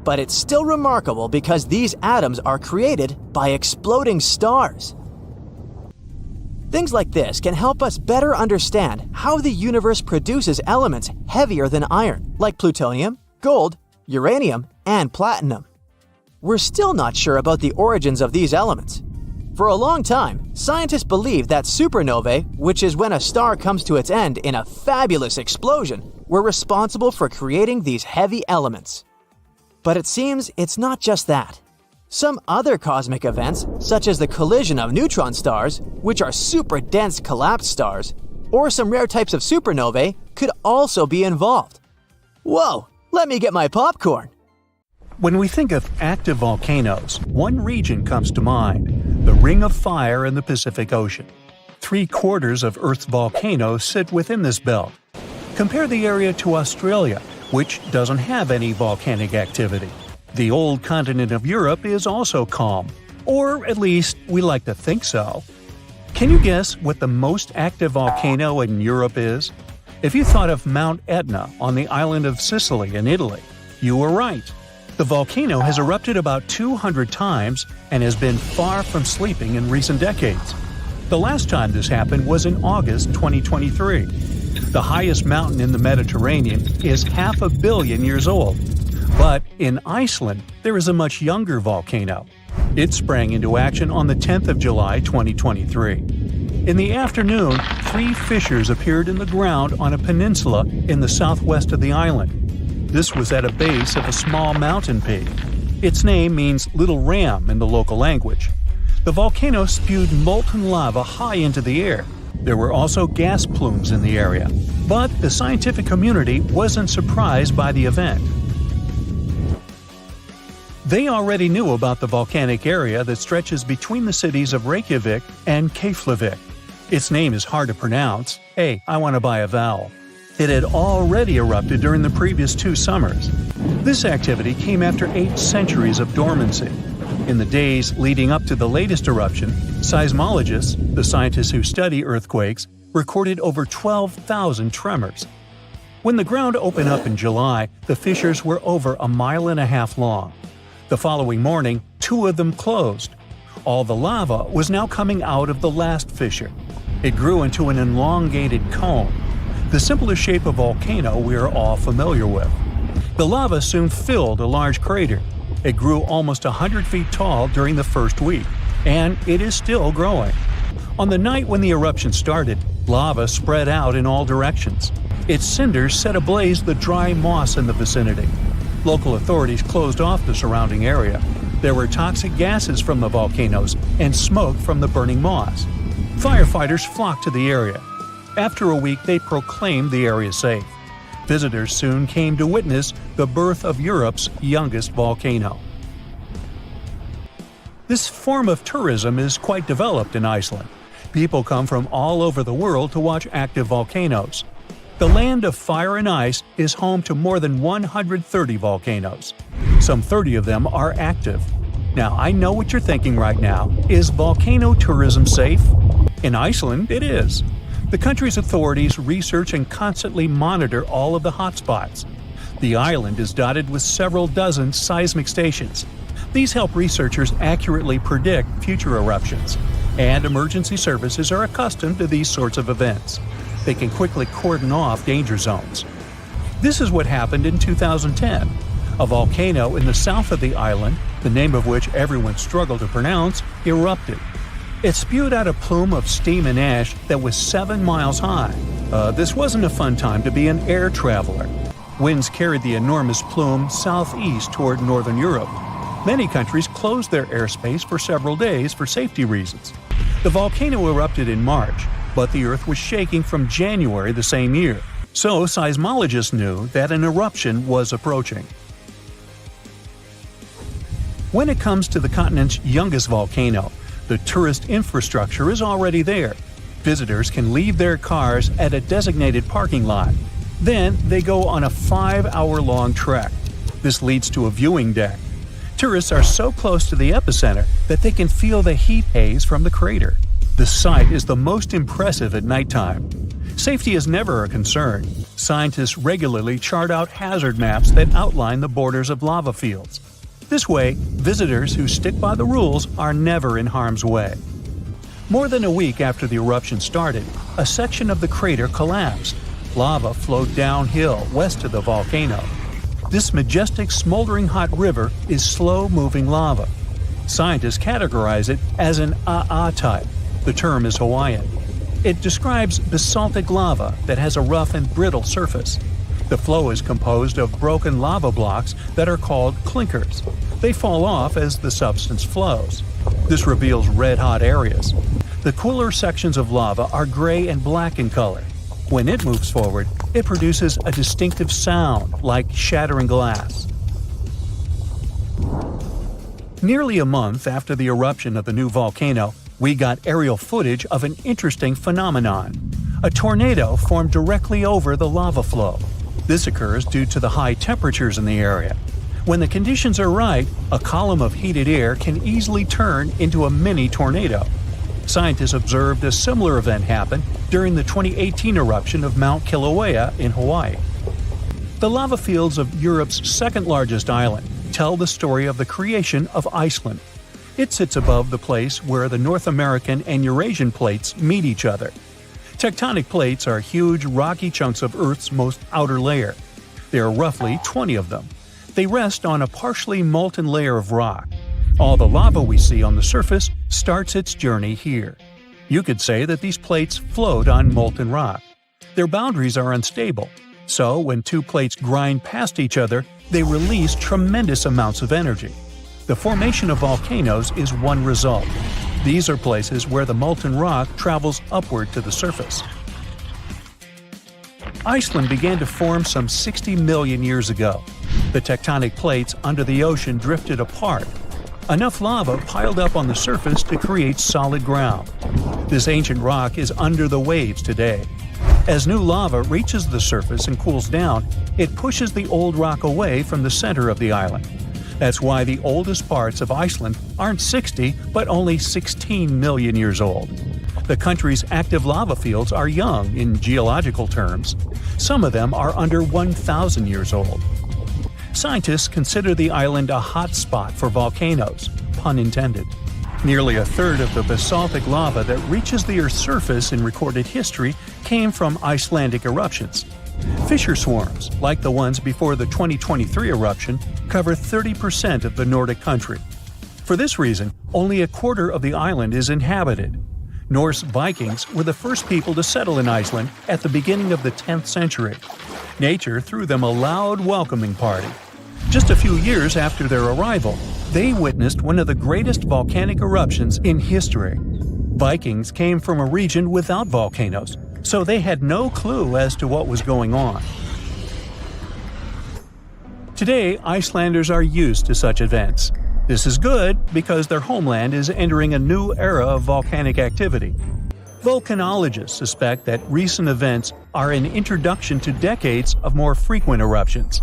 But it's still remarkable because these atoms are created by exploding stars. Things like this can help us better understand how the universe produces elements heavier than iron, like plutonium, gold, uranium, and platinum. We're still not sure about the origins of these elements. For a long time, scientists believed that supernovae, which is when a star comes to its end in a fabulous explosion, were responsible for creating these heavy elements. But it seems it's not just that. Some other cosmic events, such as the collision of neutron stars, which are super dense collapsed stars, or some rare types of supernovae could also be involved. Whoa, let me get my popcorn. When we think of active volcanoes, one region comes to mind: the Ring of Fire in the Pacific Ocean. 3/4 of Earth's volcanoes sit within this belt. Compare the area to Australia, which doesn't have any volcanic activity. The old continent of Europe is also calm, or at least we like to think so. Can you guess what the most active volcano in Europe is? If you thought of Mount Etna on the island of Sicily in Italy, you were right. The volcano has erupted about 200 times and has been far from sleeping in recent decades. The last time this happened was in August 2023. The highest mountain in the Mediterranean is 500 million years old. But in Iceland, there is a much younger volcano. It sprang into action on the 10th of July 2023. In the afternoon, 3 fissures appeared in the ground on a peninsula in the southwest of the island. This was at a base of a small mountain peak. Its name means Little Ram in the local language. The volcano spewed molten lava high into the air. There were also gas plumes in the area. But the scientific community wasn't surprised by the event. They already knew about the volcanic area that stretches between the cities of Reykjavik and Keflavik. Its name is hard to pronounce. Hey, I want to buy a vowel. It had already erupted during the previous 2 summers. This activity came after 8 centuries of dormancy. In the days leading up to the latest eruption, seismologists, the scientists who study earthquakes, recorded over 12,000 tremors. When the ground opened up in July, the fissures were over 1.5 miles long. The following morning, 2 of them closed. All the lava was now coming out of the last fissure. It grew into an elongated cone, the simplest shape of volcano we are all familiar with. The lava soon filled a large crater. It grew almost 100 feet tall during the first week, and it is still growing. On the night when the eruption started, lava spread out in all directions. Its cinders set ablaze the dry moss in the vicinity. Local authorities closed off the surrounding area. There were toxic gases from the volcanoes and smoke from the burning moss. Firefighters flocked to the area. After a week, they proclaimed the area safe. Visitors soon came to witness the birth of Europe's youngest volcano. This form of tourism is quite developed in Iceland. People come from all over the world to watch active volcanoes. The land of fire and ice is home to more than 130 volcanoes. Some 30 of them are active. Now, I know what you're thinking right now. Is volcano tourism safe? In Iceland, it is. The country's authorities research and constantly monitor all of the hotspots. The island is dotted with several dozen seismic stations. These help researchers accurately predict future eruptions, and emergency services are accustomed to these sorts of events. They can quickly cordon off danger zones. This is what happened in 2010. A volcano in the south of the island, the name of which everyone struggled to pronounce, erupted. It spewed out a plume of steam and ash that was 7 miles high. This wasn't a fun time to be an air traveler. Winds carried the enormous plume southeast toward northern Europe. Many countries closed their airspace for several days for safety reasons. The volcano erupted in March, but the Earth was shaking from January the same year, so seismologists knew that an eruption was approaching. When it comes to the continent's youngest volcano, the tourist infrastructure is already there. Visitors can leave their cars at a designated parking lot. Then they go on a 5-hour-long trek. This leads to a viewing deck. Tourists are so close to the epicenter that they can feel the heat haze from the crater. The sight is the most impressive at nighttime. Safety is never a concern. Scientists regularly chart out hazard maps that outline the borders of lava fields. This way, visitors who stick by the rules are never in harm's way. More than a week after the eruption started, a section of the crater collapsed. Lava flowed downhill west of the volcano. This majestic smoldering hot river is slow-moving lava. Scientists categorize it as an AA type. The term is Hawaiian. It describes basaltic lava that has a rough and brittle surface. The flow is composed of broken lava blocks that are called clinkers. They fall off as the substance flows. This reveals red-hot areas. The cooler sections of lava are gray and black in color. When it moves forward, it produces a distinctive sound like shattering glass. Nearly a month after the eruption of the new volcano, we got aerial footage of an interesting phenomenon. A tornado formed directly over the lava flow. This occurs due to the high temperatures in the area. When the conditions are right, a column of heated air can easily turn into a mini tornado. Scientists observed a similar event happen during the 2018 eruption of Mount Kilauea in Hawaii. The lava fields of Europe's second-largest island tell the story of the creation of Iceland. It sits above the place where the North American and Eurasian plates meet each other. Tectonic plates are huge, rocky chunks of Earth's most outer layer. There are roughly 20 of them. They rest on a partially molten layer of rock. All the lava we see on the surface starts its journey here. You could say that these plates float on molten rock. Their boundaries are unstable, so when two plates grind past each other, they release tremendous amounts of energy. The formation of volcanoes is one result. These are places where the molten rock travels upward to the surface. Iceland began to form some 60 million years ago. The tectonic plates under the ocean drifted apart. Enough lava piled up on the surface to create solid ground. This ancient rock is under the waves today. As new lava reaches the surface and cools down, it pushes the old rock away from the center of the island. That's why the oldest parts of Iceland aren't 60, but only 16 million years old. The country's active lava fields are young in geological terms. Some of them are under 1,000 years old. Scientists consider the island a hot spot for volcanoes, pun intended. Nearly a third of the basaltic lava that reaches the Earth's surface in recorded history came from Icelandic eruptions. Fissure swarms, like the ones before the 2023 eruption, cover 30% of the Nordic country. For this reason, only a quarter of the island is inhabited. Norse Vikings were the first people to settle in Iceland at the beginning of the 10th century. Nature threw them a loud welcoming party. Just a few years after their arrival, they witnessed one of the greatest volcanic eruptions in history. Vikings came from a region without volcanoes, so they had no clue as to what was going on. Today, Icelanders are used to such events. This is good because their homeland is entering a new era of volcanic activity. Volcanologists suspect that recent events are an introduction to decades of more frequent eruptions.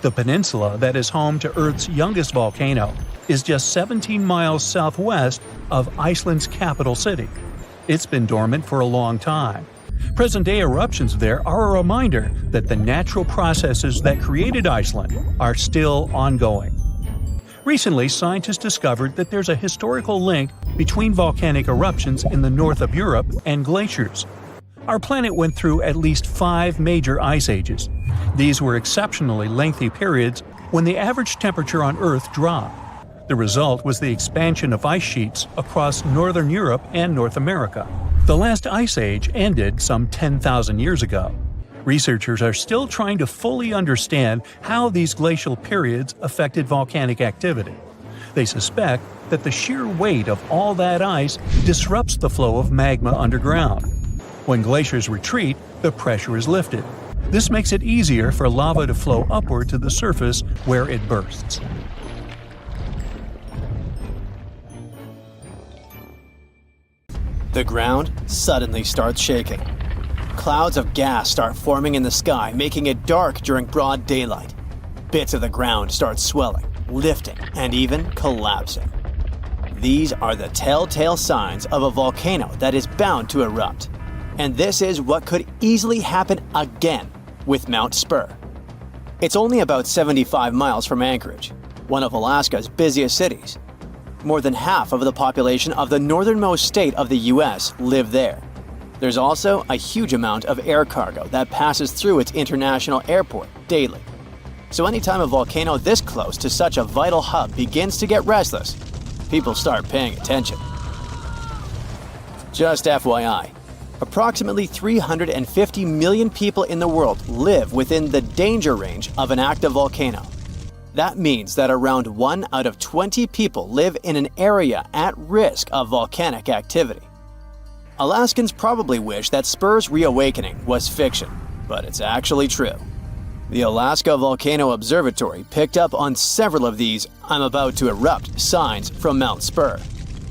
The peninsula that is home to Earth's youngest volcano is just 17 miles southwest of Iceland's capital city. It's been dormant for a long time. Present-day eruptions there are a reminder that the natural processes that created Iceland are still ongoing. Recently, scientists discovered that there's a historical link between volcanic eruptions in the north of Europe and glaciers. Our planet went through at least 5 major ice ages. These were exceptionally lengthy periods when the average temperature on Earth dropped. The result was the expansion of ice sheets across northern Europe and North America. The last ice age ended some 10,000 years ago. Researchers are still trying to fully understand how these glacial periods affected volcanic activity. They suspect that the sheer weight of all that ice disrupts the flow of magma underground. When glaciers retreat, the pressure is lifted. This makes it easier for lava to flow upward to the surface where it bursts. The ground suddenly starts shaking. Clouds of gas start forming in the sky, making it dark during broad daylight. Bits of the ground start swelling, lifting, and even collapsing. These are the telltale signs of a volcano that is bound to erupt. And this is what could easily happen again with Mount Spur. It's only about 75 miles from Anchorage, one of Alaska's busiest cities. More than half of the population of the northernmost state of the US live there. There's also a huge amount of air cargo that passes through its international airport daily. So anytime a volcano this close to such a vital hub begins to get restless, people start paying attention. Just FYI, approximately 350 million people in the world live within the danger range of an active volcano. That means that around 1 out of 20 people live in an area at risk of volcanic activity. Alaskans probably wish that Spur's reawakening was fiction, but it's actually true. The Alaska Volcano Observatory picked up on several of these "I'm about to erupt" signs from Mount Spur.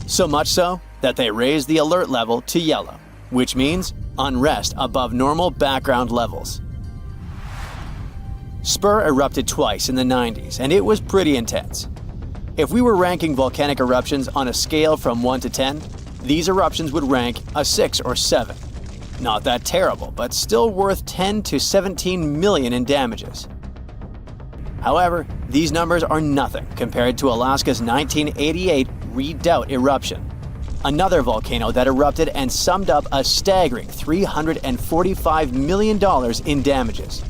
So much so that they raised the alert level to yellow, which means unrest above normal background levels. Spur erupted twice in the 90s, and it was pretty intense. If we were ranking volcanic eruptions on a scale from 1 to 10, these eruptions would rank a 6 or 7. Not that terrible, but still worth 10 to 17 million in damages. However, these numbers are nothing compared to Alaska's 1988 Redoubt eruption, another volcano that erupted and summed up a staggering $345 million in damages,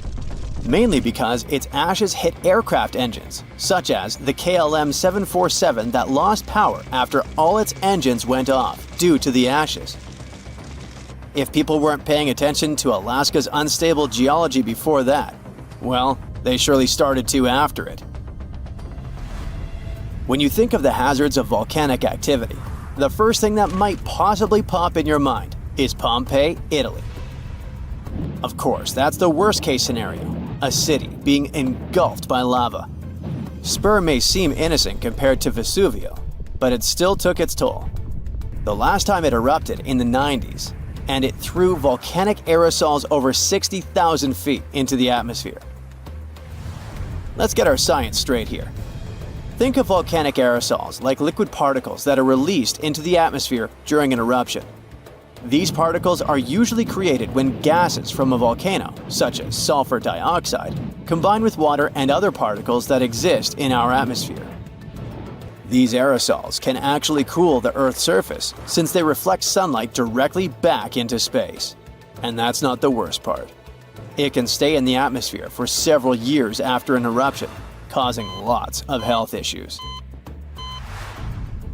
mainly because its ashes hit aircraft engines, such as the KLM 747 that lost power after all its engines went off due to the ashes. If people weren't paying attention to Alaska's unstable geology before that, well, they surely started to after it. When you think of the hazards of volcanic activity, the first thing that might possibly pop in your mind is Pompeii, Italy. Of course, that's the worst-case scenario, a city being engulfed by lava. Spur may seem innocent compared to Vesuvio, but it still took its toll. The last time it erupted in the 90s, and it threw volcanic aerosols over 60,000 feet into the atmosphere. Let's get our science straight here. Think of volcanic aerosols like liquid particles that are released into the atmosphere during an eruption. These particles are usually created when gases from a volcano, such as sulfur dioxide, combine with water and other particles that exist in our atmosphere. These aerosols can actually cool the Earth's surface since they reflect sunlight directly back into space. And that's not the worst part. It can stay in the atmosphere for several years after an eruption, causing lots of health issues.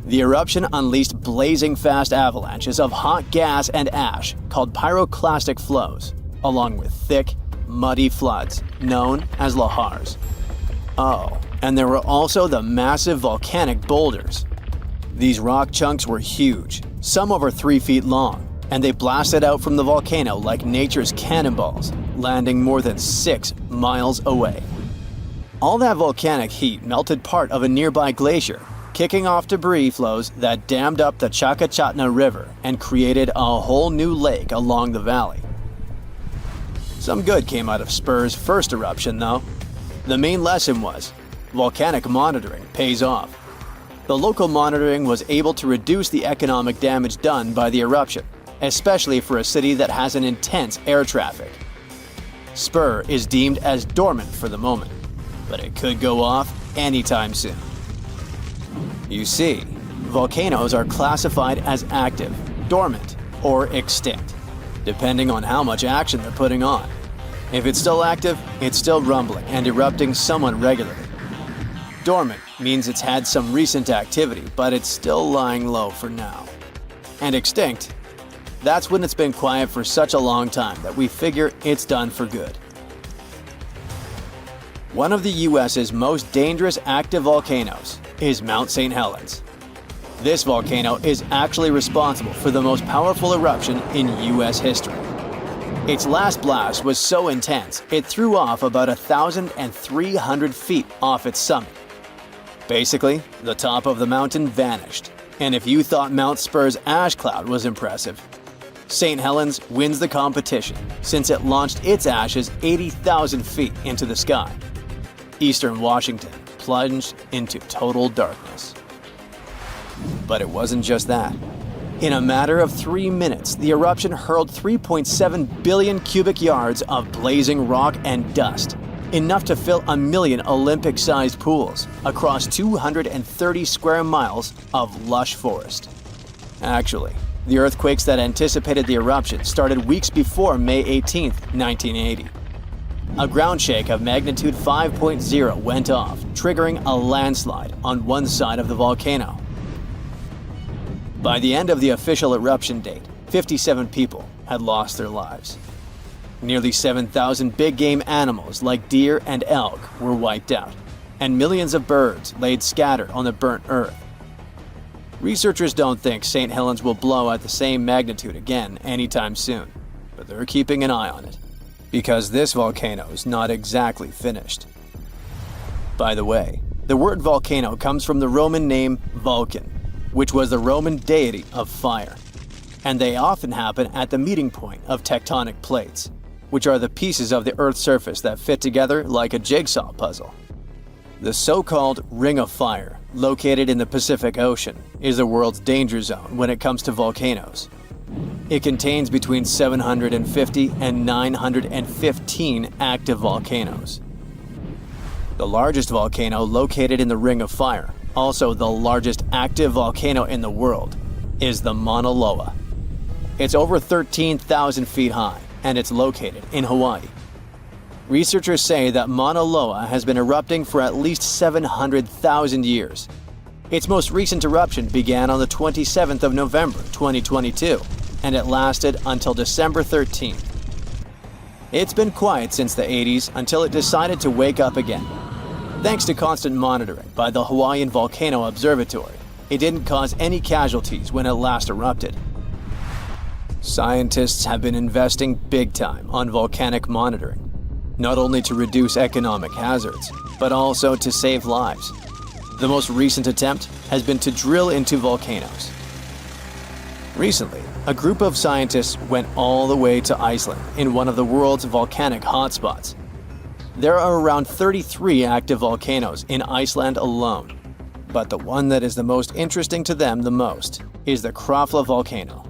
The eruption unleashed blazing fast avalanches of hot gas and ash called pyroclastic flows, along with thick, muddy floods known as lahars. Oh, and there were also the massive volcanic boulders. These rock chunks were huge, some over 3 feet long, and they blasted out from the volcano like nature's cannonballs, landing more than 6 miles away. All that volcanic heat melted part of a nearby glacier, kicking off debris flows that dammed up the Chakachatna River and created a whole new lake along the valley. Some good came out of Spur's first eruption, though. The main lesson was, volcanic monitoring pays off. The local monitoring was able to reduce the economic damage done by the eruption, especially for a city that has an intense air traffic. Spur is deemed as dormant for the moment, but it could go off anytime soon. You see, volcanoes are classified as active, dormant, or extinct, depending on how much action they're putting on. If it's still active, it's still rumbling and erupting somewhat regularly. Dormant means it's had some recent activity, but it's still lying low for now. And extinct, that's when it's been quiet for such a long time that we figure it's done for good. One of the US's most dangerous active volcanoes is Mount St. Helens. This volcano is actually responsible for the most powerful eruption in US history. Its last blast was so intense, it threw off about 1,300 feet off its summit. Basically, the top of the mountain vanished, and if you thought Mount Spur's ash cloud was impressive, St. Helens wins the competition since it launched its ashes 80,000 feet into the sky. Eastern Washington plunged into total darkness. But it wasn't just that. In a matter of 3 minutes, the eruption hurled 3.7 billion cubic yards of blazing rock and dust, enough to fill 1 million Olympic-sized pools across 230 square miles of lush forest. Actually, the earthquakes that anticipated the eruption started weeks before May 18, 1980. A ground shake of magnitude 5.0 went off, triggering a landslide on one side of the volcano. By the end of the official eruption date, 57 people had lost their lives. Nearly 7,000 big-game animals like deer and elk were wiped out, and millions of birds laid scattered on the burnt earth. Researchers don't think St. Helens will blow at the same magnitude again anytime soon, but they're keeping an eye on it, because this volcano is not exactly finished. By the way, the word volcano comes from the Roman name Vulcan, which was the Roman deity of fire, and they often happen at the meeting point of tectonic plates, which are the pieces of the Earth's surface that fit together like a jigsaw puzzle. The so-called Ring of Fire, located in the Pacific Ocean, is the world's danger zone when it comes to volcanoes. It contains between 750 and 915 active volcanoes. The largest volcano located in the Ring of Fire, also the largest active volcano in the world, is the Mauna Loa. It's over 13,000 feet high, and it's located in Hawaii. Researchers say that Mauna Loa has been erupting for at least 700,000 years. Its most recent eruption began on the 27th of November 2022, and it lasted until December 13th. It's been quiet since the 80s until it decided to wake up again. Thanks to constant monitoring by the Hawaiian Volcano Observatory, it didn't cause any casualties when it last erupted. Scientists have been investing big time on volcanic monitoring, not only to reduce economic hazards, but also to save lives. The most recent attempt has been to drill into volcanoes. Recently, a group of scientists went all the way to Iceland in one of the world's volcanic hotspots. There are around 33 active volcanoes in Iceland alone, but the one that is the most interesting to them the most is the Krafla volcano.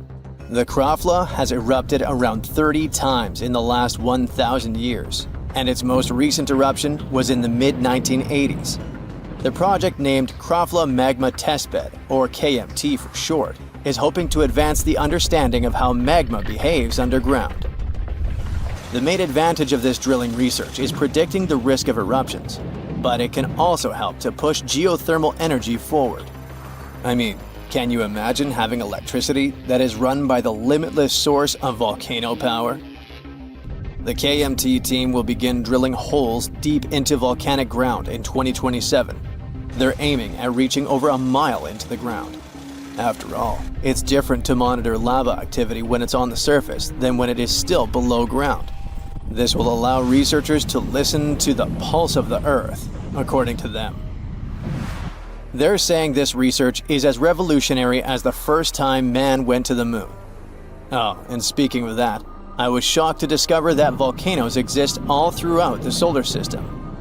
The Krafla has erupted around 30 times in the last 1,000 years, and its most recent eruption was in the mid-1980s. The project, named Krafla Magma Testbed, or KMT for short, is hoping to advance the understanding of how magma behaves underground. The main advantage of this drilling research is predicting the risk of eruptions, but it can also help to push geothermal energy forward. I mean, can you imagine having electricity that is run by the limitless source of volcano power? The KMT team will begin drilling holes deep into volcanic ground in 2027. They're aiming at reaching over a mile into the ground. After all, it's different to monitor lava activity when it's on the surface than when it is still below ground. This will allow researchers to listen to the pulse of the Earth, according to them. They're saying this research is as revolutionary as the first time man went to the moon. Oh, and speaking of that, I was shocked to discover that volcanoes exist all throughout the solar system.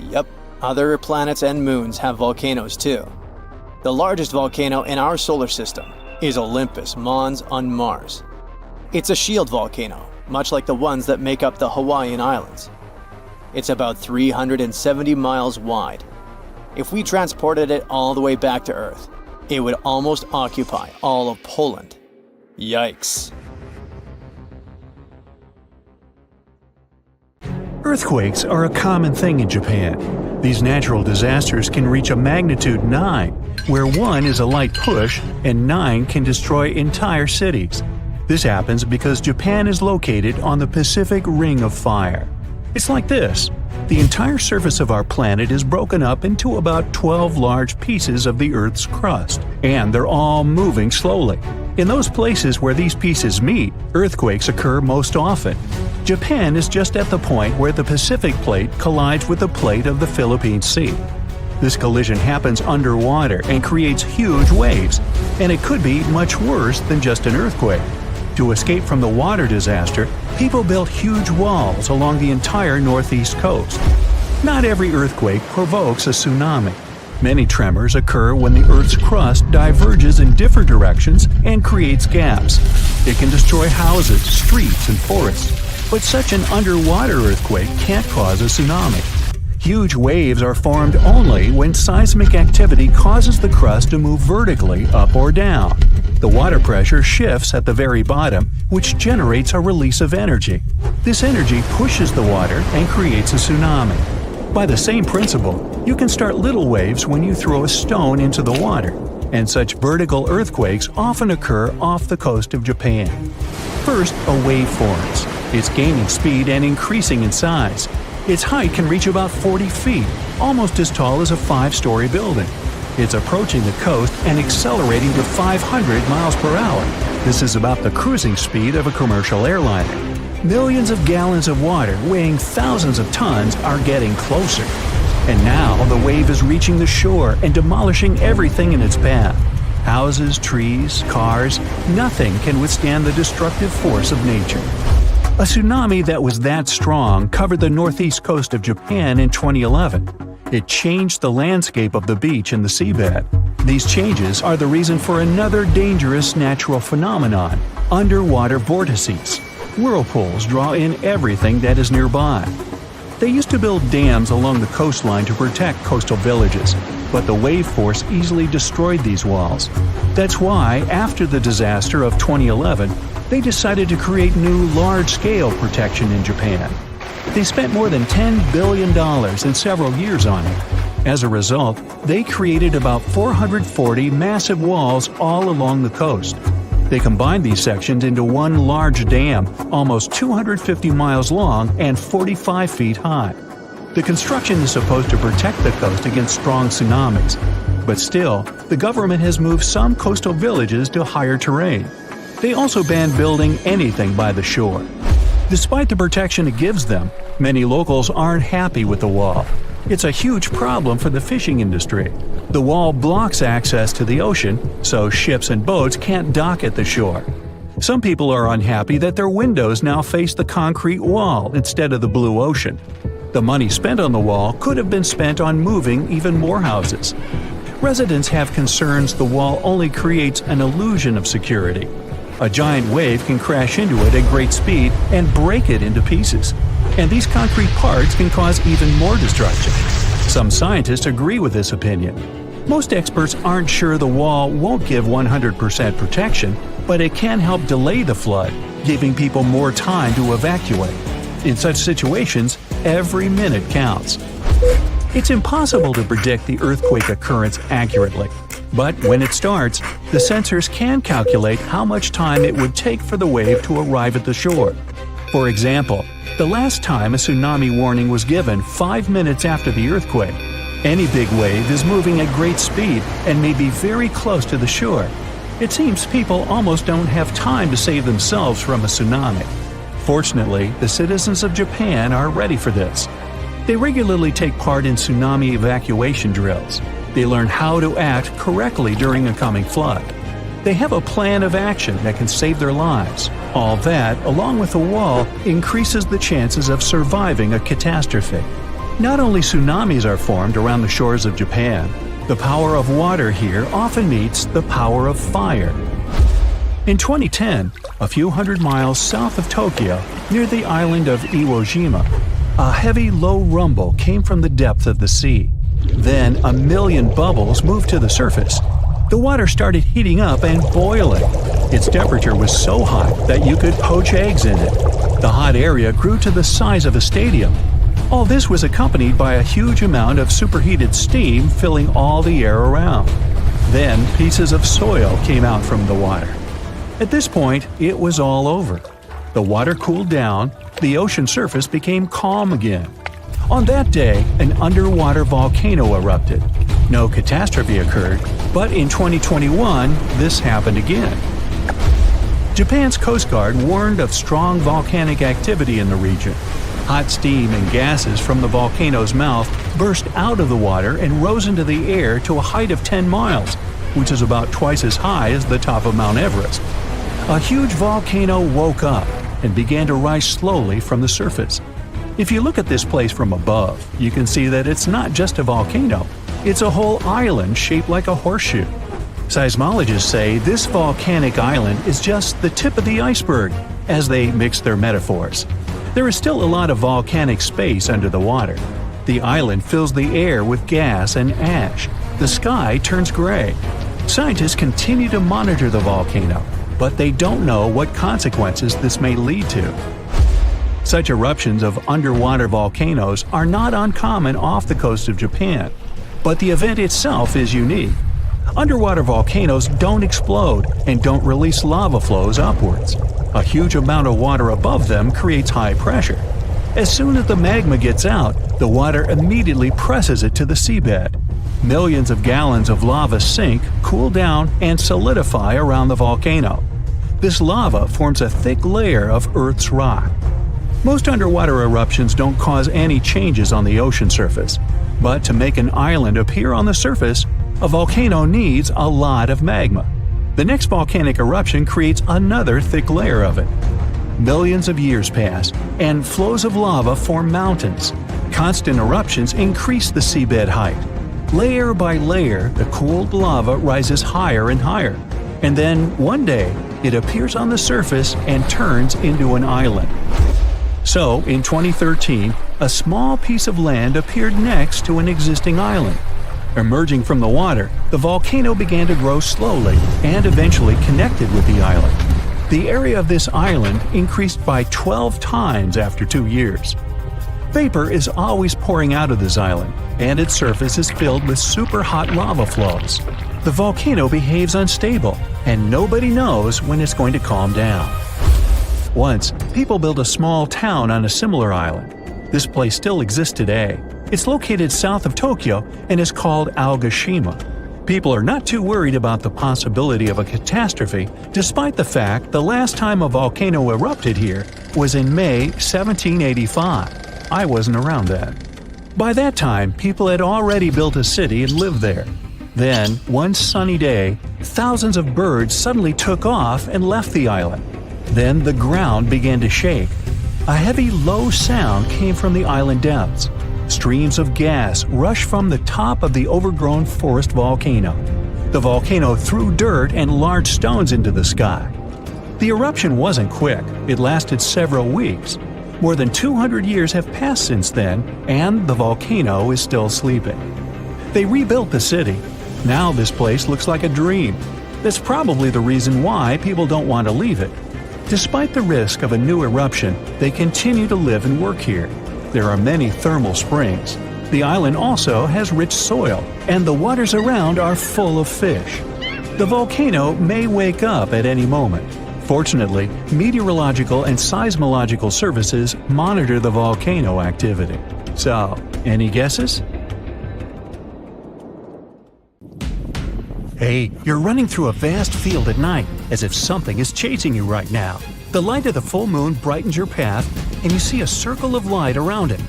Yep, other planets and moons have volcanoes too. The largest volcano in our solar system is Olympus Mons on Mars. It's a shield volcano, much like the ones that make up the Hawaiian Islands. It's about 370 miles wide. If we transported it all the way back to Earth, it would almost occupy all of Poland. Yikes. Earthquakes are a common thing in Japan. These natural disasters can reach a magnitude 9, where 1 is a light push and 9 can destroy entire cities. This happens because Japan is located on the Pacific Ring of Fire. It's like this. The entire surface of our planet is broken up into about 12 large pieces of the Earth's crust, and they're all moving slowly. In those places where these pieces meet, earthquakes occur most often. Japan is just at the point where the Pacific Plate collides with the plate of the Philippine Sea. This collision happens underwater and creates huge waves, and it could be much worse than just an earthquake. To escape from the water disaster, people built huge walls along the entire northeast coast. Not every earthquake provokes a tsunami. Many tremors occur when the Earth's crust diverges in different directions and creates gaps. It can destroy houses, streets, and forests, but such an underwater earthquake can't cause a tsunami. Huge waves are formed only when seismic activity causes the crust to move vertically up or down. The water pressure shifts at the very bottom, which generates a release of energy. This energy pushes the water and creates a tsunami. By the same principle, you can start little waves when you throw a stone into the water, and such vertical earthquakes often occur off the coast of Japan. First, a wave forms. It's gaining speed and increasing in size. Its height can reach about 40 feet, almost as tall as a 5-story building. It's approaching the coast and accelerating to 500 miles per hour. This is about the cruising speed of a commercial airliner. Millions of gallons of water weighing thousands of tons are getting closer. And now the wave is reaching the shore and demolishing everything in its path. Houses, trees, cars, nothing can withstand the destructive force of nature. A tsunami that was that strong covered the northeast coast of Japan in 2011. It changed the landscape of the beach and the seabed. These changes are the reason for another dangerous natural phenomenon: underwater vortices. Whirlpools draw in everything that is nearby. They used to build dams along the coastline to protect coastal villages, but the wave force easily destroyed these walls. That's why, after the disaster of 2011, they decided to create new large-scale protection in Japan. They spent more than $10 billion in several years on it. As a result, they created about 440 massive walls all along the coast. They combined these sections into one large dam, almost 250 miles long and 45 feet high. The construction is supposed to protect the coast against strong tsunamis. But still, the government has moved some coastal villages to higher terrain. They also banned building anything by the shore. Despite the protection it gives them, many locals aren't happy with the wall. It's a huge problem for the fishing industry. The wall blocks access to the ocean, so ships and boats can't dock at the shore. Some people are unhappy that their windows now face the concrete wall instead of the blue ocean. The money spent on the wall could have been spent on moving even more houses. Residents have concerns the wall only creates an illusion of security. A giant wave can crash into it at great speed and break it into pieces. And these concrete parts can cause even more destruction. Some scientists agree with this opinion. Most experts aren't sure the wall won't give 100% protection, but it can help delay the flood, giving people more time to evacuate. In such situations, every minute counts. It's impossible to predict the earthquake occurrence accurately. But when it starts, the sensors can calculate how much time it would take for the wave to arrive at the shore. For example, the last time a tsunami warning was given 5 minutes after the earthquake. Any big wave is moving at great speed and may be very close to the shore. It seems people almost don't have time to save themselves from a tsunami. Fortunately, the citizens of Japan are ready for this. They regularly take part in tsunami evacuation drills. They learn how to act correctly during a coming flood. They have a plan of action that can save their lives. All that, along with a wall, increases the chances of surviving a catastrophe. Not only tsunamis are formed around the shores of Japan, the power of water here often meets the power of fire. In 2010, a few hundred miles south of Tokyo, near the island of Iwo Jima, a heavy low rumble came from the depth of the sea. Then 1 million bubbles moved to the surface. The water started heating up and boiling. Its temperature was so hot that you could poach eggs in it. The hot area grew to the size of a stadium. All this was accompanied by a huge amount of superheated steam filling all the air around. Then pieces of soil came out from the water. At this point, it was all over. The water cooled down, the ocean surface became calm again. On that day, an underwater volcano erupted. No catastrophe occurred, but in 2021, this happened again. Japan's Coast Guard warned of strong volcanic activity in the region. Hot steam and gases from the volcano's mouth burst out of the water and rose into the air to a height of 10 miles, which is about twice as high as the top of Mount Everest. A huge volcano woke up and began to rise slowly from the surface. If you look at this place from above, you can see that it's not just a volcano. It's a whole island shaped like a horseshoe. Seismologists say this volcanic island is just the tip of the iceberg, as they mix their metaphors. There is still a lot of volcanic space under the water. The island fills the air with gas and ash. The sky turns gray. Scientists continue to monitor the volcano, but they don't know what consequences this may lead to. Such eruptions of underwater volcanoes are not uncommon off the coast of Japan, but the event itself is unique. Underwater volcanoes don't explode and don't release lava flows upwards. A huge amount of water above them creates high pressure. As soon as the magma gets out, the water immediately presses it to the seabed. Millions of gallons of lava sink, cool down, and solidify around the volcano. This lava forms a thick layer of Earth's rock. Most underwater eruptions don't cause any changes on the ocean surface, but to make an island appear on the surface, a volcano needs a lot of magma. The next volcanic eruption creates another thick layer of it. Millions of years pass, and flows of lava form mountains. Constant eruptions increase the seabed height. Layer by layer, the cooled lava rises higher and higher, and then one day it appears on the surface and turns into an island. So, in 2013, a small piece of land appeared next to an existing island. Emerging from the water, the volcano began to grow slowly and eventually connected with the island. The area of this island increased by 12 times after 2 years. Vapor is always pouring out of this island, and its surface is filled with super hot lava flows. The volcano behaves unstable, and nobody knows when it's going to calm down. Once, people built a small town on a similar island. This place still exists today. It's located south of Tokyo and is called Aogashima. People are not too worried about the possibility of a catastrophe, despite the fact the last time a volcano erupted here was in May 1785. I wasn't around then. By that time, people had already built a city and lived there. Then, one sunny day, thousands of birds suddenly took off and left the island. Then the ground began to shake. A heavy, low sound came from the island depths. Streams of gas rushed from the top of the overgrown forest volcano. The volcano threw dirt and large stones into the sky. The eruption wasn't quick. It lasted several weeks. More than 200 years have passed since then, and the volcano is still sleeping. They rebuilt the city. Now this place looks like a dream. That's probably the reason why people don't want to leave it. Despite the risk of a new eruption, they continue to live and work here. There are many thermal springs. The island also has rich soil, and the waters around are full of fish. The volcano may wake up at any moment. Fortunately, meteorological and seismological services monitor the volcano activity. So, any guesses? Hey, you're running through a vast field at night, as if something is chasing you right now. The light of the full moon brightens your path, and you see a circle of light around it.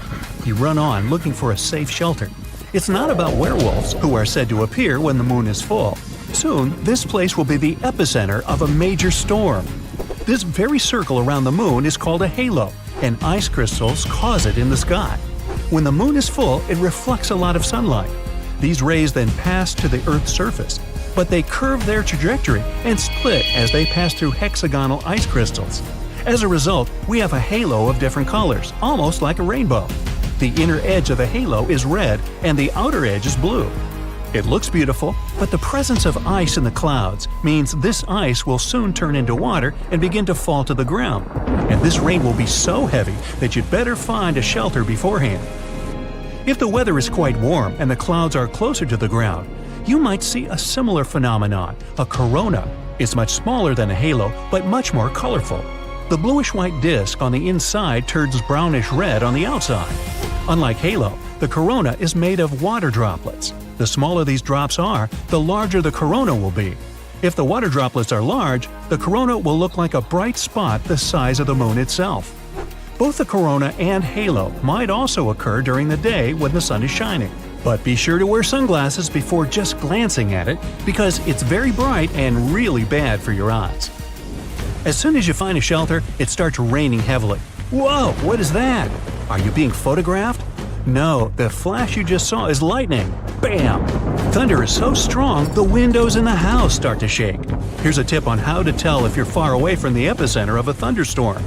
You run on looking for a safe shelter. It's not about werewolves, who are said to appear when the moon is full. Soon, this place will be the epicenter of a major storm. This very circle around the moon is called a halo, and ice crystals cause it in the sky. When the moon is full, it reflects a lot of sunlight. These rays then pass to the Earth's surface, but they curve their trajectory and split as they pass through hexagonal ice crystals. As a result, we have a halo of different colors, almost like a rainbow. The inner edge of the halo is red and the outer edge is blue. It looks beautiful, but the presence of ice in the clouds means this ice will soon turn into water and begin to fall to the ground. And this rain will be so heavy that you'd better find a shelter beforehand. If the weather is quite warm and the clouds are closer to the ground, you might see a similar phenomenon, a corona. It's much smaller than a halo, but much more colorful. The bluish-white disk on the inside turns brownish-red on the outside. Unlike halo, the corona is made of water droplets. The smaller these drops are, the larger the corona will be. If the water droplets are large, the corona will look like a bright spot the size of the moon itself. Both the corona and halo might also occur during the day when the sun is shining. But be sure to wear sunglasses before just glancing at it, because it's very bright and really bad for your eyes. As soon as you find a shelter, it starts raining heavily. Whoa, what is that? Are you being photographed? No, the flash you just saw is lightning. Bam! Thunder is so strong, the windows in the house start to shake. Here's a tip on how to tell if you're far away from the epicenter of a thunderstorm.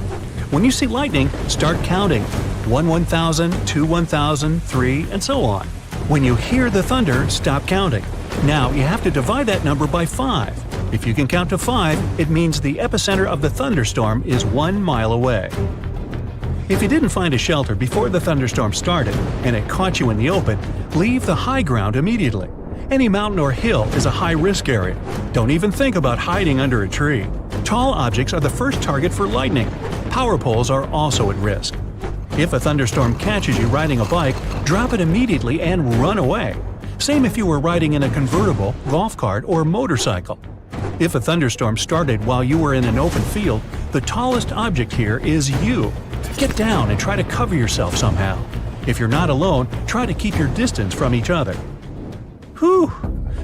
When you see lightning, start counting. 1 1,000, 2 1,000, 3, and so on. When you hear the thunder, stop counting. Now you have to divide that number by 5. If you can count to 5, it means the epicenter of the thunderstorm is 1 mile away. If you didn't find a shelter before the thunderstorm started and it caught you in the open, leave the high ground immediately. Any mountain or hill is a high-risk area. Don't even think about hiding under a tree. Tall objects are the first target for lightning. Power poles are also at risk. If a thunderstorm catches you riding a bike, drop it immediately and run away. Same if you were riding in a convertible, golf cart, or motorcycle. If a thunderstorm started while you were in an open field, the tallest object here is you. Get down and try to cover yourself somehow. If you're not alone, try to keep your distance from each other. Whew!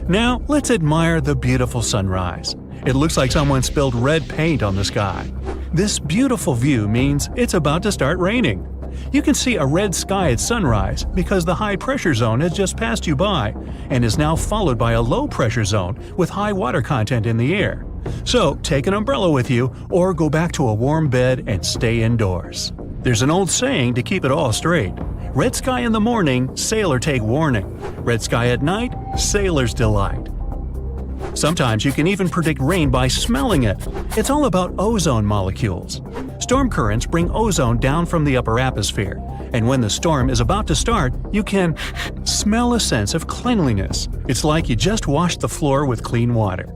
Now let's admire the beautiful sunrise. It looks like someone spilled red paint on the sky. This beautiful view means it's about to start raining. You can see a red sky at sunrise because the high pressure zone has just passed you by and is now followed by a low pressure zone with high water content in the air. So take an umbrella with you or go back to a warm bed and stay indoors. There's an old saying to keep it all straight. Red sky in the morning, sailor take warning. Red sky at night, sailor's delight. Sometimes you can even predict rain by smelling it. It's all about ozone molecules. Storm currents bring ozone down from the upper atmosphere, and when the storm is about to start, you can smell a sense of cleanliness. It's like you just washed the floor with clean water.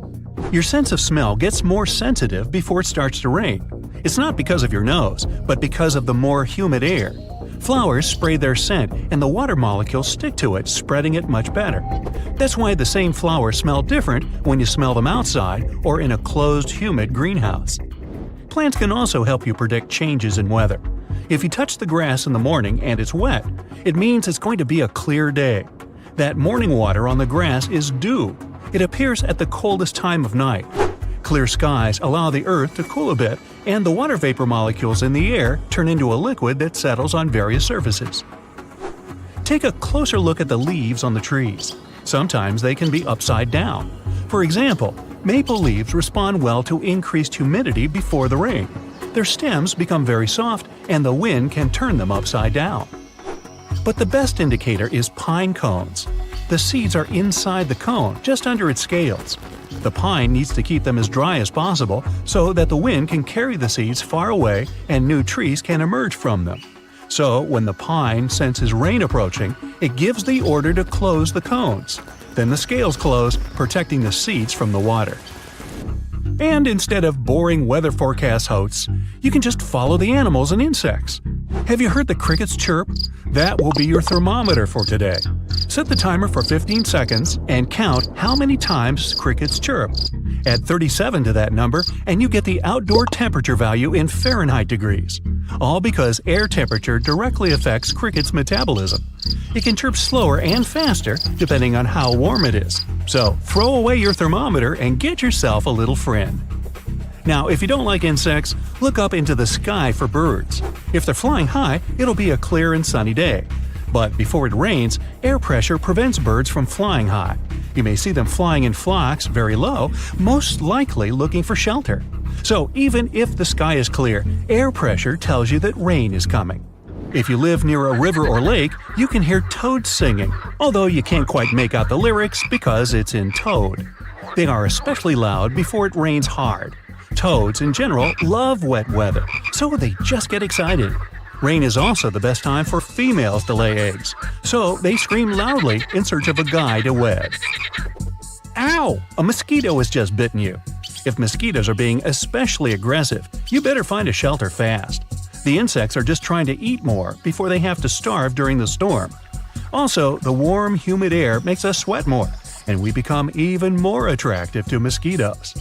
Your sense of smell gets more sensitive before it starts to rain. It's not because of your nose, but because of the more humid air. Flowers spray their scent, and the water molecules stick to it, spreading it much better. That's why the same flowers smell different when you smell them outside or in a closed, humid greenhouse. Plants can also help you predict changes in weather. If you touch the grass in the morning and it's wet, it means it's going to be a clear day. That morning water on the grass is dew. It appears at the coldest time of night. Clear skies allow the earth to cool a bit, and the water vapor molecules in the air turn into a liquid that settles on various surfaces. Take a closer look at the leaves on the trees. Sometimes they can be upside down. For example, maple leaves respond well to increased humidity before the rain. Their stems become very soft, and the wind can turn them upside down. But the best indicator is pine cones. The seeds are inside the cone, just under its scales. The pine needs to keep them as dry as possible so that the wind can carry the seeds far away and new trees can emerge from them. So, when the pine senses rain approaching, it gives the order to close the cones. Then the scales close, protecting the seeds from the water. And instead of boring weather forecast hosts, you can just follow the animals and insects. Have you heard the crickets chirp? That will be your thermometer for today. Set the timer for 15 seconds and count how many times crickets chirp. Add 37 to that number and you get the outdoor temperature value in Fahrenheit degrees. All because air temperature directly affects crickets' metabolism. It can chirp slower and faster depending on how warm it is. So throw away your thermometer and get yourself a little friend. Now, if you don't like insects, look up into the sky for birds. If they're flying high, it'll be a clear and sunny day. But before it rains, air pressure prevents birds from flying high. You may see them flying in flocks very low, most likely looking for shelter. So even if the sky is clear, air pressure tells you that rain is coming. If you live near a river or lake, you can hear toads singing, although you can't quite make out the lyrics because it's in toad. They are especially loud before it rains hard. Toads, in general, love wet weather, so they just get excited. Rain is also the best time for females to lay eggs, so they scream loudly in search of a guy to wed. Ow! A mosquito has just bitten you. If mosquitoes are being especially aggressive, you better find a shelter fast. The insects are just trying to eat more before they have to starve during the storm. Also, the warm, humid air makes us sweat more, and we become even more attractive to mosquitoes.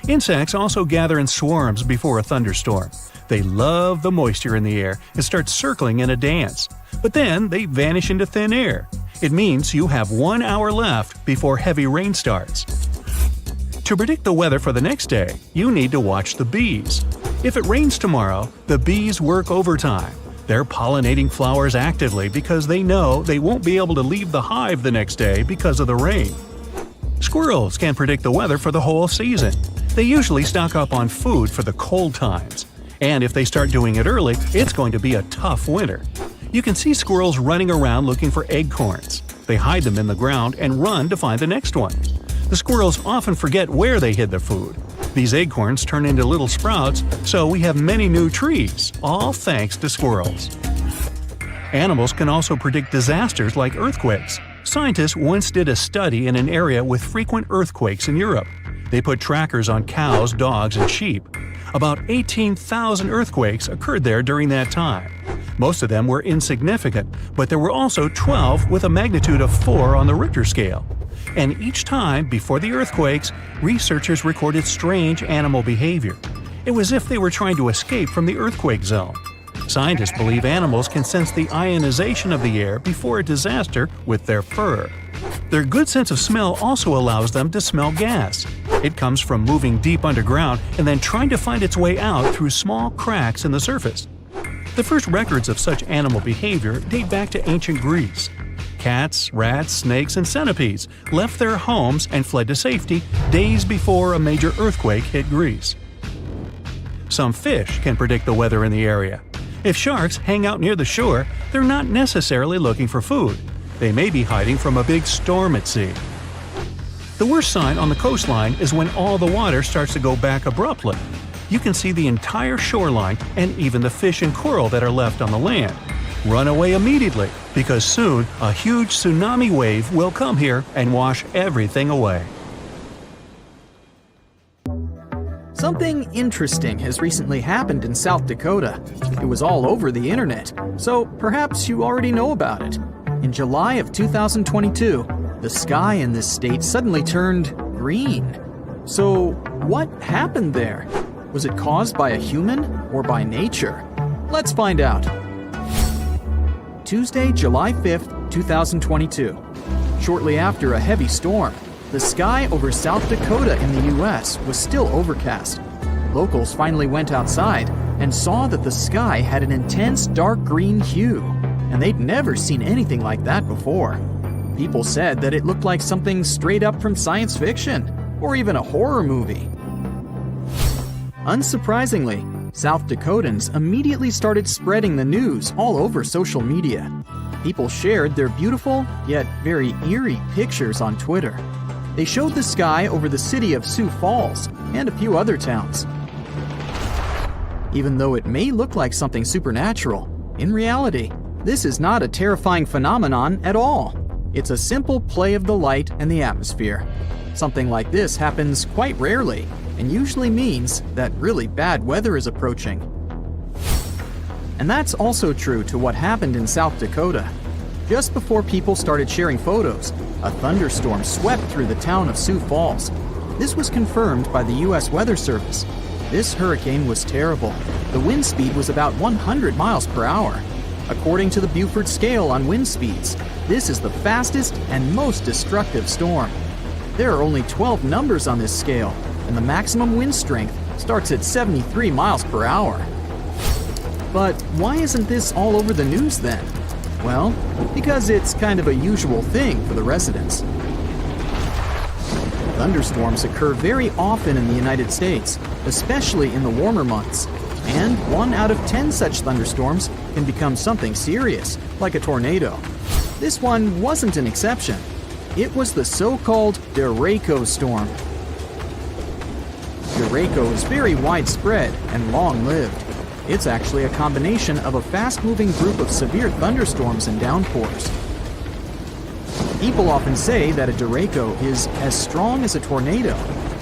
Insects also gather in swarms before a thunderstorm. They love the moisture in the air and start circling in a dance. But then they vanish into thin air. It means you have 1 hour left before heavy rain starts. To predict the weather for the next day, you need to watch the bees. If it rains tomorrow, the bees work overtime. They're pollinating flowers actively because they know they won't be able to leave the hive the next day because of the rain. Squirrels can predict the weather for the whole season. They usually stock up on food for the cold times. And if they start doing it early, it's going to be a tough winter. You can see squirrels running around looking for acorns. They hide them in the ground and run to find the next one. The squirrels often forget where they hid their food. These acorns turn into little sprouts, so we have many new trees, all thanks to squirrels. Animals can also predict disasters like earthquakes. Scientists once did a study in an area with frequent earthquakes in Europe. They put trackers on cows, dogs, and sheep. About 18,000 earthquakes occurred there during that time. Most of them were insignificant, but there were also 12 with a magnitude of 4 on the Richter scale. And each time, before the earthquakes, researchers recorded strange animal behavior. It was as if they were trying to escape from the earthquake zone. Scientists believe animals can sense the ionization of the air before a disaster with their fur. Their good sense of smell also allows them to smell gas. It comes from moving deep underground and then trying to find its way out through small cracks in the surface. The first records of such animal behavior date back to ancient Greece. Cats, rats, snakes, and centipedes left their homes and fled to safety days before a major earthquake hit Greece. Some fish can predict the weather in the area. If sharks hang out near the shore, they're not necessarily looking for food. They may be hiding from a big storm at sea. The worst sign on the coastline is when all the water starts to go back abruptly. You can see the entire shoreline and even the fish and coral that are left on the land. Run away immediately, because soon a huge tsunami wave will come here and wash everything away. Something interesting has recently happened in South Dakota. It was all over the internet, so perhaps you already know about it. In July of 2022, the sky in this state suddenly turned green. So, what happened there? Was it caused by a human or by nature? Let's find out. Tuesday, July 5th, 2022. Shortly after a heavy storm, the sky over South Dakota in the US was still overcast. Locals finally went outside and saw that the sky had an intense dark green hue, and they'd never seen anything like that before. People said that it looked like something straight up from science fiction, or even a horror movie. Unsurprisingly, South Dakotans immediately started spreading the news all over social media. People shared their beautiful, yet very eerie pictures on Twitter. They showed the sky over the city of Sioux Falls and a few other towns. Even though it may look like something supernatural, in reality, this is not a terrifying phenomenon at all. It's a simple play of the light and the atmosphere. Something like this happens quite rarely, and usually means that really bad weather is approaching. And that's also true to what happened in South Dakota. Just before people started sharing photos, a thunderstorm swept through the town of Sioux Falls. This was confirmed by the U.S. Weather Service. This hurricane was terrible. The wind speed was about 100 miles per hour. According to the Beaufort scale on wind speeds, this is the fastest and most destructive storm. There are only 12 numbers on this scale, and the maximum wind strength starts at 73 miles per hour. But why isn't this all over the news then? Well, because it's kind of a usual thing for the residents. Thunderstorms occur very often in the United States, especially in the warmer months. And 1 out of 10 such thunderstorms can become something serious, like a tornado. This one wasn't an exception. It was the so-called derecho storm. Derecho is very widespread and long-lived. It's actually a combination of a fast-moving group of severe thunderstorms and downpours. People often say that a derecho is as strong as a tornado.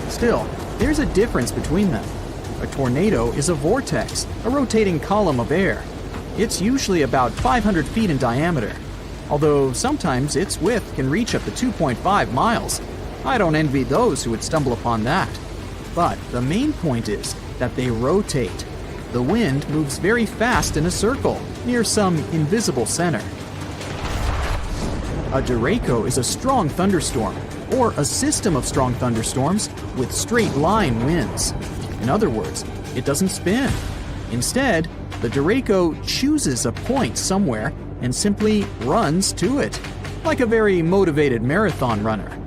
Still, there's a difference between them. A tornado is a vortex, a rotating column of air. It's usually about 500 feet in diameter, although sometimes its width can reach up to 2.5 miles. I don't envy those who would stumble upon that. But the main point is that they rotate. The wind moves very fast in a circle, near some invisible center. A derecho is a strong thunderstorm, or a system of strong thunderstorms with straight-line winds. In other words, it doesn't spin. Instead, the derecho chooses a point somewhere and simply runs to it, like a very motivated marathon runner.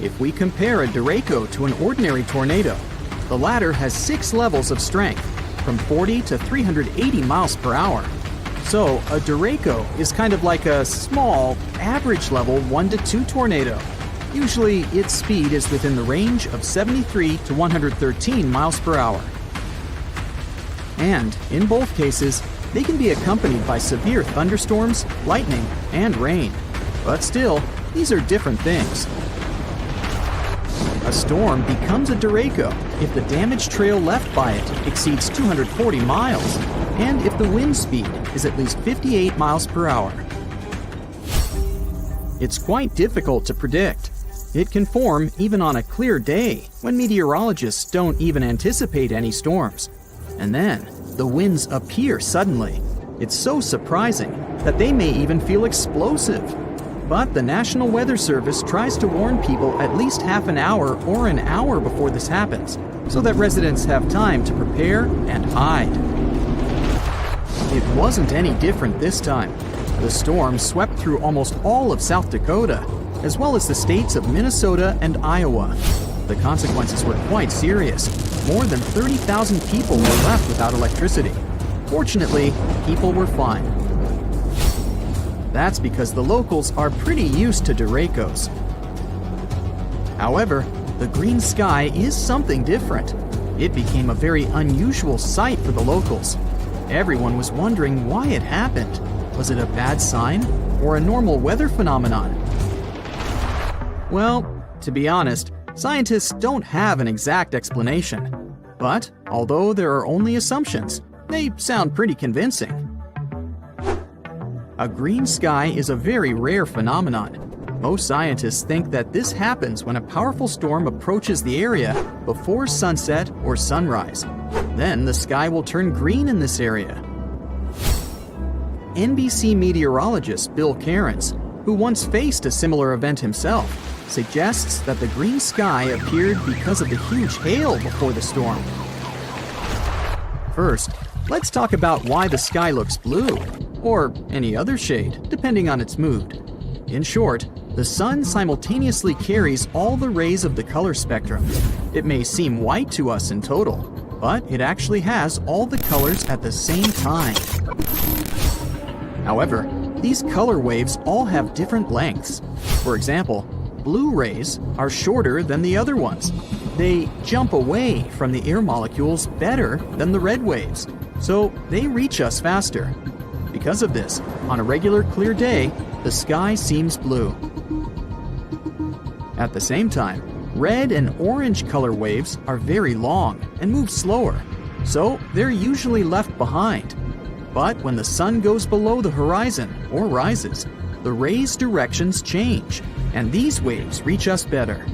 If we compare a derecho to an ordinary tornado, the latter has 6 levels of strength, from 40 to 380 miles per hour. So, a derecho is kind of like a small, average level 1 to 2 tornado. Usually, its speed is within the range of 73 to 113 miles per hour. And, in both cases, they can be accompanied by severe thunderstorms, lightning, and rain. But still, these are different things. A storm becomes a derecho if the damage trail left by it exceeds 240 miles, and if the wind speed is at least 58 miles per hour. It's quite difficult to predict. It can form even on a clear day when meteorologists don't even anticipate any storms. And then, the winds appear suddenly. It's so surprising that they may even feel explosive. But the National Weather Service tries to warn people at least half an hour or an hour before this happens, so that residents have time to prepare and hide. It wasn't any different this time. The storm swept through almost all of South Dakota, as well as the states of Minnesota and Iowa. The consequences were quite serious. More than 30,000 people were left without electricity. Fortunately, people were fine. That's because the locals are pretty used to derechos. However, the green sky is something different. It became a very unusual sight for the locals. Everyone was wondering why it happened. Was it a bad sign or a normal weather phenomenon? Well, to be honest, scientists don't have an exact explanation. But, although there are only assumptions, they sound pretty convincing. A green sky is a very rare phenomenon. Most scientists think that this happens when a powerful storm approaches the area before sunset or sunrise. Then the sky will turn green in this area. NBC meteorologist Bill Cairns, who once faced a similar event himself, suggests that the green sky appeared because of the huge hail before the storm. First, let's talk about why the sky looks blue, or any other shade, depending on its mood. In short, the sun simultaneously carries all the rays of the color spectrum. It may seem white to us in total, but it actually has all the colors at the same time. However, these color waves all have different lengths. For example, blue rays are shorter than the other ones. They jump away from the air molecules better than the red waves, so they reach us faster. Because of this, on a regular clear day, the sky seems blue. At the same time, red and orange color waves are very long and move slower, so they're usually left behind. But when the sun goes below the horizon or rises, the rays' directions change, and these waves reach us better.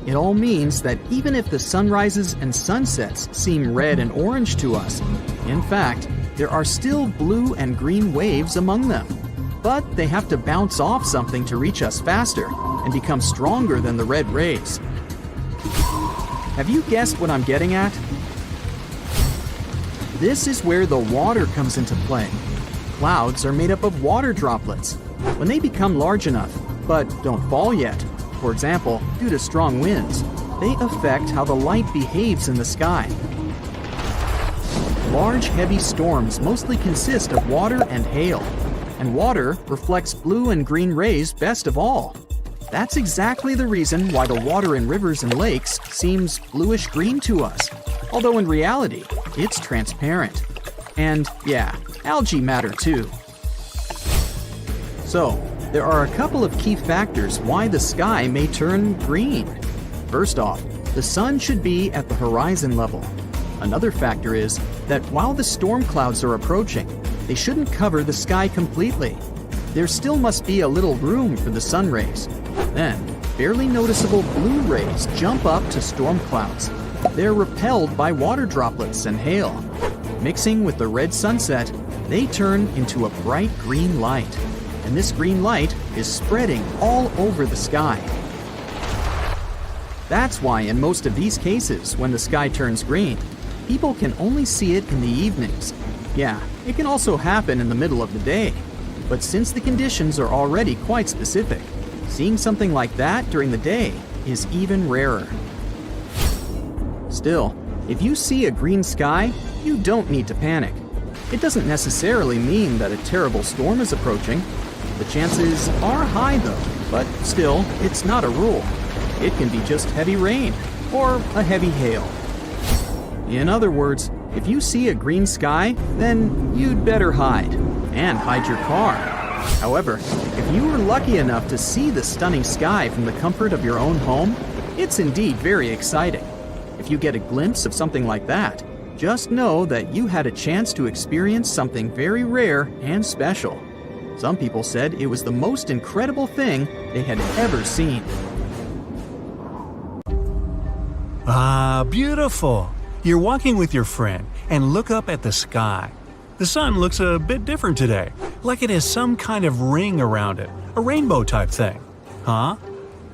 It all means that even if the sunrises and sunsets seem red and orange to us, in fact, there are still blue and green waves among them. But they have to bounce off something to reach us faster and become stronger than the red rays. Have you guessed what I'm getting at? This is where the water comes into play. Clouds are made up of water droplets. When they become large enough, but don't fall yet, for example, due to strong winds, they affect how the light behaves in the sky. Large, heavy storms mostly consist of water and hail, and water reflects blue and green rays best of all. That's exactly the reason why the water in rivers and lakes seems bluish-green to us, although in reality, it's transparent. And yeah, algae matter too. So, there are a couple of key factors why the sky may turn green. First off, the sun should be at the horizon level. Another factor is that while the storm clouds are approaching, they shouldn't cover the sky completely. There still must be a little room for the sun rays. Then, barely noticeable blue rays jump up to storm clouds. They're repelled by water droplets and hail. Mixing with the red sunset, they turn into a bright green light. And this green light is spreading all over the sky. That's why in most of these cases, when the sky turns green, people can only see it in the evenings. Yeah, it can also happen in the middle of the day. But since the conditions are already quite specific, seeing something like that during the day is even rarer. Still, if you see a green sky, you don't need to panic. It doesn't necessarily mean that a terrible storm is approaching. The chances are high though, but still, it's not a rule. It can be just heavy rain or a heavy hail. In other words, if you see a green sky, then you'd better hide. And hide your car. However, if you were lucky enough to see the stunning sky from the comfort of your own home, it's indeed very exciting. If you get a glimpse of something like that, just know that you had a chance to experience something very rare and special. Some people said it was the most incredible thing they had ever seen. Ah, beautiful! You're walking with your friend and look up at the sky. The sun looks a bit different today, like it has some kind of ring around it, a rainbow type thing. Huh?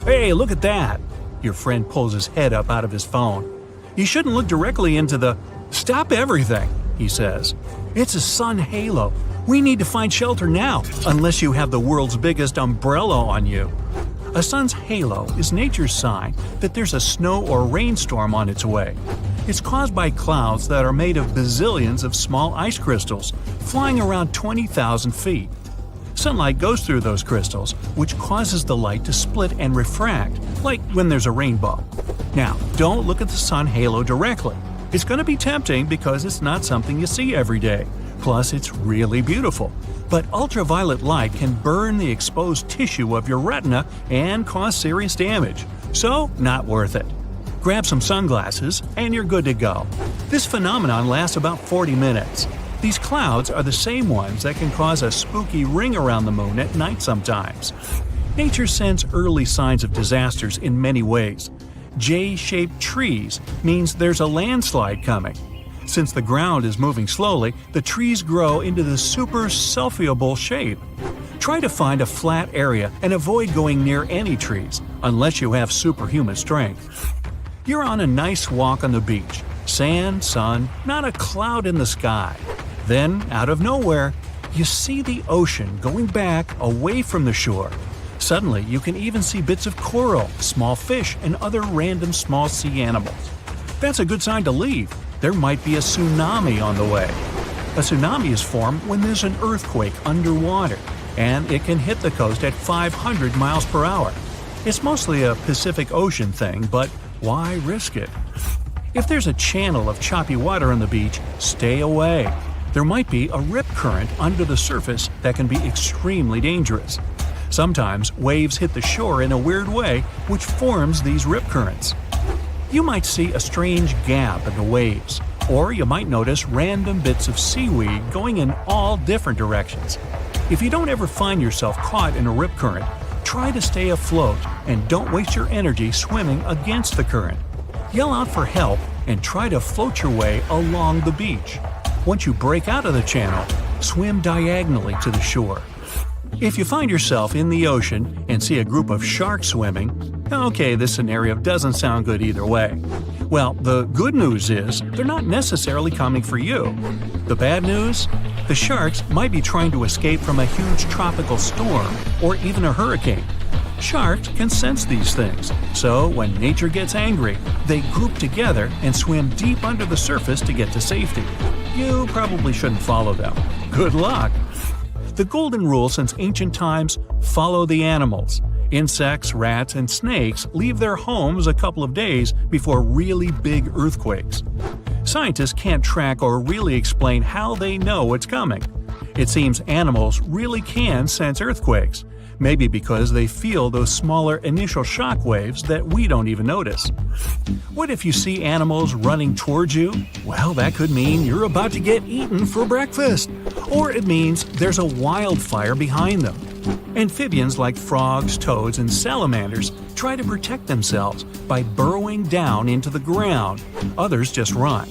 Hey, look at that! Your friend pulls his head up out of his phone. You shouldn't look directly into the… Stop everything, he says. It's a sun halo. We need to find shelter now, unless you have the world's biggest umbrella on you. A sun's halo is nature's sign that there's a snow or rainstorm on its way. It's caused by clouds that are made of bazillions of small ice crystals flying around 20,000 feet. Sunlight goes through those crystals, which causes the light to split and refract, like when there's a rainbow. Now, don't look at the sun halo directly. It's going to be tempting because it's not something you see every day. Plus, it's really beautiful. But ultraviolet light can burn the exposed tissue of your retina and cause serious damage. So, not worth it. Grab some sunglasses and you're good to go. This phenomenon lasts about 40 minutes. These clouds are the same ones that can cause a spooky ring around the moon at night sometimes. Nature sends early signs of disasters in many ways. J-shaped trees means there's a landslide coming. Since the ground is moving slowly, the trees grow into the super selfiable shape. Try to find a flat area and avoid going near any trees, unless you have superhuman strength. You're on a nice walk on the beach. Sand, sun, not a cloud in the sky. Then, out of nowhere, you see the ocean going back away from the shore. Suddenly, you can even see bits of coral, small fish, and other random small sea animals. That's a good sign to leave. There might be a tsunami on the way. A tsunami is formed when there's an earthquake underwater, and it can hit the coast at 500 miles per hour. It's mostly a Pacific Ocean thing, but why risk it? If there's a channel of choppy water on the beach, stay away. There might be a rip current under the surface that can be extremely dangerous. Sometimes waves hit the shore in a weird way, which forms these rip currents. You might see a strange gap in the waves, or you might notice random bits of seaweed going in all different directions. If you don't ever find yourself caught in a rip current, try to stay afloat and don't waste your energy swimming against the current. Yell out for help and try to float your way along the beach. Once you break out of the channel, swim diagonally to the shore. If you find yourself in the ocean and see a group of sharks swimming, okay, this scenario doesn't sound good either way. Well, the good news is they're not necessarily coming for you. The bad news? The sharks might be trying to escape from a huge tropical storm or even a hurricane. Sharks can sense these things, so when nature gets angry, they group together and swim deep under the surface to get to safety. You probably shouldn't follow them. Good luck! The golden rule since ancient times: follow the animals. Insects, rats, and snakes leave their homes a couple of days before really big earthquakes. Scientists can't track or really explain how they know it's coming. It seems animals really can sense earthquakes, maybe because they feel those smaller initial shock waves that we don't even notice. What if you see animals running towards you? Well, that could mean you're about to get eaten for breakfast. Or it means there's a wildfire behind them. Amphibians like frogs, toads, and salamanders try to protect themselves by burrowing down into the ground. Others just run.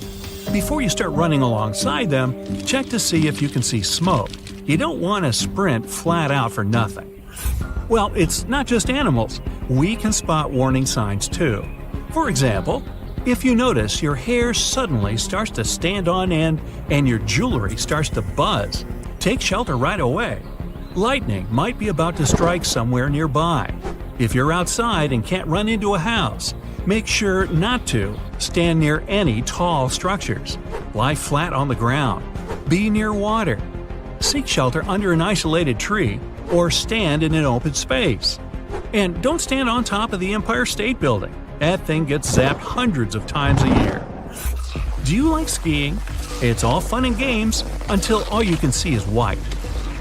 Before you start running alongside them, check to see if you can see smoke. You don't want to sprint flat out for nothing. Well, it's not just animals. We can spot warning signs too. For example, if you notice your hair suddenly starts to stand on end and your jewelry starts to buzz, take shelter right away. Lightning might be about to strike somewhere nearby. If you're outside and can't run into a house, make sure not to stand near any tall structures. Lie flat on the ground. Be near water. Seek shelter under an isolated tree or stand in an open space. And don't stand on top of the Empire State Building. That thing gets zapped hundreds of times a year. Do you like skiing? It's all fun and games until all you can see is white.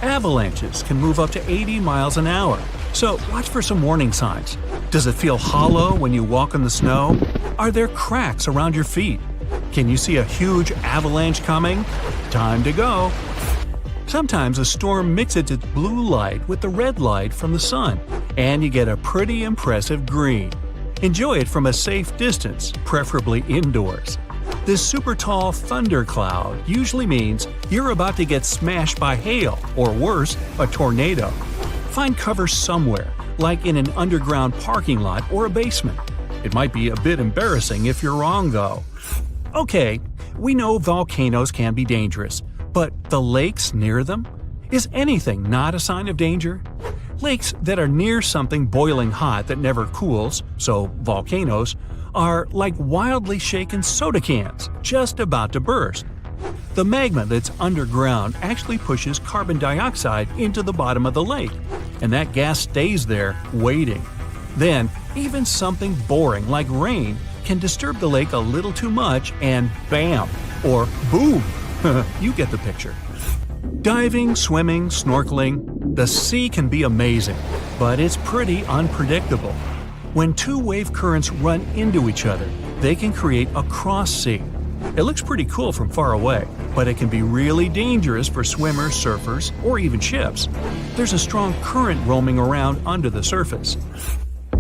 Avalanches can move up to 80 miles an hour, so watch for some warning signs. Does it feel hollow when you walk in the snow? Are there cracks around your feet? Can you see a huge avalanche coming? Time to go! Sometimes a storm mixes its blue light with the red light from the sun, and you get a pretty impressive green. Enjoy it from a safe distance, preferably indoors. This super tall thundercloud usually means you're about to get smashed by hail, or worse, a tornado. Find cover somewhere, like in an underground parking lot or a basement. It might be a bit embarrassing if you're wrong, though. Okay, we know volcanoes can be dangerous, but the lakes near them? Is anything not a sign of danger? Lakes that are near something boiling hot that never cools, so volcanoes, are like wildly shaken soda cans, just about to burst. The magma that's underground actually pushes carbon dioxide into the bottom of the lake, and that gas stays there, waiting. Then, even something boring like rain can disturb the lake a little too much and bam! Or boom! You get the picture. Diving, swimming, snorkeling, the sea can be amazing, but it's pretty unpredictable. When two wave currents run into each other, they can create a cross sea. It looks pretty cool from far away, but it can be really dangerous for swimmers, surfers, or even ships. There's a strong current roaming around under the surface.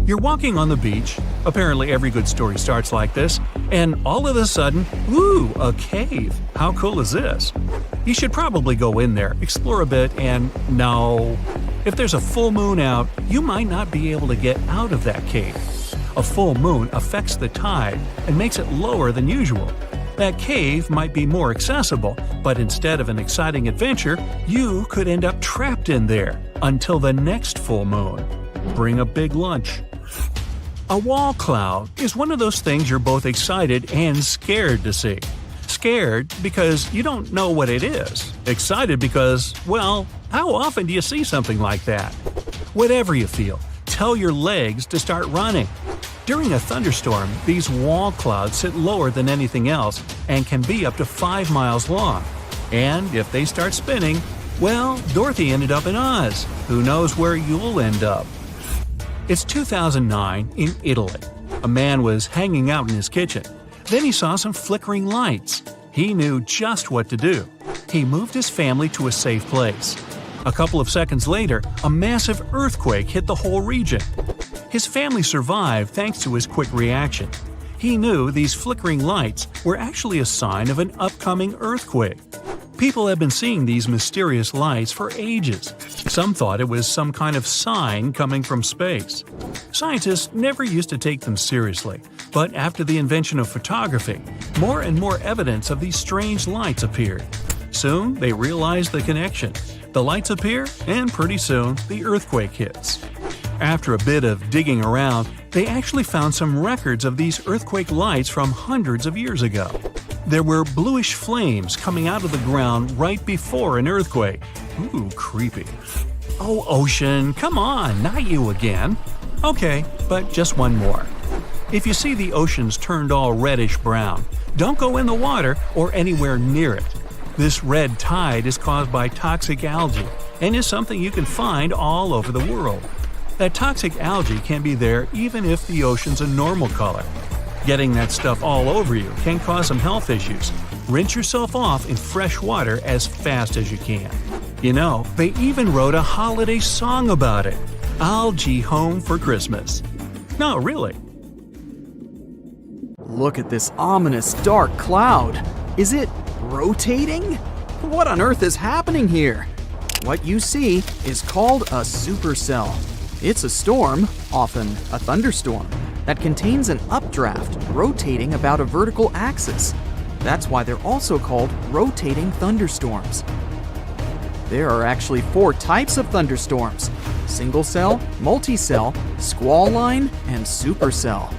You're walking on the beach, apparently every good story starts like this, and all of a sudden, ooh, a cave. How cool is this? You should probably go in there, explore a bit, and no. If there's a full moon out, you might not be able to get out of that cave. A full moon affects the tide and makes it lower than usual. That cave might be more accessible, but instead of an exciting adventure, you could end up trapped in there until the next full moon. Bring a big lunch. A wall cloud is one of those things you're both excited and scared to see. Scared because you don't know what it is. Excited because, well, how often do you see something like that? Whatever you feel, tell your legs to start running. During a thunderstorm, these wall clouds sit lower than anything else and can be up to 5 miles long. And if they start spinning, well, Dorothy ended up in Oz. Who knows where you'll end up? It's 2009 in Italy. A man was hanging out in his kitchen. Then he saw some flickering lights. He knew just what to do. He moved his family to a safe place. A couple of seconds later, a massive earthquake hit the whole region. His family survived thanks to his quick reaction. He knew these flickering lights were actually a sign of an upcoming earthquake. People have been seeing these mysterious lights for ages. Some thought it was some kind of sign coming from space. Scientists never used to take them seriously, but after the invention of photography, more and more evidence of these strange lights appeared. Soon, they realized the connection. The lights appear, and pretty soon, the earthquake hits. After a bit of digging around, they actually found some records of these earthquake lights from hundreds of years ago. There were bluish flames coming out of the ground right before an earthquake. Ooh, creepy. Oh, ocean, come on, not you again. Okay, but just one more. If you see the oceans turned all reddish-brown, don't go in the water or anywhere near it. This red tide is caused by toxic algae and is something you can find all over the world. That toxic algae can be there even if the ocean's a normal color. Getting that stuff all over you can cause some health issues. Rinse yourself off in fresh water as fast as you can. You know, they even wrote a holiday song about it. Algae Home for Christmas. No, really. Look at this ominous dark cloud. Is it rotating? What on earth is happening here? What you see is called a supercell. It's a storm, often a thunderstorm, that contains an updraft rotating about a vertical axis. That's why they're also called rotating thunderstorms. There are actually 4 types of thunderstorms: single cell, multicell, squall line, and supercell.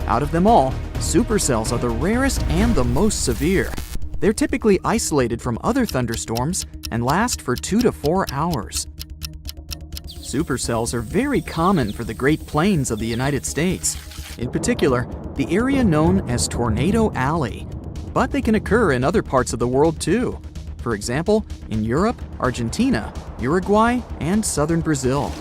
Out of them all, supercells are the rarest and the most severe. They're typically isolated from other thunderstorms and last for 2 to 4 hours. Supercells are very common for the Great Plains of the United States, in particular, the area known as Tornado Alley. But they can occur in other parts of the world too. For example, in Europe, Argentina, Uruguay, and southern Brazil.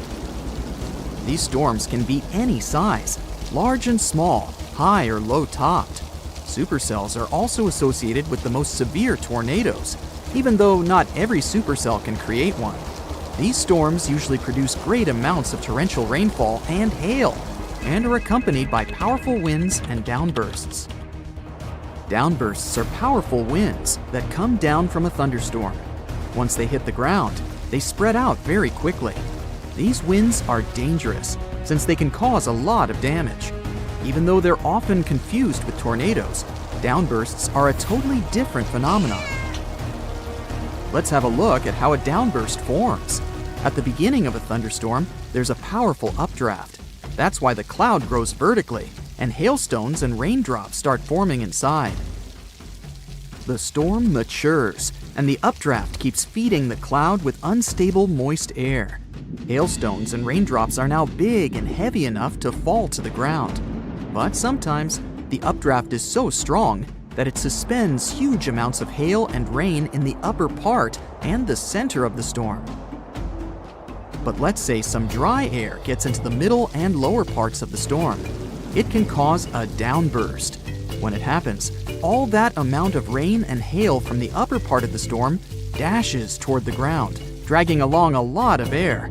These storms can be any size, large and small, high or low topped. Supercells are also associated with the most severe tornadoes, even though not every supercell can create one. These storms usually produce great amounts of torrential rainfall and hail, and are accompanied by powerful winds and downbursts. Downbursts are powerful winds that come down from a thunderstorm. Once they hit the ground, they spread out very quickly. These winds are dangerous since they can cause a lot of damage. Even though they're often confused with tornadoes, downbursts are a totally different phenomenon. Let's have a look at how a downburst forms. At the beginning of a thunderstorm, there's a powerful updraft. That's why the cloud grows vertically, and hailstones and raindrops start forming inside. The storm matures, and the updraft keeps feeding the cloud with unstable, moist air. Hailstones and raindrops are now big and heavy enough to fall to the ground. But sometimes, the updraft is so strong that it suspends huge amounts of hail and rain in the upper part and the center of the storm. But let's say some dry air gets into the middle and lower parts of the storm. It can cause a downburst. When it happens, all that amount of rain and hail from the upper part of the storm dashes toward the ground, dragging along a lot of air.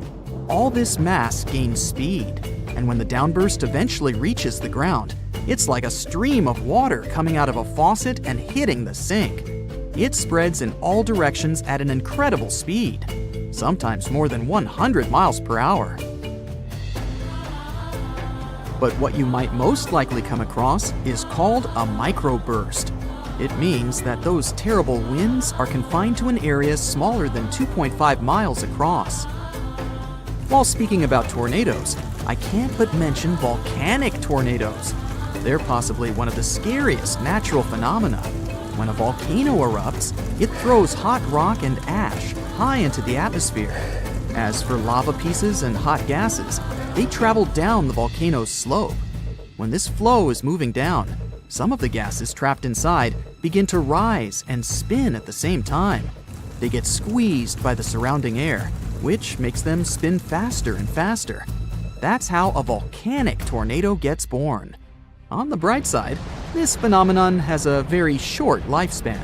All this mass gains speed, and when the downburst eventually reaches the ground, it's like a stream of water coming out of a faucet and hitting the sink. It spreads in all directions at an incredible speed, sometimes more than 100 miles per hour. But what you might most likely come across is called a microburst. It means that those terrible winds are confined to an area smaller than 2.5 miles across. While speaking about tornadoes, I can't but mention volcanic tornadoes. They're possibly one of the scariest natural phenomena. When a volcano erupts, it throws hot rock and ash high into the atmosphere. As for lava pieces and hot gases, they travel down the volcano's slope. When this flow is moving down, some of the gases trapped inside begin to rise and spin at the same time. They get squeezed by the surrounding air, which makes them spin faster and faster. That's how a volcanic tornado gets born. On the bright side, this phenomenon has a very short lifespan.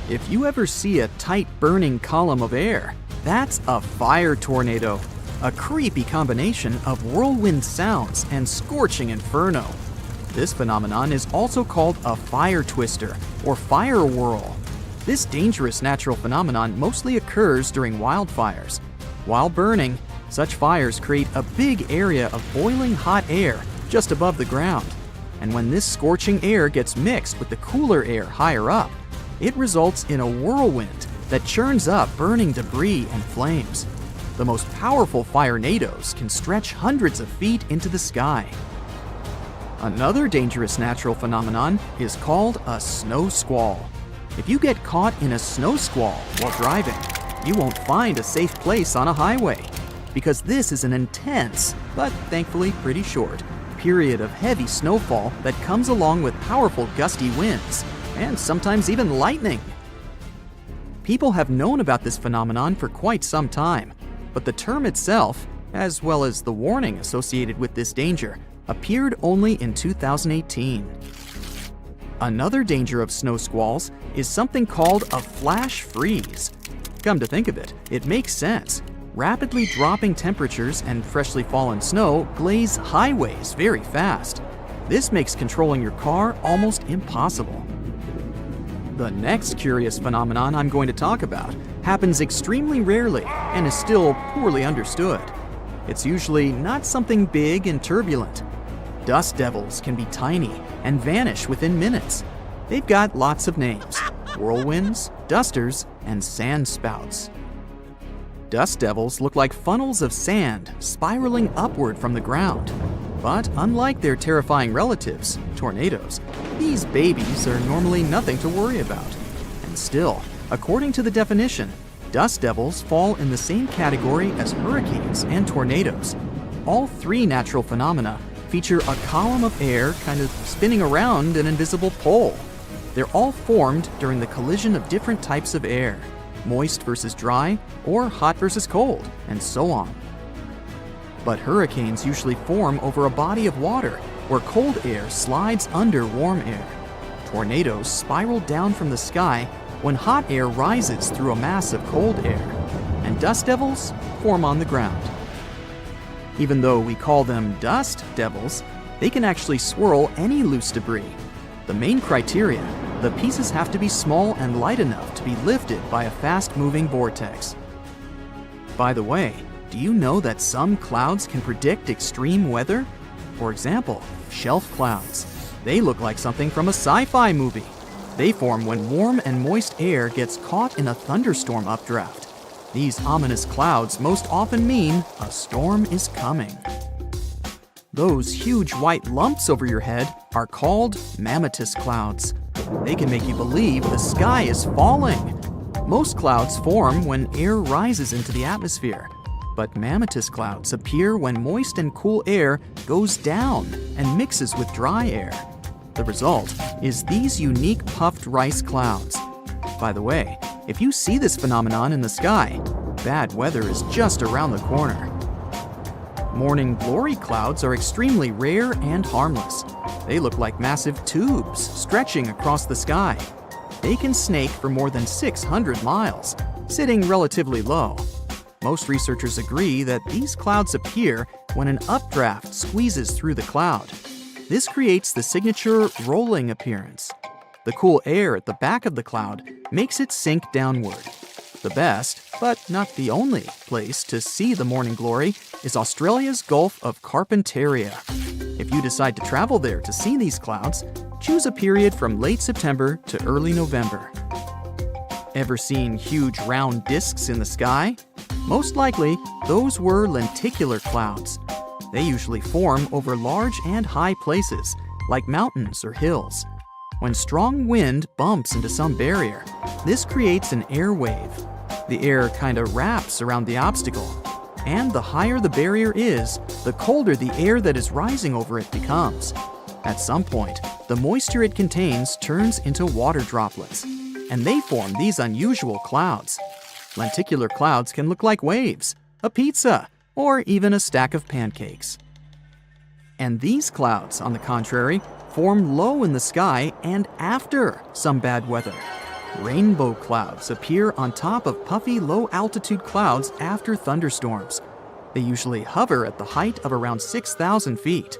If you ever see a tight burning column of air, that's a fire tornado, a creepy combination of whirlwind sounds and scorching inferno. This phenomenon is also called a fire twister or fire whirl. This dangerous natural phenomenon mostly occurs during wildfires. While burning, such fires create a big area of boiling hot air just above the ground. And when this scorching air gets mixed with the cooler air higher up, it results in a whirlwind that churns up burning debris and flames. The most powerful firenados can stretch hundreds of feet into the sky. Another dangerous natural phenomenon is called a snow squall. If you get caught in a snow squall while driving, you won't find a safe place on a highway, because this is an intense, but thankfully pretty short, period of heavy snowfall that comes along with powerful gusty winds, and sometimes even lightning. People have known about this phenomenon for quite some time, but the term itself, as well as the warning associated with this danger, appeared only in 2018. Another danger of snow squalls is something called a flash freeze. Come to think of it, it makes sense. Rapidly dropping temperatures and freshly fallen snow glaze highways very fast. This makes controlling your car almost impossible. The next curious phenomenon I'm going to talk about happens extremely rarely and is still poorly understood. It's usually not something big and turbulent. Dust devils can be tiny and vanish within minutes. They've got lots of names: whirlwinds, dusters, and sand spouts. Dust devils look like funnels of sand spiraling upward from the ground. But unlike their terrifying relatives, tornadoes, these babies are normally nothing to worry about. And still, according to the definition, dust devils fall in the same category as hurricanes and tornadoes. All three natural phenomena feature a column of air kind of spinning around an invisible pole. They're all formed during the collision of different types of air, moist versus dry, or hot versus cold, and so on. But hurricanes usually form over a body of water where cold air slides under warm air. Tornadoes spiral down from the sky when hot air rises through a mass of cold air, and dust devils form on the ground. Even though we call them dust devils, they can actually swirl any loose debris. The main criteria: the pieces have to be small and light enough to be lifted by a fast-moving vortex. By the way, do you know that some clouds can predict extreme weather? For example, shelf clouds. They look like something from a sci-fi movie. They form when warm and moist air gets caught in a thunderstorm updraft. These ominous clouds most often mean a storm is coming. Those huge white lumps over your head are called mammatus clouds. They can make you believe the sky is falling. Most clouds form when air rises into the atmosphere, but mammatus clouds appear when moist and cool air goes down and mixes with dry air. The result is these unique puffed rice clouds. By the way, if you see this phenomenon in the sky, bad weather is just around the corner. Morning glory clouds are extremely rare and harmless. They look like massive tubes stretching across the sky. They can snake for more than 600 miles, sitting relatively low. Most researchers agree that these clouds appear when an updraft squeezes through the cloud. This creates the signature rolling appearance. The cool air at the back of the cloud makes it sink downward. The best, but not the only, place to see the morning glory is Australia's Gulf of Carpentaria. If you decide to travel there to see these clouds, choose a period from late September to early November. Ever seen huge round disks in the sky? Most likely, those were lenticular clouds. They usually form over large and high places, like mountains or hills. When strong wind bumps into some barrier, this creates an air wave. The air kinda wraps around the obstacle, and the higher the barrier is, the colder the air that is rising over it becomes. At some point, the moisture it contains turns into water droplets, and they form these unusual clouds. Lenticular clouds can look like waves, a pizza, or even a stack of pancakes. And these clouds, on the contrary, form low in the sky and after some bad weather. Rainbow clouds appear on top of puffy low-altitude clouds after thunderstorms. They usually hover at the height of around 6,000 feet.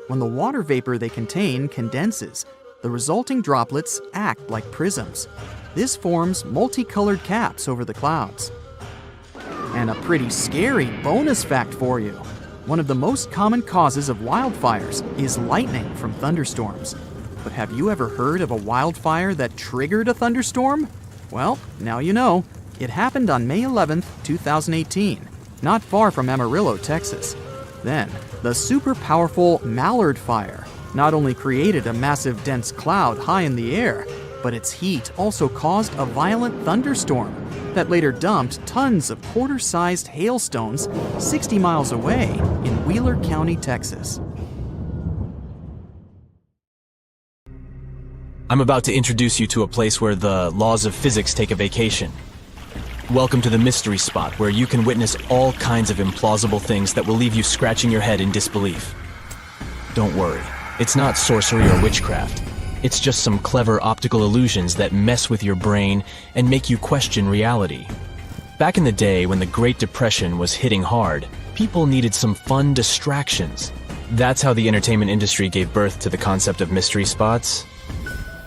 When the water vapor they contain condenses, the resulting droplets act like prisms. This forms multicolored caps over the clouds. And a pretty scary bonus fact for you. One of the most common causes of wildfires is lightning from thunderstorms. But have you ever heard of a wildfire that triggered a thunderstorm? Well, now you know. It happened on May 11, 2018, not far from Amarillo, Texas. Then, the super powerful Mallard Fire not only created a massive dense cloud high in the air, but its heat also caused a violent thunderstorm that later dumped tons of quarter-sized hailstones 60 miles away in Wheeler County, Texas. I'm about to introduce you to a place where the laws of physics take a vacation. Welcome to the mystery spot, where you can witness all kinds of implausible things that will leave you scratching your head in disbelief. Don't worry, it's not sorcery or witchcraft. It's just some clever optical illusions that mess with your brain and make you question reality. Back in the day when the Great Depression was hitting hard, people needed some fun distractions. That's how the entertainment industry gave birth to the concept of mystery spots.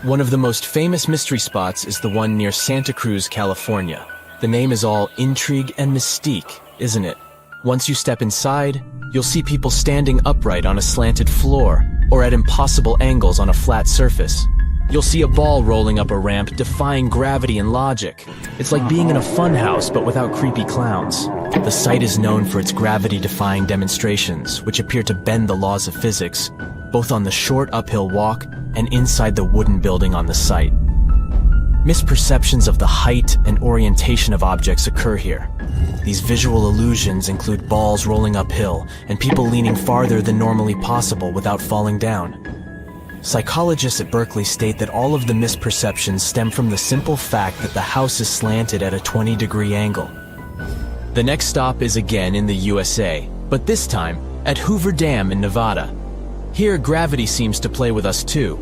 One of the most famous mystery spots is the one near Santa Cruz, California. The name is all intrigue and mystique, isn't it? Once you step inside, you'll see people standing upright on a slanted floor or at impossible angles on a flat surface. You'll see a ball rolling up a ramp defying gravity and logic. It's like being in a funhouse but without creepy clowns. The site is known for its gravity-defying demonstrations, which appear to bend the laws of physics, both on the short uphill walk and inside the wooden building on the site. Misperceptions of the height and orientation of objects occur here. These visual illusions include balls rolling uphill and people leaning farther than normally possible without falling down. Psychologists at Berkeley state that all of the misperceptions stem from the simple fact that the house is slanted at a 20-degree angle. The next stop is again in the USA, but this time at Hoover Dam in Nevada. Here, gravity seems to play with us too.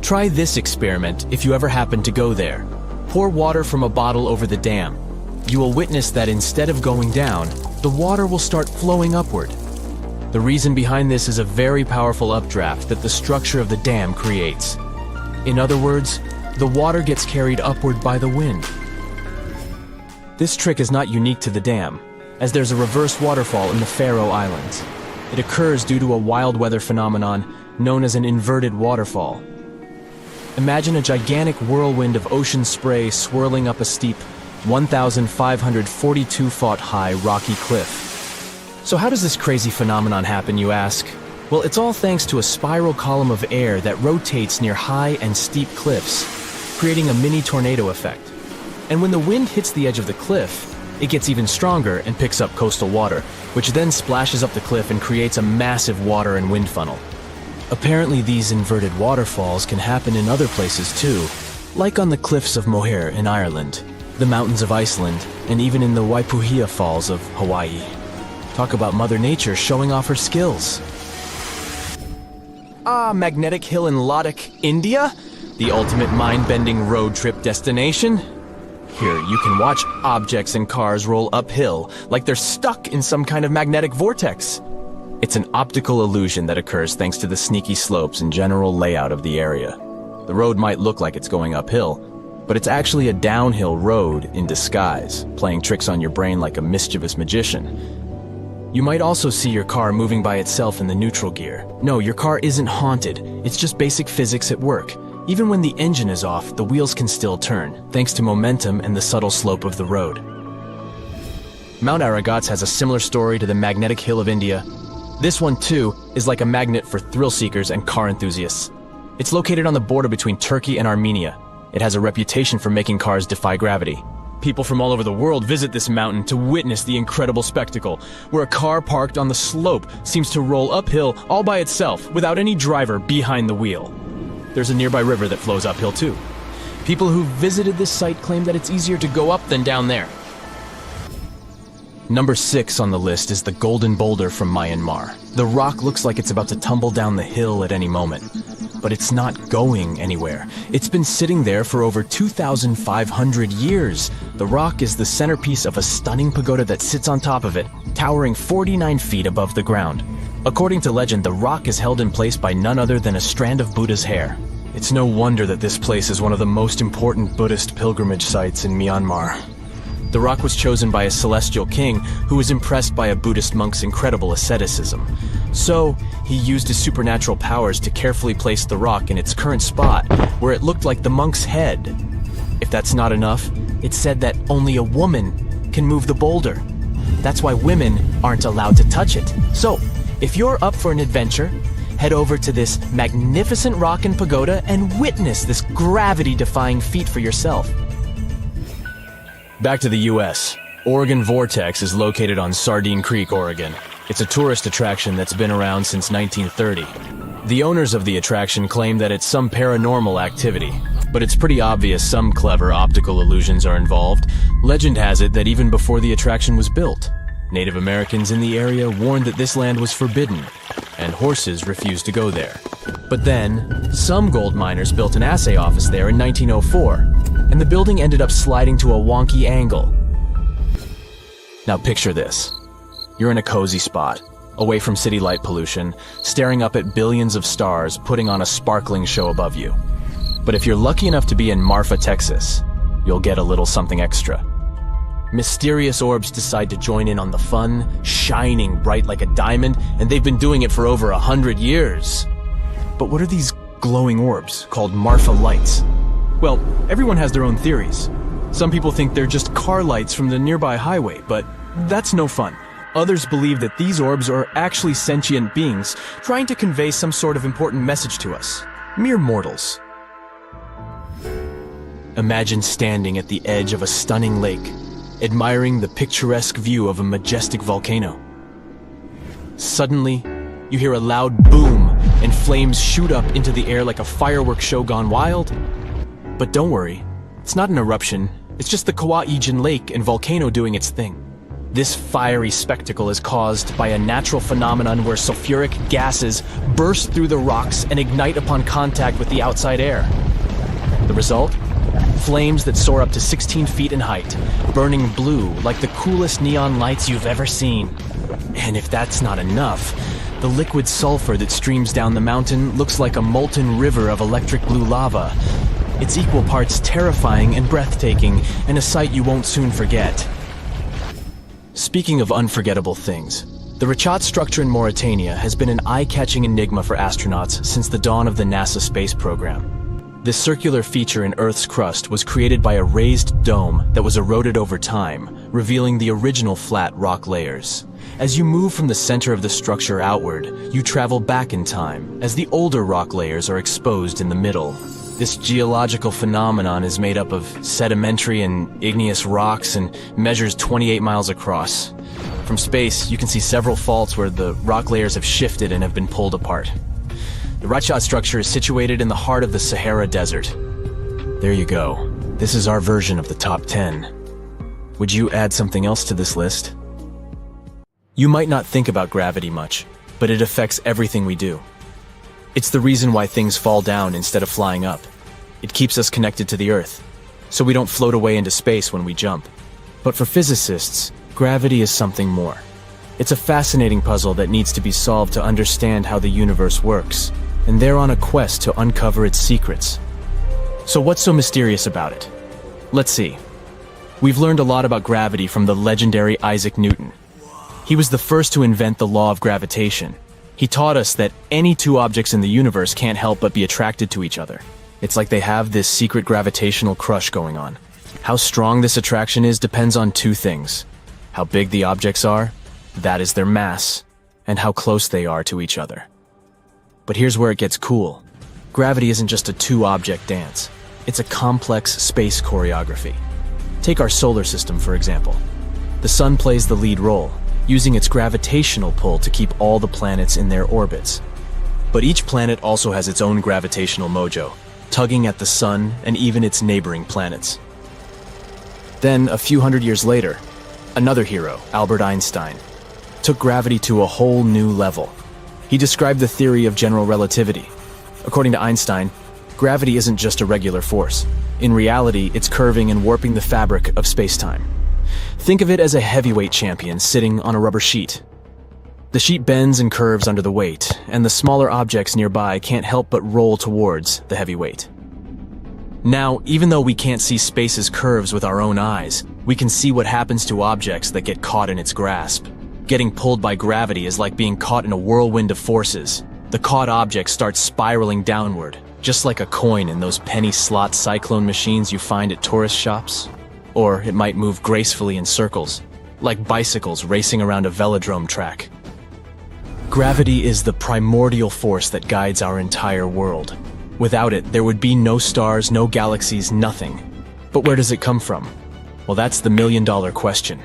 Try this experiment if you ever happen to go there. Pour water from a bottle over the dam. You will witness that instead of going down, the water will start flowing upward. The reason behind this is a very powerful updraft that the structure of the dam creates. In other words, the water gets carried upward by the wind. This trick is not unique to the dam, as there's a reverse waterfall in the Faroe Islands. It occurs due to a wild weather phenomenon known as an inverted waterfall. Imagine a gigantic whirlwind of ocean spray swirling up a steep, 1,542-foot high rocky cliff. So how does this crazy phenomenon happen, you ask? Well, it's all thanks to a spiral column of air that rotates near high and steep cliffs, creating a mini tornado effect. And when the wind hits the edge of the cliff, it gets even stronger and picks up coastal water, which then splashes up the cliff and creates a massive water and wind funnel. Apparently, these inverted waterfalls can happen in other places too, like on the cliffs of Moher in Ireland, the mountains of Iceland, and even in the Waipuhia Falls of Hawaii. Talk about Mother Nature showing off her skills. Magnetic Hill in Ladakh, India? The ultimate mind-bending road trip destination? Here, you can watch objects and cars roll uphill like they're stuck in some kind of magnetic vortex. It's an optical illusion that occurs thanks to the sneaky slopes and general layout of the area. The road might look like it's going uphill, but it's actually a downhill road in disguise, playing tricks on your brain like a mischievous magician. You might also see your car moving by itself in the neutral gear. No, your car isn't haunted. It's just basic physics at work. Even when the engine is off, the wheels can still turn, thanks to momentum and the subtle slope of the road. Mount Aragats has a similar story to the Magnetic Hill of India. This one, too, is like a magnet for thrill seekers and car enthusiasts. It's located on the border between Turkey and Armenia. It has a reputation for making cars defy gravity. People from all over the world visit this mountain to witness the incredible spectacle, where a car parked on the slope seems to roll uphill all by itself without any driver behind the wheel. There's a nearby river that flows uphill too. People who visited this site claim that it's easier to go up than down there. Number 6 on the list is the Golden Boulder from Myanmar. The rock looks like it's about to tumble down the hill at any moment. But it's not going anywhere. It's been sitting there for over 2,500 years. The rock is the centerpiece of a stunning pagoda that sits on top of it, towering 49 feet above the ground. According to legend, the rock is held in place by none other than a strand of Buddha's hair. It's no wonder that this place is one of the most important Buddhist pilgrimage sites in Myanmar. The rock was chosen by a celestial king who was impressed by a Buddhist monk's incredible asceticism. So, he used his supernatural powers to carefully place the rock in its current spot, where it looked like the monk's head. If that's not enough, it's said that only a woman can move the boulder. That's why women aren't allowed to touch it. So, if you're up for an adventure, head over to this magnificent rock and pagoda and witness this gravity-defying feat for yourself. Back to the US. Oregon Vortex is located on Sardine Creek, Oregon. It's a tourist attraction that's been around since 1930. The owners of the attraction claim that it's some paranormal activity, but it's pretty obvious some clever optical illusions are involved. Legend has it that even before the attraction was built, Native Americans in the area warned that this land was forbidden, and horses refused to go there. But then, some gold miners built an assay office there in 1904, and the building ended up sliding to a wonky angle. Now picture this. You're in a cozy spot, away from city light pollution, staring up at billions of stars putting on a sparkling show above you. But if you're lucky enough to be in Marfa, Texas, you'll get a little something extra. Mysterious orbs decide to join in on the fun, shining bright like a diamond, and they've been doing it for over 100 years. But what are these glowing orbs called Marfa lights? Well, everyone has their own theories. Some people think they're just car lights from the nearby highway, but that's no fun. Others believe that these orbs are actually sentient beings trying to convey some sort of important message to us, mere mortals. Imagine standing at the edge of a stunning lake, admiring the picturesque view of a majestic volcano. Suddenly, you hear a loud boom and flames shoot up into the air like a fireworks show gone wild. But don't worry, it's not an eruption, it's just the Kauai'an Lake and volcano doing its thing. This fiery spectacle is caused by a natural phenomenon where sulfuric gases burst through the rocks and ignite upon contact with the outside air. The result? Flames that soar up to 16 feet in height, burning blue like the coolest neon lights you've ever seen. And if that's not enough, the liquid sulfur that streams down the mountain looks like a molten river of electric blue lava. It's equal parts terrifying and breathtaking, and a sight you won't soon forget. Speaking of unforgettable things, the Richat structure in Mauritania has been an eye-catching enigma for astronauts since the dawn of the NASA space program. This circular feature in Earth's crust was created by a raised dome that was eroded over time, revealing the original flat rock layers. As you move from the center of the structure outward, you travel back in time, as the older rock layers are exposed in the middle. This geological phenomenon is made up of sedimentary and igneous rocks and measures 28 miles across. From space, you can see several faults where the rock layers have shifted and have been pulled apart. The Richat structure is situated in the heart of the Sahara Desert. There you go. This is our version of the top 10. Would you add something else to this list? You might not think about gravity much, but it affects everything we do. It's the reason why things fall down instead of flying up. It keeps us connected to the Earth, so we don't float away into space when we jump. But for physicists, gravity is something more. It's a fascinating puzzle that needs to be solved to understand how the universe works, and they're on a quest to uncover its secrets. So what's so mysterious about it? Let's see. We've learned a lot about gravity from the legendary Isaac Newton. He was the first to invent the law of gravitation. He taught us that any two objects in the universe can't help but be attracted to each other. It's like they have this secret gravitational crush going on. How strong this attraction is depends on two things. How big the objects are, that is their mass, and how close they are to each other. But here's where it gets cool. Gravity isn't just a two-object dance. It's a complex space choreography. Take our solar system, for example. The sun plays the lead role, using its gravitational pull to keep all the planets in their orbits. But each planet also has its own gravitational mojo, tugging at the sun and even its neighboring planets. Then, a few hundred years later, another hero, Albert Einstein, took gravity to a whole new level. He described the theory of general relativity. According to Einstein, gravity isn't just a regular force. In reality, it's curving and warping the fabric of space-time. Think of it as a heavyweight champion sitting on a rubber sheet. The sheet bends and curves under the weight, and the smaller objects nearby can't help but roll towards the heavyweight. Now, even though we can't see space's curves with our own eyes, we can see what happens to objects that get caught in its grasp. Getting pulled by gravity is like being caught in a whirlwind of forces. The caught object starts spiraling downward, just like a coin in those penny slot cyclone machines you find at tourist shops. Or it might move gracefully in circles, like bicycles racing around a velodrome track. Gravity is the primordial force that guides our entire world. Without it, there would be no stars, no galaxies, nothing. But where does it come from? Well, that's the million-dollar question.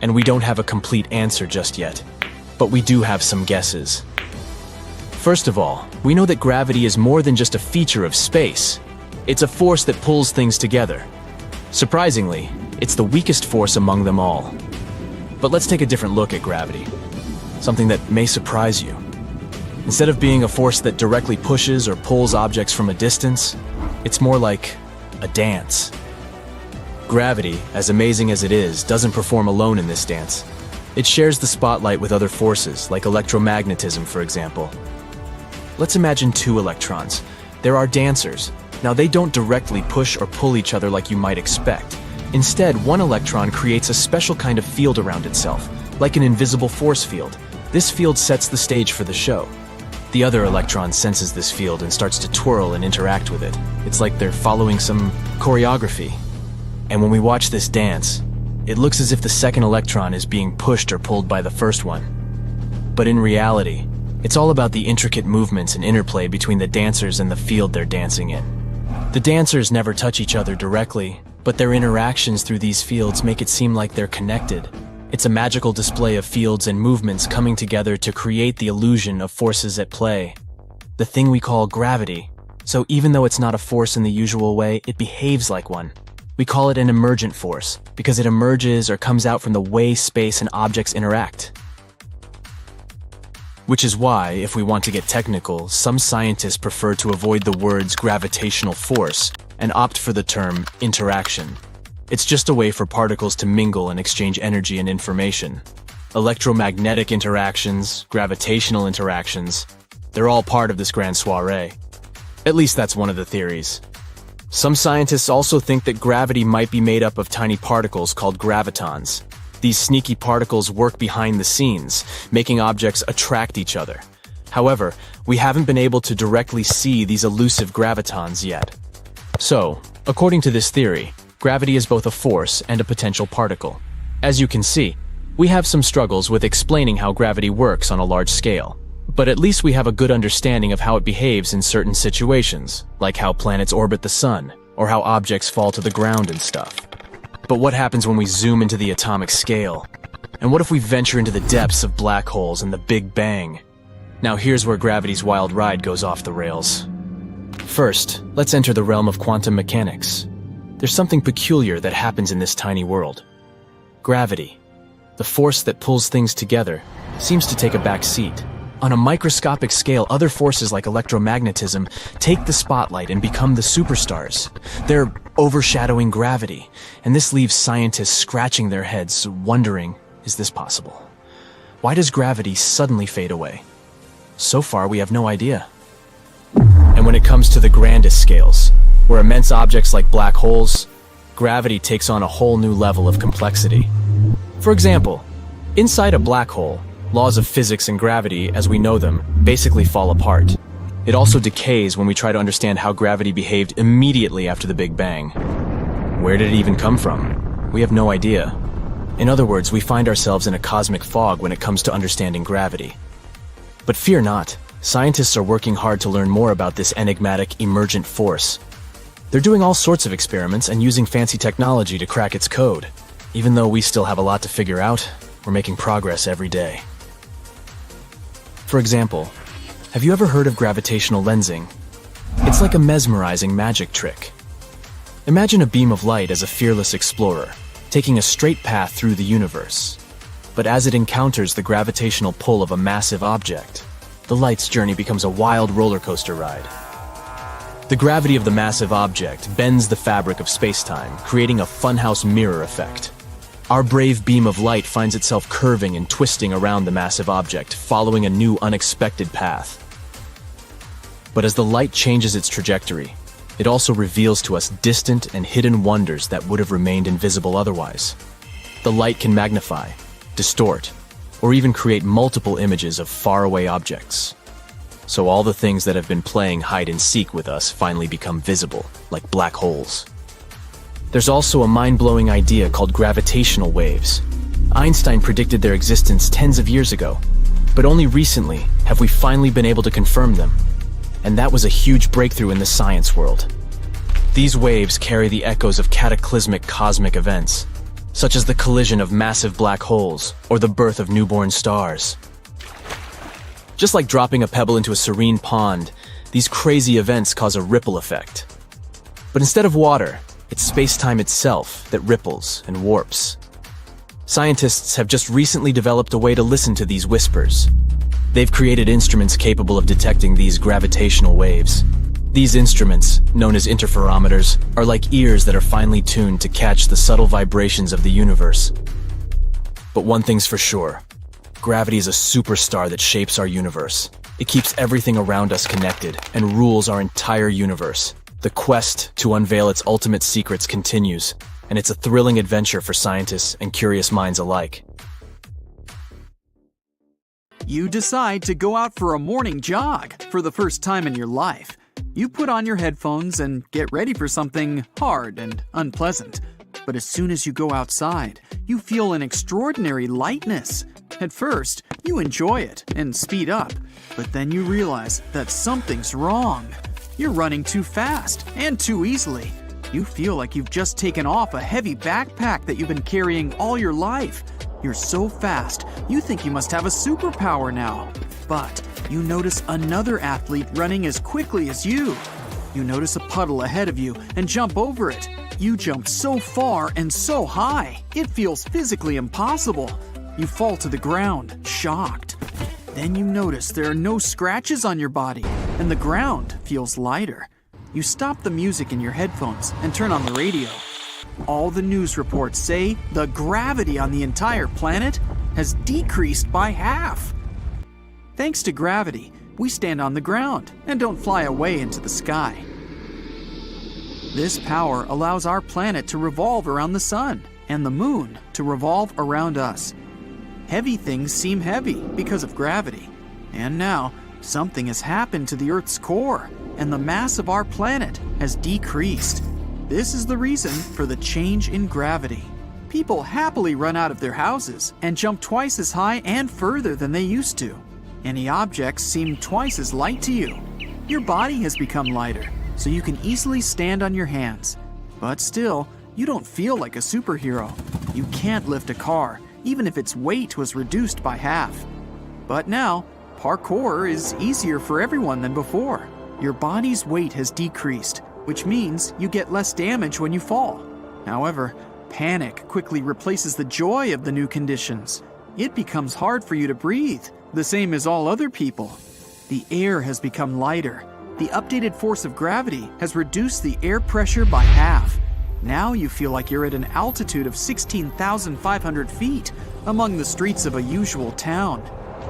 And we don't have a complete answer just yet. But we do have some guesses. First of all, we know that gravity is more than just a feature of space. It's a force that pulls things together. Surprisingly, it's the weakest force among them all. But let's take a different look at gravity. Something that may surprise you. Instead of being a force that directly pushes or pulls objects from a distance, it's more like a dance. Gravity, as amazing as it is, doesn't perform alone in this dance. It shares the spotlight with other forces, like electromagnetism, for example. Let's imagine two electrons. There are dancers. Now, they don't directly push or pull each other like you might expect. Instead, one electron creates a special kind of field around itself, like an invisible force field. This field sets the stage for the show. The other electron senses this field and starts to twirl and interact with it. It's like they're following some choreography. And when we watch this dance, it looks as if the second electron is being pushed or pulled by the first one. But in reality, it's all about the intricate movements and interplay between the dancers and the field they're dancing in. The dancers never touch each other directly, but their interactions through these fields make it seem like they're connected. It's a magical display of fields and movements coming together to create the illusion of forces at play. the thing we call gravity. So even though it's not a force in the usual way, it behaves like one. We call it an emergent force because it emerges or comes out from the way space and objects interact. Which is why, if we want to get technical, some scientists prefer to avoid the words gravitational force and opt for the term interaction. It's just a way for particles to mingle and exchange energy and information. Electromagnetic interactions, gravitational interactions, they're all part of this grand soiree. At least that's one of the theories. Some scientists also think that gravity might be made up of tiny particles called gravitons. These sneaky particles work behind the scenes, making objects attract each other. However, we haven't been able to directly see these elusive gravitons yet. So, according to this theory, gravity is both a force and a potential particle. As you can see, we have some struggles with explaining how gravity works on a large scale. But at least we have a good understanding of how it behaves in certain situations, like how planets orbit the sun, or how objects fall to the ground and stuff. But what happens when we zoom into the atomic scale? And what if we venture into the depths of black holes and the Big Bang? Now here's where gravity's wild ride goes off the rails. First, let's enter the realm of quantum mechanics. There's something peculiar that happens in this tiny world. Gravity, the force that pulls things together, seems to take a back seat. On a microscopic scale, other forces like electromagnetism take the spotlight and become the superstars. They're overshadowing gravity, and this leaves scientists scratching their heads, wondering, is this possible? Why does gravity suddenly fade away? So far, we have no idea. And when it comes to the grandest scales, where immense objects like black holes, gravity takes on a whole new level of complexity. For example, inside a black hole, laws of physics and gravity, as we know them, basically fall apart. It also decays when we try to understand how gravity behaved immediately after the Big Bang. Where did it even come from? We have no idea. In other words, we find ourselves in a cosmic fog when it comes to understanding gravity. But fear not, scientists are working hard to learn more about this enigmatic emergent force. They're doing all sorts of experiments and using fancy technology to crack its code. Even though we still have a lot to figure out, we're making progress every day. For example, have you ever heard of gravitational lensing? It's like a mesmerizing magic trick. Imagine a beam of light as a fearless explorer, taking a straight path through the universe. But as it encounters the gravitational pull of a massive object, the light's journey becomes a wild roller coaster ride. The gravity of the massive object bends the fabric of space-time, creating a funhouse mirror effect. Our brave beam of light finds itself curving and twisting around the massive object, following a new unexpected path. But as the light changes its trajectory, it also reveals to us distant and hidden wonders that would have remained invisible otherwise. The light can magnify, distort, or even create multiple images of faraway objects. So all the things that have been playing hide and seek with us finally become visible, like black holes. There's also a mind-blowing idea called gravitational waves. Einstein predicted their existence tens of years ago, but only recently have we finally been able to confirm them. And that was a huge breakthrough in the science world. These waves carry the echoes of cataclysmic cosmic events, such as the collision of massive black holes or the birth of newborn stars. Just like dropping a pebble into a serene pond, these crazy events cause a ripple effect. But instead of water, it's space-time itself that ripples and warps. Scientists have just recently developed a way to listen to these whispers. They've created instruments capable of detecting these gravitational waves. These instruments, known as interferometers, are like ears that are finely tuned to catch the subtle vibrations of the universe. But one thing's for sure, gravity is a superstar that shapes our universe. It keeps everything around us connected and rules our entire universe. The quest to unveil its ultimate secrets continues, and it's a thrilling adventure for scientists and curious minds alike. You decide to go out for a morning jog for the first time in your life. You put on your headphones and get ready for something hard and unpleasant. But as soon as you go outside, you feel an extraordinary lightness. At first, you enjoy it and speed up, but then you realize that something's wrong. You're running too fast and too easily. You feel like you've just taken off a heavy backpack that you've been carrying all your life. You're so fast, you think you must have a superpower now. But you notice another athlete running as quickly as you. You notice a puddle ahead of you and jump over it. You jump so far and so high, it feels physically impossible. You fall to the ground, shocked. Then you notice there are no scratches on your body, and the ground feels lighter. You stop the music in your headphones and turn on the radio. All the news reports say the gravity on the entire planet has decreased by half. Thanks to gravity, we stand on the ground and don't fly away into the sky. This power allows our planet to revolve around the sun and the moon to revolve around us. Heavy things seem heavy because of gravity. And now, something has happened to the Earth's core, and the mass of our planet has decreased. This is the reason for the change in gravity. People happily run out of their houses and jump twice as high and further than they used to. Any objects seem twice as light to you. Your body has become lighter, so you can easily stand on your hands. But still, you don't feel like a superhero. You can't lift a car, even if its weight was reduced by half. But now, parkour is easier for everyone than before. Your body's weight has decreased, which means you get less damage when you fall. However, panic quickly replaces the joy of the new conditions. It becomes hard for you to breathe, the same as all other people. The air has become lighter. The updated force of gravity has reduced the air pressure by half. Now you feel like you're at an altitude of 16,500 feet among the streets of a usual town.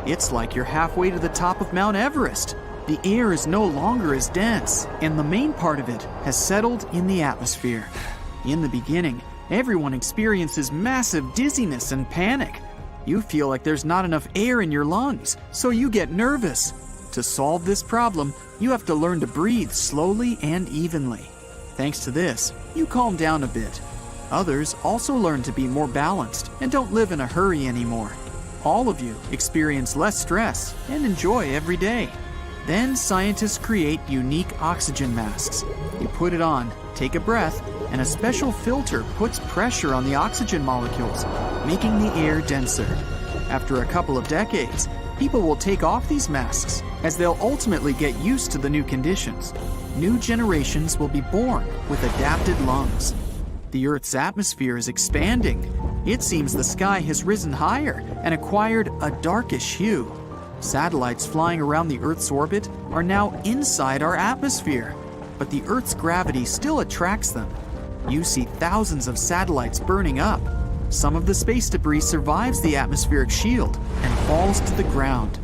It's like you're halfway to the top of Mount Everest. The air is no longer as dense, and the main part of it has settled in the atmosphere. In the beginning, everyone experiences massive dizziness and panic. You feel like there's not enough air in your lungs, so you get nervous. To solve this problem, you have to learn to breathe slowly and evenly. Thanks to this, you calm down a bit. Others also learn to be more balanced and don't live in a hurry anymore. All of you experience less stress and enjoy every day. Then scientists create unique oxygen masks. You put it on, take a breath, and a special filter puts pressure on the oxygen molecules, making the air denser. After a couple of decades, people will take off these masks, as they'll ultimately get used to the new conditions. New generations will be born with adapted lungs. The Earth's atmosphere is expanding. It seems the sky has risen higher and acquired a darkish hue. Satellites flying around the Earth's orbit are now inside our atmosphere, but the Earth's gravity still attracts them. You see thousands of satellites burning up. Some of the space debris survives the atmospheric shield and falls to the ground.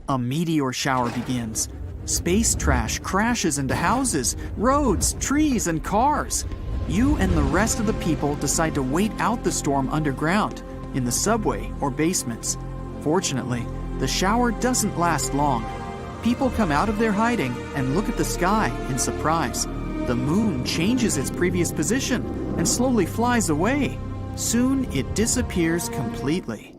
A meteor shower begins. Space trash crashes into houses, roads, trees, and cars. You and the rest of the people decide to wait out the storm underground, in the subway or basements. Fortunately, the shower doesn't last long. People come out of their hiding and look at the sky in surprise. The moon changes its previous position and slowly flies away. Soon it disappears completely.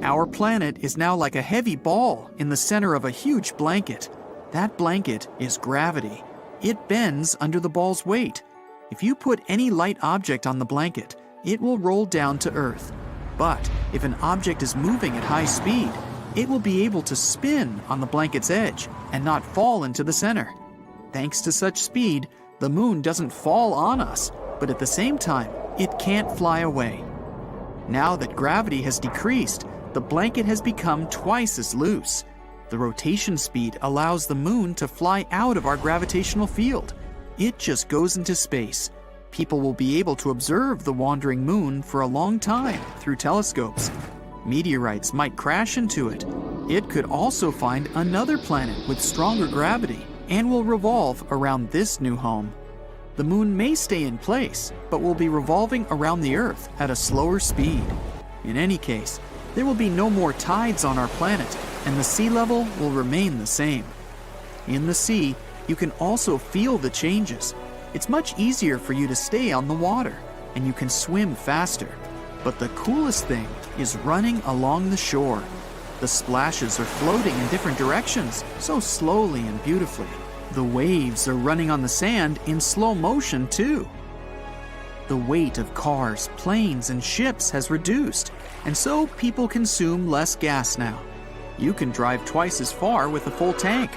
Our planet is now like a heavy ball in the center of a huge blanket. That blanket is gravity. It bends under the ball's weight. If you put any light object on the blanket, it will roll down to Earth. But if an object is moving at high speed, it will be able to spin on the blanket's edge and not fall into the center. Thanks to such speed, the moon doesn't fall on us, but at the same time, it can't fly away. Now that gravity has decreased, the blanket has become twice as loose. The rotation speed allows the moon to fly out of our gravitational field. It just goes into space. People will be able to observe the wandering moon for a long time through telescopes. Meteorites might crash into it. It could also find another planet with stronger gravity and will revolve around this new home. The moon may stay in place, but will be revolving around the Earth at a slower speed. In any case, there will be no more tides on our planet, and the sea level will remain the same. In the sea, you can also feel the changes. It's much easier for you to stay on the water, and you can swim faster. But the coolest thing is running along the shore. The splashes are floating in different directions, so slowly and beautifully. The waves are running on the sand in slow motion too. The weight of cars, planes, and ships has reduced, and so people consume less gas now. You can drive twice as far with a full tank.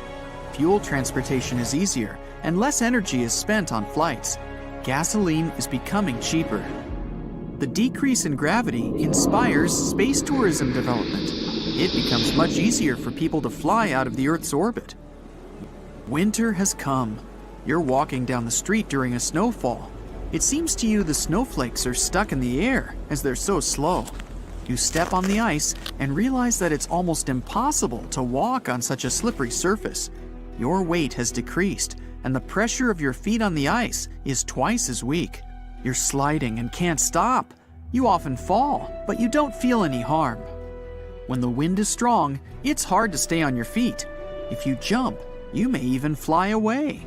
Fuel transportation is easier, and less energy is spent on flights. Gasoline is becoming cheaper. The decrease in gravity inspires space tourism development. It becomes much easier for people to fly out of the Earth's orbit. Winter has come. You're walking down the street during a snowfall. It seems to you the snowflakes are stuck in the air as they're so slow. You step on the ice and realize that it's almost impossible to walk on such a slippery surface. Your weight has decreased, and the pressure of your feet on the ice is twice as weak. You're sliding and can't stop. You often fall, but you don't feel any harm. When the wind is strong, it's hard to stay on your feet. If you jump, you may even fly away.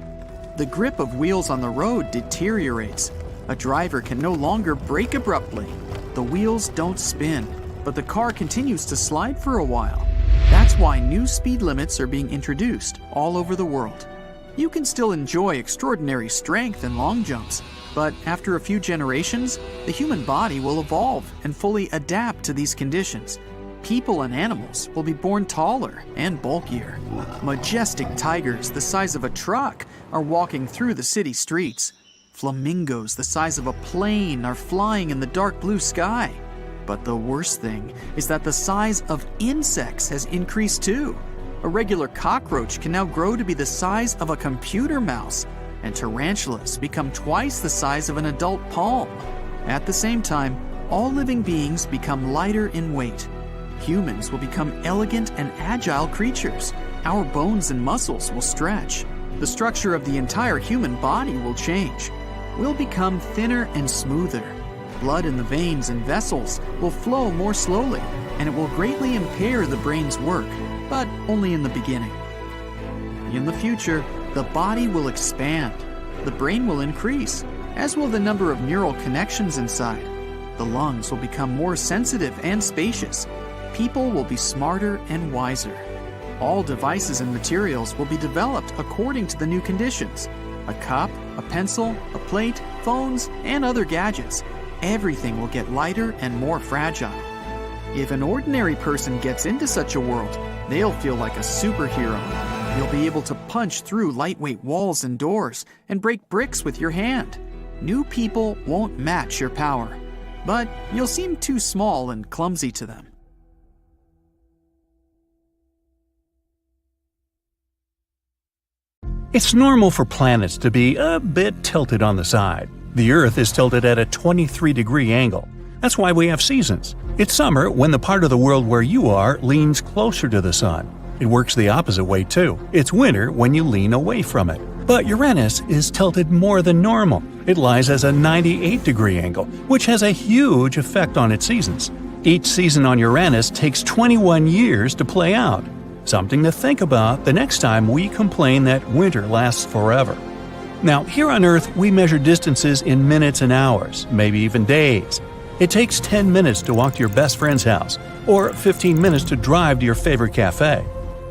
The grip of wheels on the road deteriorates. A driver can no longer brake abruptly. The wheels don't spin, but the car continues to slide for a while. That's why new speed limits are being introduced all over the world. You can still enjoy extraordinary strength and long jumps, but after a few generations, the human body will evolve and fully adapt to these conditions. People and animals will be born taller and bulkier. Majestic tigers the size of a truck are walking through the city streets. Flamingos the size of a plane are flying in the dark blue sky. But the worst thing is that the size of insects has increased too. A regular cockroach can now grow to be the size of a computer mouse, and tarantulas become twice the size of an adult palm. At the same time, all living beings become lighter in weight. Humans will become elegant and agile creatures. Our bones and muscles will stretch. The structure of the entire human body will change. We'll become thinner and smoother. Blood in the veins and vessels will flow more slowly, and it will greatly impair the brain's work, but only in the beginning. In the future, the body will expand. The brain will increase, as will the number of neural connections inside. The lungs will become more sensitive and spacious. People will be smarter and wiser. All devices and materials will be developed according to the new conditions. A cup, a pencil, a plate, phones, and other gadgets. Everything will get lighter and more fragile. If an ordinary person gets into such a world, they'll feel like a superhero. You'll be able to punch through lightweight walls and doors and break bricks with your hand. New people won't match your power, but you'll seem too small and clumsy to them. It's normal for planets to be a bit tilted on the side. The Earth is tilted at a 23-degree angle. That's why we have seasons. It's summer when the part of the world where you are leans closer to the sun. It works the opposite way too. It's winter when you lean away from it. But Uranus is tilted more than normal. It lies as a 98-degree angle, which has a huge effect on its seasons. Each season on Uranus takes 21 years to play out. Something to think about the next time we complain that winter lasts forever. Now, here on Earth, we measure distances in minutes and hours, maybe even days. It takes 10 minutes to walk to your best friend's house, or 15 minutes to drive to your favorite cafe.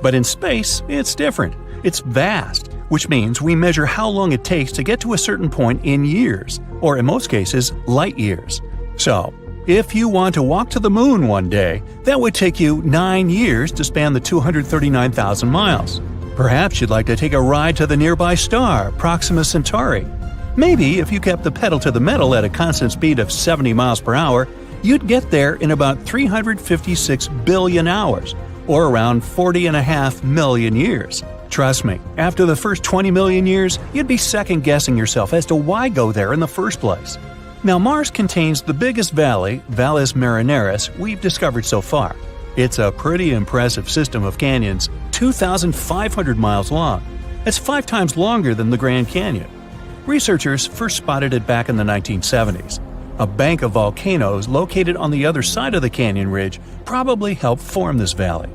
But in space, it's different. It's vast, which means we measure how long it takes to get to a certain point in years, or in most cases, light years. So, if you want to walk to the moon one day, that would take you 9 years to span the 239,000 miles. Perhaps you'd like to take a ride to the nearby star, Proxima Centauri. Maybe if you kept the pedal to the metal at a constant speed of 70 miles per hour, you'd get there in about 356 billion hours, or around 40.5 million years. Trust me, after the first 20 million years, you'd be second-guessing yourself as to why go there in the first place. Now, Mars contains the biggest valley, Valles Marineris, we've discovered so far. It's a pretty impressive system of canyons, 2,500 miles long. That's 5 times longer than the Grand Canyon. Researchers first spotted it back in the 1970s. A bank of volcanoes located on the other side of the canyon ridge probably helped form this valley.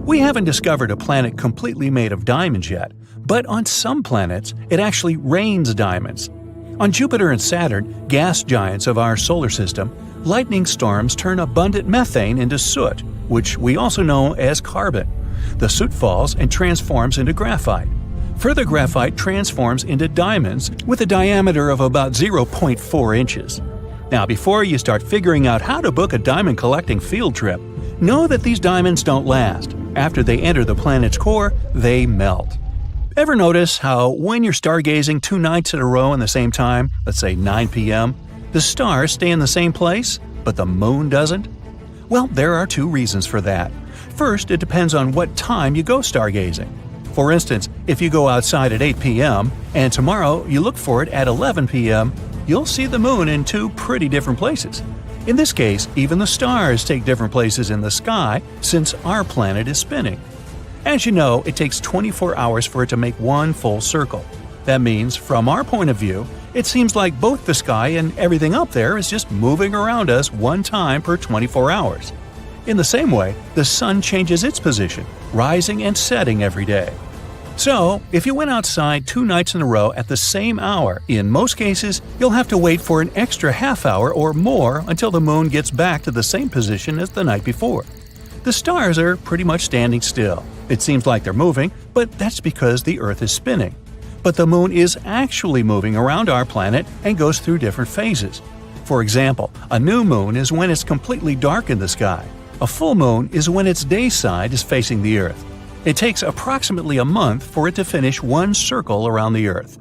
We haven't discovered a planet completely made of diamonds yet, but on some planets, it actually rains diamonds. On Jupiter and Saturn, gas giants of our solar system, lightning storms turn abundant methane into soot, which we also know as carbon. The soot falls and transforms into graphite. Further graphite transforms into diamonds with a diameter of about 0.4 inches. Now, before you start figuring out how to book a diamond collecting field trip, know that these diamonds don't last. After they enter the planet's core, they melt. Ever notice how when you're stargazing 2 nights in a row in the same time, let's say 9 p.m., the stars stay in the same place, but the moon doesn't? Well, there are 2 reasons for that. First, it depends on what time you go stargazing. For instance, if you go outside at 8 p.m. and tomorrow you look for it at 11 p.m., you'll see the moon in 2 pretty different places. In this case, even the stars take different places in the sky since our planet is spinning. As you know, it takes 24 hours for it to make one full circle. That means, from our point of view, it seems like both the sky and everything up there is just moving around us one time per 24 hours. In the same way, the sun changes its position, rising and setting every day. So, if you went outside 2 nights in a row at the same hour, in most cases, you'll have to wait for an extra half hour or more until the moon gets back to the same position as the night before. The stars are pretty much standing still. It seems like they're moving, but that's because the Earth is spinning. But the moon is actually moving around our planet and goes through different phases. For example, a new moon is when it's completely dark in the sky. A full moon is when its day side is facing the Earth. It takes approximately a month for it to finish one circle around the Earth.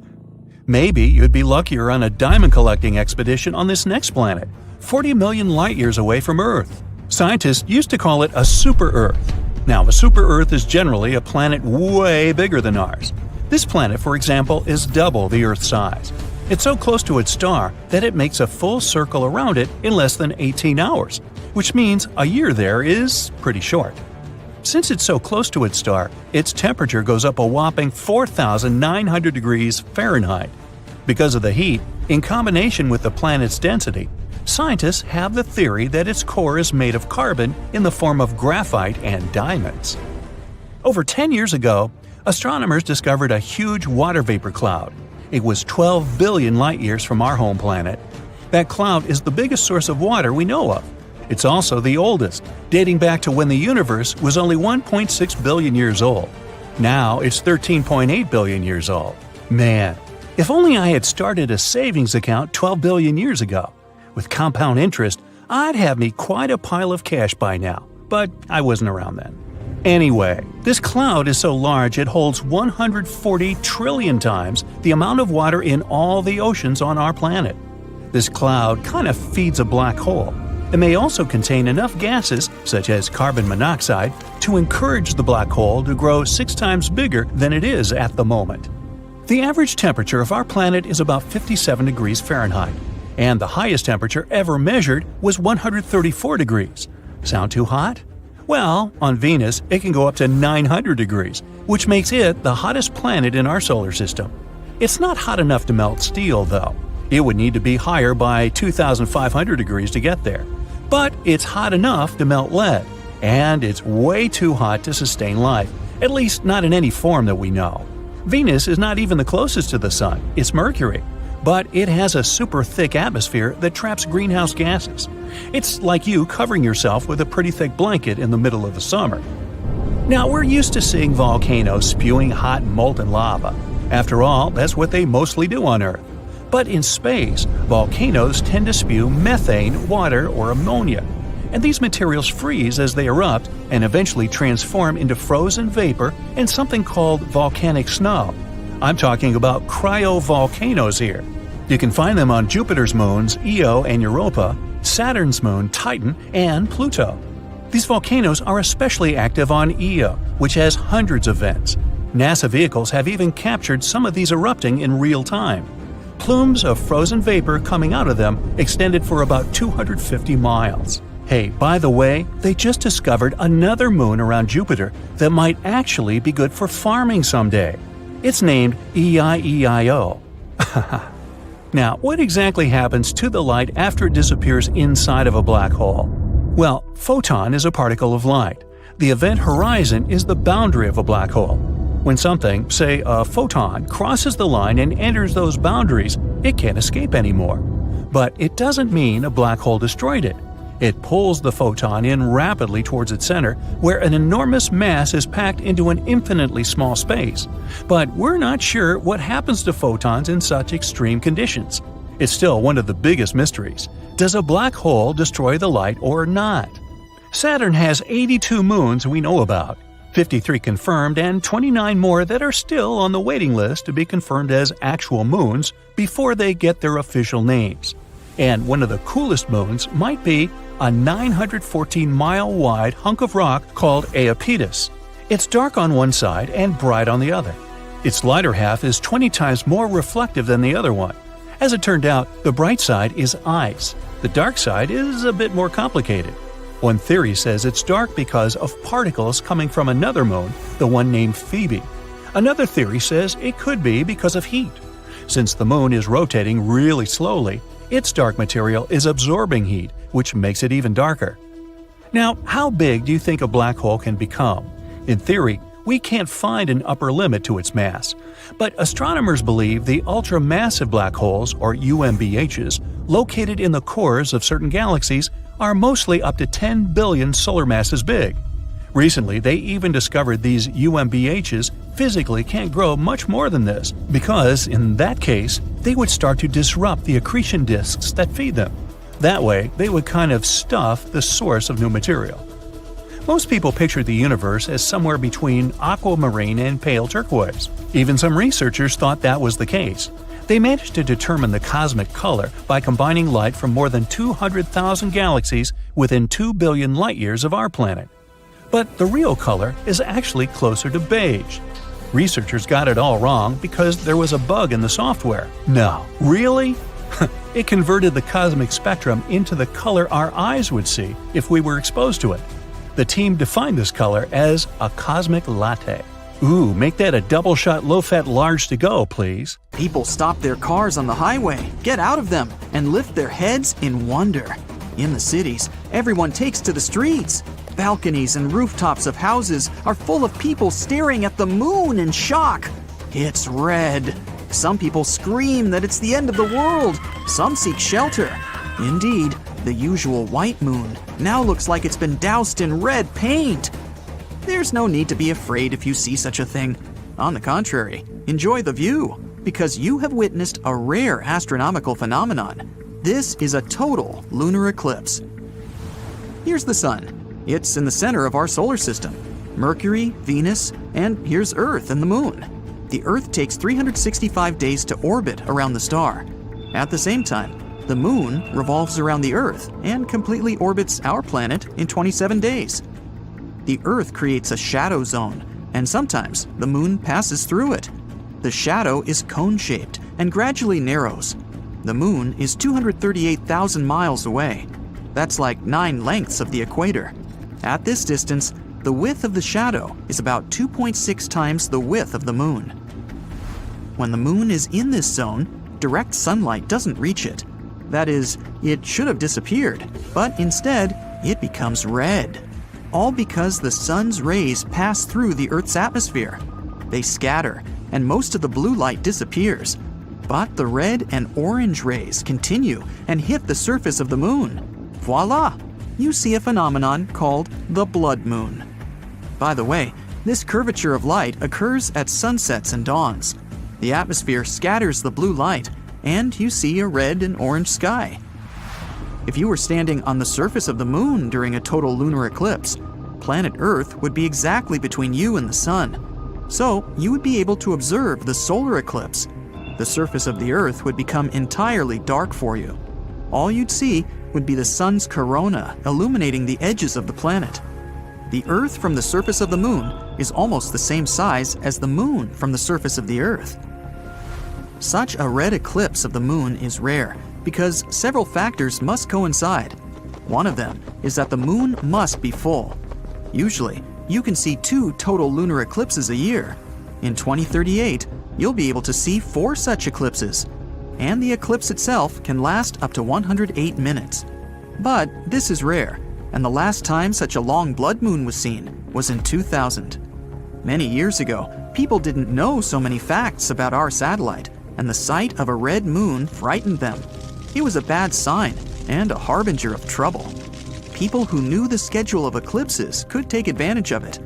Maybe you'd be luckier on a diamond collecting expedition on this next planet, 40 million light-years away from Earth. Scientists used to call it a super-Earth. Now, a super-Earth is generally a planet way bigger than ours. This planet, for example, is double the Earth's size. It's so close to its star that it makes a full circle around it in less than 18 hours, which means a year there is pretty short. Since it's so close to its star, its temperature goes up a whopping 4,900 degrees Fahrenheit. Because of the heat, in combination with the planet's density, scientists have the theory that its core is made of carbon in the form of graphite and diamonds. Over 10 years ago, astronomers discovered a huge water vapor cloud. It was 12 billion light-years from our home planet. That cloud is the biggest source of water we know of. It's also the oldest, dating back to when the universe was only 1.6 billion years old. Now it's 13.8 billion years old. Man, if only I had started a savings account 12 billion years ago. With compound interest, I'd have me quite a pile of cash by now, but I wasn't around then. Anyway, this cloud is so large it holds 140 trillion times the amount of water in all the oceans on our planet. This cloud kind of feeds a black hole. It may also contain enough gases, such as carbon monoxide, to encourage the black hole to grow 6 times bigger than it is at the moment. The average temperature of our planet is about 57 degrees Fahrenheit, and the highest temperature ever measured was 134 degrees. Sound too hot? Well, on Venus, it can go up to 900 degrees, which makes it the hottest planet in our solar system. It's not hot enough to melt steel, though. It would need to be higher by 2,500 degrees to get there. But it's hot enough to melt lead, and it's way too hot to sustain life, at least not in any form that we know. Venus is not even the closest to the Sun, it's Mercury, but it has a super thick atmosphere that traps greenhouse gases. It's like you covering yourself with a pretty thick blanket in the middle of the summer. Now, we're used to seeing volcanoes spewing hot molten lava. After all, that's what they mostly do on Earth. But in space, volcanoes tend to spew methane, water, or ammonia. And these materials freeze as they erupt and eventually transform into frozen vapor and something called volcanic snow. I'm talking about cryovolcanoes here. You can find them on Jupiter's moons Io and Europa, Saturn's moon Titan, and Pluto. These volcanoes are especially active on Io, which has hundreds of vents. NASA vehicles have even captured some of these erupting in real time. Plumes of frozen vapor coming out of them extended for about 250 miles. Hey, by the way, they just discovered another moon around Jupiter that might actually be good for farming someday. It's named EIEIO. Now, what exactly happens to the light after it disappears inside of a black hole? Well, photon is a particle of light. The event horizon is the boundary of a black hole. When something, say a photon, crosses the line and enters those boundaries, it can't escape anymore. But it doesn't mean a black hole destroyed it. It pulls the photon in rapidly towards its center, where an enormous mass is packed into an infinitely small space. But we're not sure what happens to photons in such extreme conditions. It's still one of the biggest mysteries. Does a black hole destroy the light or not? Saturn has 82 moons we know about, 53 confirmed and 29 more that are still on the waiting list to be confirmed as actual moons before they get their official names. And one of the coolest moons might be a 914-mile-wide hunk of rock called Iapetus. It's dark on one side and bright on the other. Its lighter half is 20 times more reflective than the other one. As it turned out, the bright side is ice. The dark side is a bit more complicated. One theory says it's dark because of particles coming from another moon, the one named Phoebe. Another theory says it could be because of heat. Since the moon is rotating really slowly, its dark material is absorbing heat, which makes it even darker. Now, how big do you think a black hole can become? In theory, we can't find an upper limit to its mass. But astronomers believe the ultramassive black holes, or UMBHs, located in the cores of certain galaxies are mostly up to 10 billion solar masses big. Recently, they even discovered these UMBHs physically can't grow much more than this, because, in that case, they would start to disrupt the accretion disks that feed them. That way, they would kind of stuff the source of new material. Most people picture the universe as somewhere between aquamarine and pale turquoise. Even some researchers thought that was the case. They managed to determine the cosmic color by combining light from more than 200,000 galaxies within 2 billion light-years of our planet. But the real color is actually closer to beige. Researchers got it all wrong because there was a bug in the software. No, really? It converted the cosmic spectrum into the color our eyes would see if we were exposed to it. The team defined this color as a cosmic latte. Ooh, make that a double-shot low-fat large to go, please. People stop their cars on the highway, get out of them, and lift their heads in wonder. In the cities, everyone takes to the streets. Balconies and rooftops of houses are full of people staring at the moon in shock. It's red. Some people scream that it's the end of the world. Some seek shelter. Indeed, the usual white moon now looks like it's been doused in red paint. There's no need to be afraid if you see such a thing. On the contrary, enjoy the view, because you have witnessed a rare astronomical phenomenon. This is a total lunar eclipse. Here's the sun. It's in the center of our solar system. Mercury, Venus, and here's Earth and the moon. The Earth takes 365 days to orbit around the star. At the same time, the moon revolves around the Earth and completely orbits our planet in 27 days. The Earth creates a shadow zone, and sometimes the moon passes through it. The shadow is cone-shaped and gradually narrows. The moon is 238,000 miles away. That's like 9 lengths of the equator. At this distance, the width of the shadow is about 2.6 times the width of the moon. When the moon is in this zone, direct sunlight doesn't reach it. That is, it should have disappeared, but instead, it becomes red. All because the sun's rays pass through the Earth's atmosphere. They scatter, and most of the blue light disappears. But the red and orange rays continue and hit the surface of the moon. Voila! You see a phenomenon called the blood moon. By the way, this curvature of light occurs at sunsets and dawns. The atmosphere scatters the blue light, and you see a red and orange sky. If you were standing on the surface of the moon during a total lunar eclipse, planet Earth would be exactly between you and the sun. So, you would be able to observe the solar eclipse. The surface of the Earth would become entirely dark for you. All you'd see would be the sun's corona illuminating the edges of the planet. The Earth from the surface of the moon is almost the same size as the moon from the surface of the Earth. Such a red eclipse of the moon is rare because several factors must coincide. One of them is that the moon must be full. Usually, you can see 2 total lunar eclipses a year. In 2038, you'll be able to see 4 such eclipses, and the eclipse itself can last up to 108 minutes. But this is rare, and the last time such a long blood moon was seen was in 2000. Many years ago, people didn't know so many facts about our satellite, and the sight of a red moon frightened them. It was a bad sign and a harbinger of trouble. people who knew the schedule of eclipses could take advantage of it.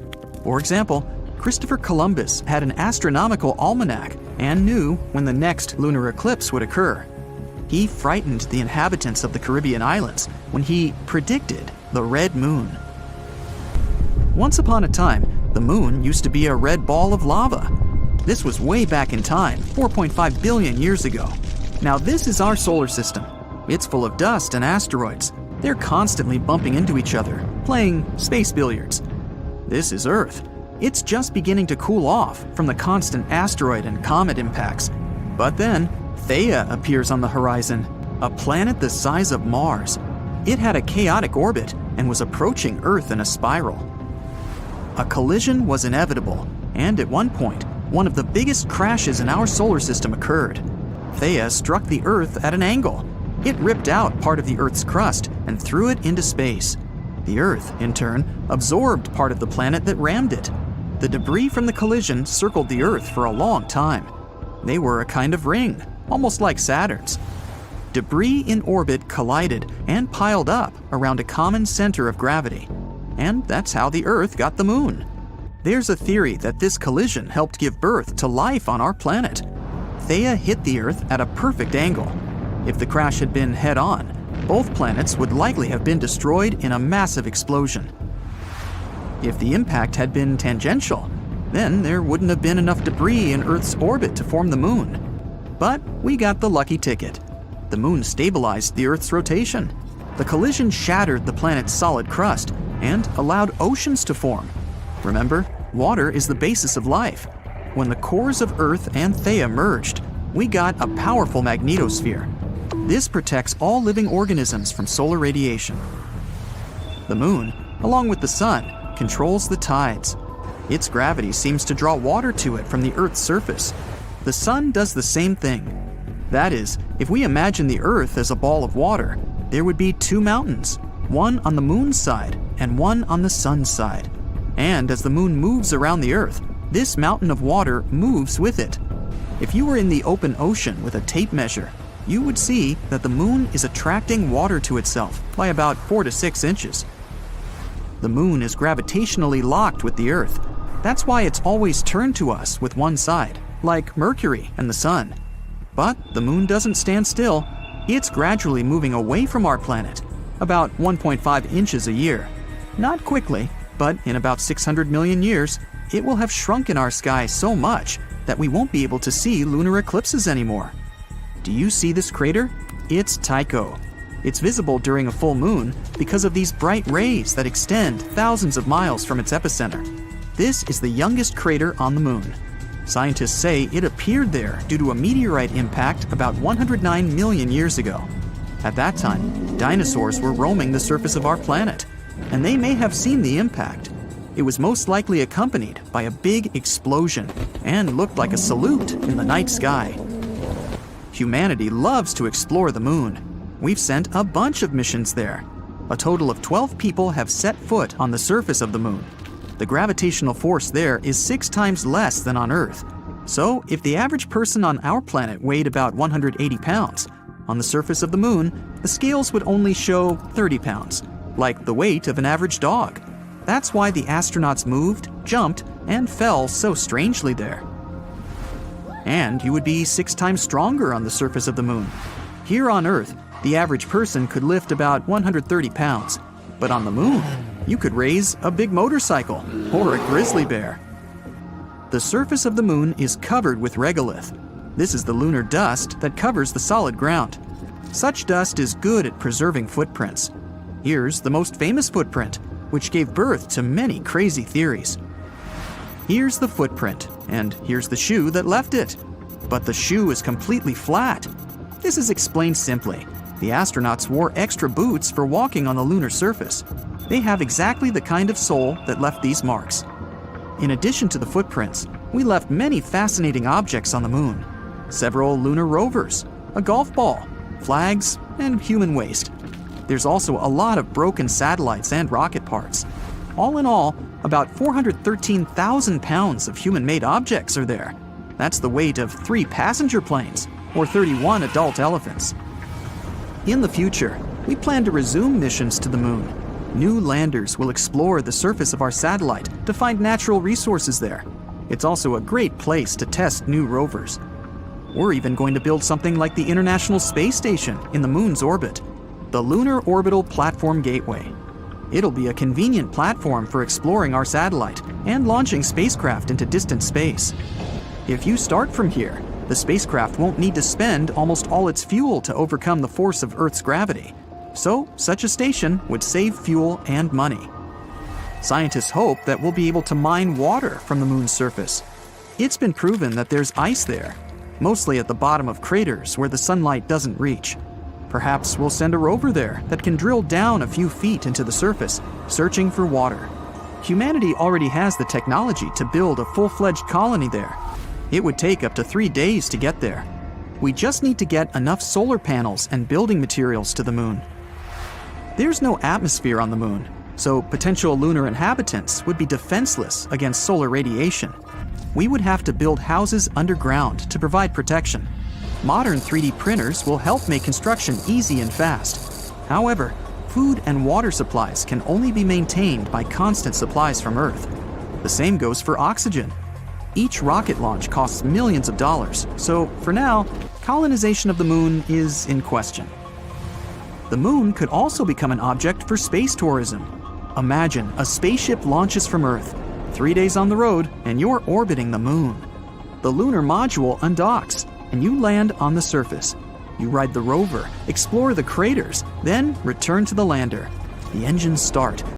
For example, Christopher Columbus had an astronomical almanac and knew when the next lunar eclipse would occur. He frightened the inhabitants of the Caribbean islands when he predicted the red moon. Once upon a time, the moon used to be a red ball of lava. This was way back in time, 4.5 billion years ago. Now this is our solar system. It's full of dust and asteroids. They're constantly bumping into each other, playing space billiards. This is Earth. It's just beginning to cool off from the constant asteroid and comet impacts. But then, Theia appears on the horizon, a planet the size of Mars. It had a chaotic orbit and was approaching Earth in a spiral. A collision was inevitable, and at one point, one of the biggest crashes in our solar system occurred. Theia struck the Earth at an angle. It ripped out part of the Earth's crust and threw it into space. The Earth, in turn, absorbed part of the planet that rammed it. The debris from the collision circled the Earth for a long time. They were a kind of ring, almost like Saturn's. Debris in orbit collided and piled up around a common center of gravity. And that's how the Earth got the moon. There's a theory that this collision helped give birth to life on our planet. Theia hit the Earth at a perfect angle. If the crash had been head-on, both planets would likely have been destroyed in a massive explosion. If the impact had been tangential, then there wouldn't have been enough debris in Earth's orbit to form the moon. But we got the lucky ticket. The moon stabilized the Earth's rotation. The collision shattered the planet's solid crust and allowed oceans to form. Remember, water is the basis of life. When the cores of Earth and Theia merged, we got a powerful magnetosphere. This protects all living organisms from solar radiation. The moon, along with the sun, controls the tides. Its gravity seems to draw water to it from the Earth's surface. The sun does the same thing. That is, if we imagine the Earth as a ball of water, there would be two mountains, one on the moon's side and one on the sun's side. And as the moon moves around the Earth, this mountain of water moves with it. If you were in the open ocean with a tape measure, you would see that the moon is attracting water to itself by about 4 to 6 inches. The moon is gravitationally locked with the Earth. That's why it's always turned to us with one side, like Mercury and the sun. But the moon doesn't stand still. It's gradually moving away from our planet, about 1.5 inches a year. Not quickly, but in about 600 million years, it will have shrunk in our sky so much that we won't be able to see lunar eclipses anymore. Do you see this crater? It's Tycho. It's visible during a full moon because of these bright rays that extend thousands of miles from its epicenter. This is the youngest crater on the moon. Scientists say it appeared there due to a meteorite impact about 109 million years ago. At that time, dinosaurs were roaming the surface of our planet, and they may have seen the impact. It was most likely accompanied by a big explosion and looked like a salute in the night sky. Humanity loves to explore the moon. We've sent a bunch of missions there. A total of 12 people have set foot on the surface of the moon. The gravitational force there is 6 times less than on Earth. So if the average person on our planet weighed about 180 pounds, on the surface of the moon, the scales would only show 30 pounds, like the weight of an average dog. That's why the astronauts moved, jumped, and fell so strangely there. And you would be 6 times stronger on the surface of the moon. Here on Earth, the average person could lift about 130 pounds, but on the moon, you could raise a big motorcycle or a grizzly bear. The surface of the moon is covered with regolith. This is the lunar dust that covers the solid ground. Such dust is good at preserving footprints. Here's the most famous footprint, which gave birth to many crazy theories. Here's the footprint, and here's the shoe that left it. But the shoe is completely flat. This is explained simply. The astronauts wore extra boots for walking on the lunar surface. They have exactly the kind of sole that left these marks. In addition to the footprints, we left many fascinating objects on the moon. Several lunar rovers, a golf ball, flags, and human waste. There's also a lot of broken satellites and rocket parts. All in all, about 413,000 pounds of human-made objects are there. That's the weight of 3 passenger planes, or 31 adult elephants. In the future, we plan to resume missions to the moon. New landers will explore the surface of our satellite to find natural resources there. It's also a great place to test new rovers. We're even going to build something like the International Space Station in the Moon's orbit, the Lunar Orbital Platform Gateway. It'll be a convenient platform for exploring our satellite and launching spacecraft into distant space. If you start from here, the spacecraft won't need to spend almost all its fuel to overcome the force of Earth's gravity. So, such a station would save fuel and money. Scientists hope that we'll be able to mine water from the Moon's surface. It's been proven that there's ice there, mostly at the bottom of craters where the sunlight doesn't reach. Perhaps we'll send a rover there that can drill down a few feet into the surface, searching for water. Humanity already has the technology to build a full-fledged colony there. It would take up to 3 days to get there. We just need to get enough solar panels and building materials to the Moon. There's no atmosphere on the Moon, so potential lunar inhabitants would be defenseless against solar radiation. We would have to build houses underground to provide protection. Modern 3D printers will help make construction easy and fast. However, food and water supplies can only be maintained by constant supplies from Earth. The same goes for oxygen. Each rocket launch costs millions of dollars, so for now, colonization of the Moon is in question. The Moon could also become an object for space tourism. Imagine a spaceship launches from Earth, 3 days on the road, and you're orbiting the Moon. The lunar module undocks, and you land on the surface. You ride the rover, explore the craters, then return to the lander. The engines start,